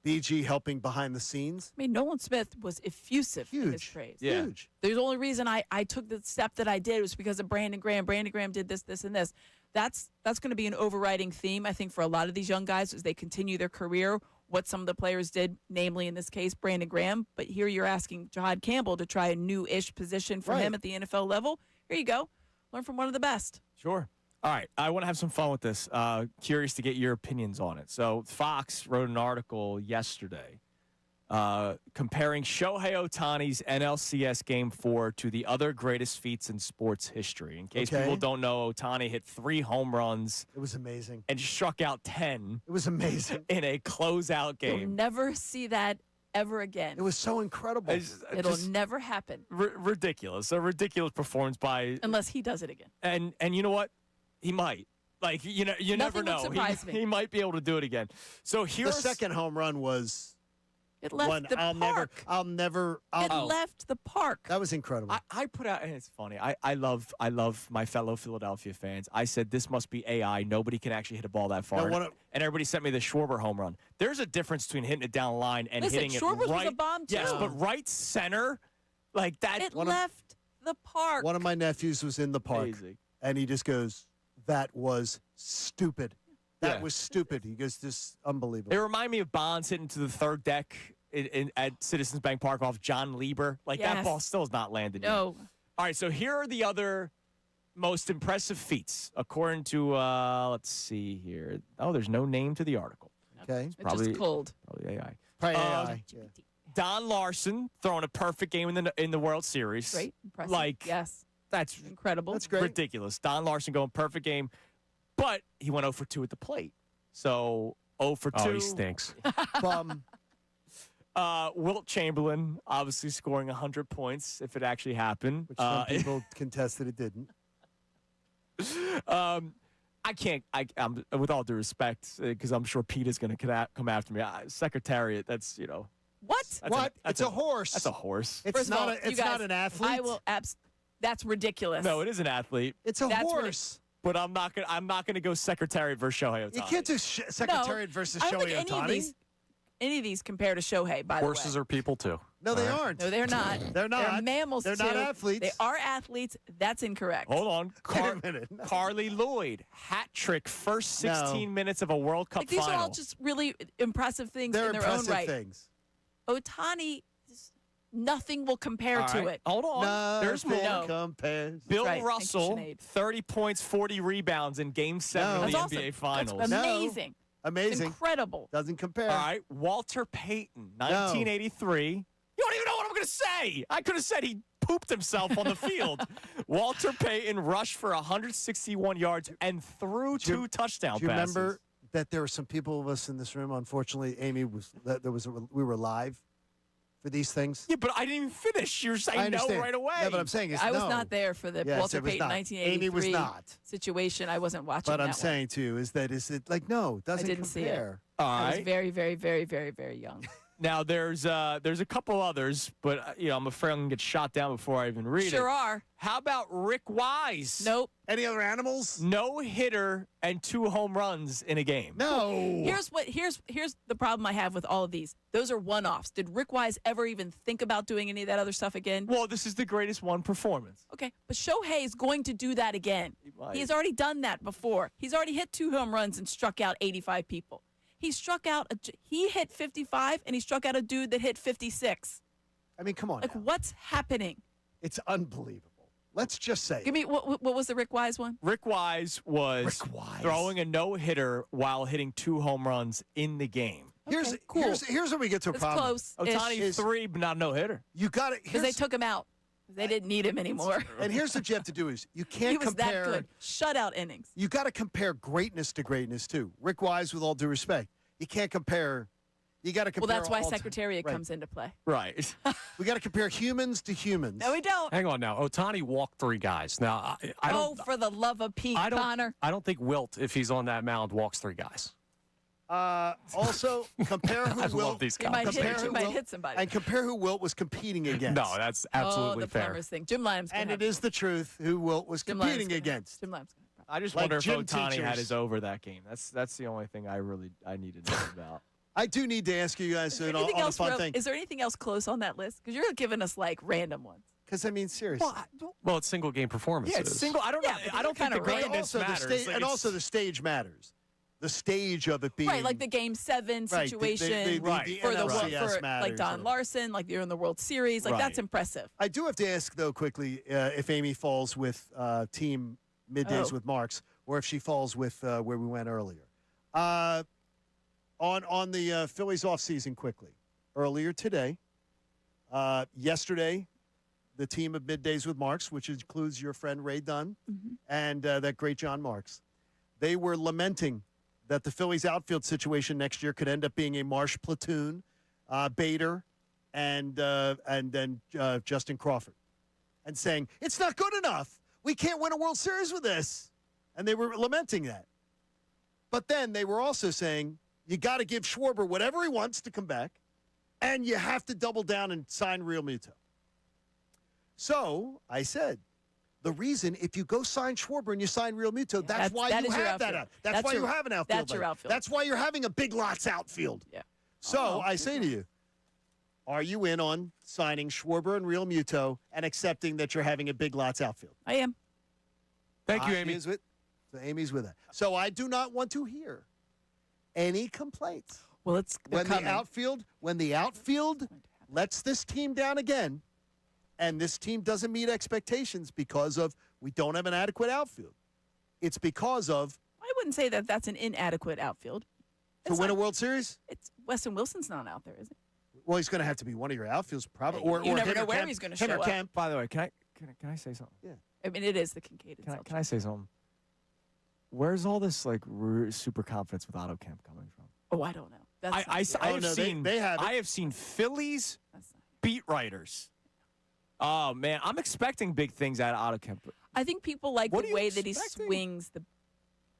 BG helping behind the scenes. I mean, Nolan Smith was effusive in his praise. Yeah. Huge. The only reason I took the step that I did was because of Brandon Graham. Brandon Graham did this, this, and this. That's going to be an overriding theme, I think, for a lot of these young guys as they continue their career, what some of the players did, namely in this case, Brandon Graham. But here you're asking Jahad Campbell to try a new-ish position for him at the NFL level. Here you go. Learn from one of the best. Sure. All right. I want to have some fun with this. Curious to get your opinions on it. So Fox wrote an article yesterday comparing Shohei Ohtani's NLCS Game 4 to the other greatest feats in sports history. In case people don't know, Ohtani hit 3 home runs. It was amazing. And struck out 10. It was amazing. In a closeout game. You'll never see that ever again. It was so incredible. It'll never happen. Ridiculous. A ridiculous performance by... Unless he does it again. And you know what? He might. Like, you never know. Surprise me. He might be able to do it again. So here's... The second home run was... It left the park. It left the park. That was incredible. I put out, and it's funny. I love my fellow Philadelphia fans. I said this must be AI. Nobody can actually hit a ball that far. And everybody sent me the Schwarber home run. There's a difference between hitting it down the line and hitting Schwarber's it right. was a bomb too. Yes, but right center, like that. It left the park. One of my nephews was in the park, and he just goes, "That was stupid. That was stupid." He goes, "This unbelievable." It reminded me of Bonds hitting to the third deck at Citizens Bank Park off John Lieber. Like that ball still has not landed yet. No. All right, so here are the other most impressive feats according to let's see here. Oh, there's no name to the article. Okay, it's probably just cold. Probably AI. Probably AI. Yeah. Don Larson throwing a perfect game in the World Series. Great, impressive. Like yes, that's incredible. That's great. Ridiculous. Don Larson going perfect game, but he went 0 for 2 at the plate. So 0 for 2. Oh, he stinks. Bum. Wilt Chamberlain obviously scoring 100 points if it actually happened. Which some people contested it didn't. I can't. I'm with all due respect, because I'm sure Pete is going to come after me. Secretariat. That's What? It's a horse. That's a horse. It's First of all, not. It's you guys, not an athlete. I will. That's ridiculous. No, it is an athlete. It's a That's horse. But I'm not gonna go Secretariat versus Shohei Ohtani. You can't do Secretariat versus I don't Shohei think Ohtani. any of these compare to Shohei, by the way. Horses are people, too. No, they aren't. No, they're not. They're not. They're mammals, They're too. not athletes. They are athletes. That's incorrect. Hold on. Wait a minute. No. Carly Lloyd, hat trick, first 16 minutes of a World Cup These final. are all just really impressive things They're in their impressive own right. things. Ohtani, nothing will compare All to right. it. Hold on. There's Nothing more. compares. Bill Right. Russell, Thank you, Sinead. 30 points, 40 rebounds in Game 7 No. of the That's NBA awesome. Finals. That's amazing. Amazing. Incredible. Doesn't compare. All right. Walter Payton, 1983. You don't even know what I'm going to say. I could have said he pooped himself on the field. Walter Payton rushed for 161 yards and threw two touchdown Do you passes. remember that there were some people of us in this room? Unfortunately, Amy we were live for these things. Yeah, but I didn't even finish. You're I saying no understand. right away. No, but I'm saying is I was no. not there for the Yes, Walter it was Payton not. 1983 Amy was not. situation. I wasn't watching But that I'm one. saying to you is it like no, it doesn't I didn't see it. compare. All I was right. very, very, very, very, very young. Now there's a couple others, but I'm afraid I'm gonna get shot down before I even read it. Sure are. How about Rick Wise? Nope. Any other animals? No hitter and 2 home runs in a game. No. Here's the problem I have with all of these. Those are one-offs. Did Rick Wise ever even think about doing any of that other stuff again? Well, this is the greatest one performance. Okay, but Shohei is going to do that again. might. He has already done that before. He's already hit 2 home runs and struck out 85 people. He hit 55 and he struck out a dude that hit 56. I mean, come on. Like, now. what's happening? It's unbelievable. Let's just say. Give me what was the Rick Wise one? Rick Wise was throwing a no-hitter while hitting 2 home runs in the game. Here's cool. here's where we get to a It's problem. close. Ohtani 3, but not no-hitter. You got it. Because they took him out. They didn't need him anymore. And here's what you have to do is you can't He was compare. that good. Shutout innings. You got to compare greatness to greatness too. Rick Wise, with all due respect, you can't compare. You got to compare. Well, that's why all Secretariat right. comes into play. Right. We got to compare humans to humans. No, we don't. Hang on now. Ohtani walked 3 guys. Now, I don't. Oh, for the love of Pete, I don't, Connor. I don't think Wilt, if he's on that mound, walks 3 guys. Also, compare who I Wilt. love these You might conversations. hit, you might hit somebody. And compare who Wilt was competing against. No, that's absolutely the fair. plumbers thing. Jim Lyman's And it is the truth who Wilt was Jim Lyman's competing gonna- against. Jim Lyman's gonna- I just Like wonder if gym Ohtani teachers. had his over that game. That's the only thing I need to know about. I do need to ask you guys on a fun thing. Is there anything else close on that list? Because you're giving us like random ones. Because I mean, seriously. Well, it's single game performances. Yeah, it's single. I don't know. I don't think the greatness matters. Like, and also the stage matters. The stage of it being Right, like the Game 7 Right, the- situation the for the world, NLCS for like matters, Don or- Larson, like you're in the World Series, like that's Right. impressive. I do have to ask though quickly if Amy falls with team Middays with Marks, or if she falls with where we went earlier. On the Phillies offseason quickly. Earlier today, yesterday, the team of Middays with Marks, which includes your friend Ray Dunn and that great John Marks, they were lamenting that the Phillies outfield situation next year could end up being a Marsh platoon, Bader, and then Justin Crawford, and saying it's not good enough. We can't win a World Series with this, and they were lamenting that. But then they were also saying you got to give Schwarber whatever he wants to come back, and you have to double down and sign Real Muto. So I said, the reason if you go sign Schwarber and you sign Real Muto, that's why that you is your have that. outfield. That's why you have an outfield. That's your like- outfield. That's why you're having a big lots outfield. Yeah. So I say to you, are you in on signing Schwarber and Real Muto and accepting that you're having a big lots outfield? I am. Thank you, Amy. So Amy's with that. So I do not want to hear any complaints. Well, it's when the outfield lets this team down again, and this team doesn't meet expectations because of we don't have an adequate outfield. It's because of I wouldn't say that that's an inadequate outfield. to win a World Series. It's Weston Wilson's not out there, is it? Well, he's going to have to be one of your outfields, probably. You Or never him know or where Kemp. he's gonna Him or show up. Kemp. By the way, can I say something? Yeah. I mean, it is the Kincade Can Salciunas. I say something? Where's all this like super confidence with Otto Kemp coming from? Oh, I don't know. That's I have seen they have it. I have seen Phillies beat writers. Oh man, I'm expecting big things out of Otto Kemp. I think people like What the are you way that he expecting? swings the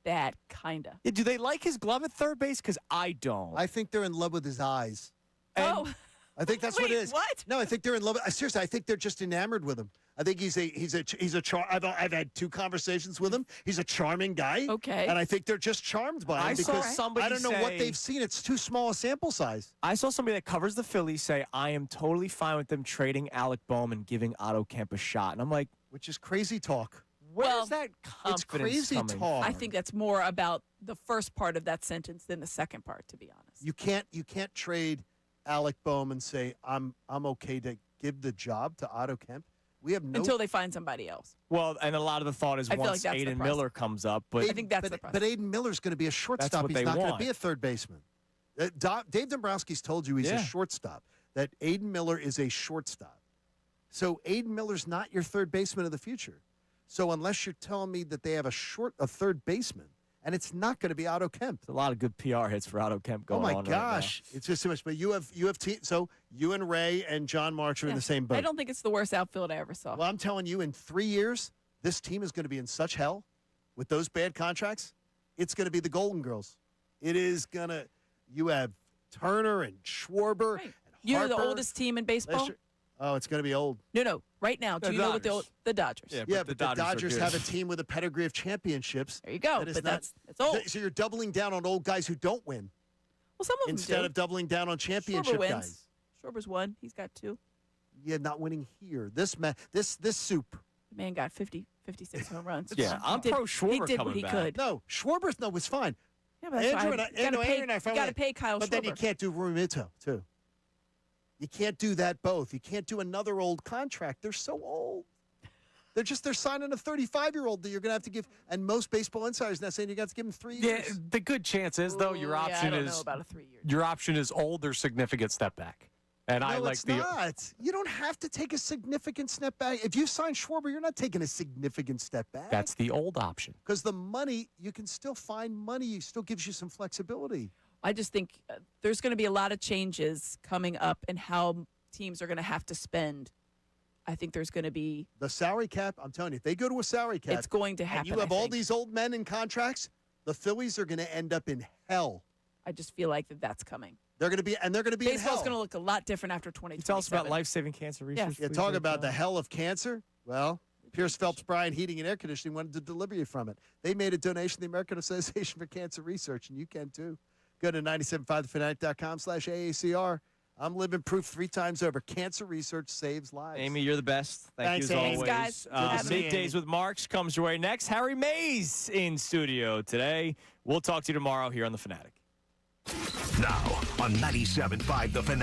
that, kind of. Yeah, do they like his glove at third base? Because I don't. I think they're in love with his eyes. Oh. I think that's what it is. What? No, I think they're in love. Seriously, I think they're just enamored with him. I think he's a I've had 2 conversations with him. He's a charming guy. Okay. And I think they're just charmed by him. I saw because somebody I don't know what say- they've seen. It's too small a sample size. I saw somebody that covers the Phillies say, I am totally fine with them trading Alec Bohm and giving Otto Kemp a shot. And I'm like, which is crazy talk. Where's that confidence It's crazy coming talk. I think that's more about the first part of that sentence than the second part, to be honest. You can't trade Alec Bohm and say I'm okay to give the job to Otto Kemp. We have no Until they find somebody else. Well, and a lot of the thought is I feel once like that's the Aiden process. Miller comes up, but I think that's the process. But Aiden Miller's going to be a shortstop. what He's they not going to want. be a third baseman. Dave Dombrowski's told you he's a Yeah. shortstop. That Aiden Miller is a shortstop. So Aiden Miller's not your third baseman of the future. So unless you're telling me that they have a third baseman, and it's not going to be Otto Kemp. There's a lot of good PR hits for Otto Kemp going Oh on my right gosh, it's just too much. But you have so you and Ray and John March are in the same boat. I don't think it's the worst outfield I ever saw. Well, I'm telling you, in 3 years, this team is going to be in such hell with those bad contracts. It's going to be the Golden Girls. It is going to. You have Turner and Schwarber. Right. And You're the Harper. oldest team in baseball? Last year- Oh, it's going to be old. No. Right now, do The you know what Dodgers. the Dodgers? Yeah, But the the Dodgers are Dodgers good. have a team with a pedigree of championships. There you go. that is But not- that's old. So you're doubling down on old guys who don't win Well, some of them instead do. of doubling down on championship Schwarber wins. guys. Schwarber's won. He's got 2. Yeah, not winning here. This soup. The man got 56 home runs. Yeah, I'm He did- pro Schwarber He did coming what he back. could. No, Schwarber's was fine. Yeah, but that's Andrew why and I, Andrew and I found got to out- pay Kyle But Schwarber. then you can't do Rumito, too. You can't do that both. You can't do another old contract. They're so old. They're signing a 35-year-old that you're going to have to give. And most baseball insiders now saying you got to give him 3 years. Yeah, the good chance is though your option I don't is know about a 3 year. your option is old or significant step back. And I No, like it's the not. You don't have to take a significant step back. If you sign Schwarber, you're not taking a significant step back. that's the old option. Because the money, you can still find money. It still gives you some flexibility. I just think there's going to be a lot of changes coming up in how teams are going to have to spend. I think there's going to be. The salary cap, I'm telling you, if they go to a salary cap. It's going to happen. And you have I all think. these old men in contracts, the Phillies are going to end up in hell. I just feel like that's coming. They're going to be in Baseball's hell. going to look a lot different after 2027. Can you tell us about life-saving cancer research? You please, talk Ray about the John? hell of cancer. Well, Pierce Phelps Bryant Heating and Air Conditioning wanted to deliver you from it. They made a donation to the American Association for Cancer Research, and you can too. Go to 975thefanatic.com/AACR. I'm living proof 3 times over. Cancer research saves lives. Amy, you're the best. Thank Thanks, you as Amy. always. Thanks, guys. Good to see you, Middays Amy. with Marks comes your way next. Harry Mays in studio today. We'll talk to you tomorrow here on The Fanatic. Now on 97.5 The Fanatic.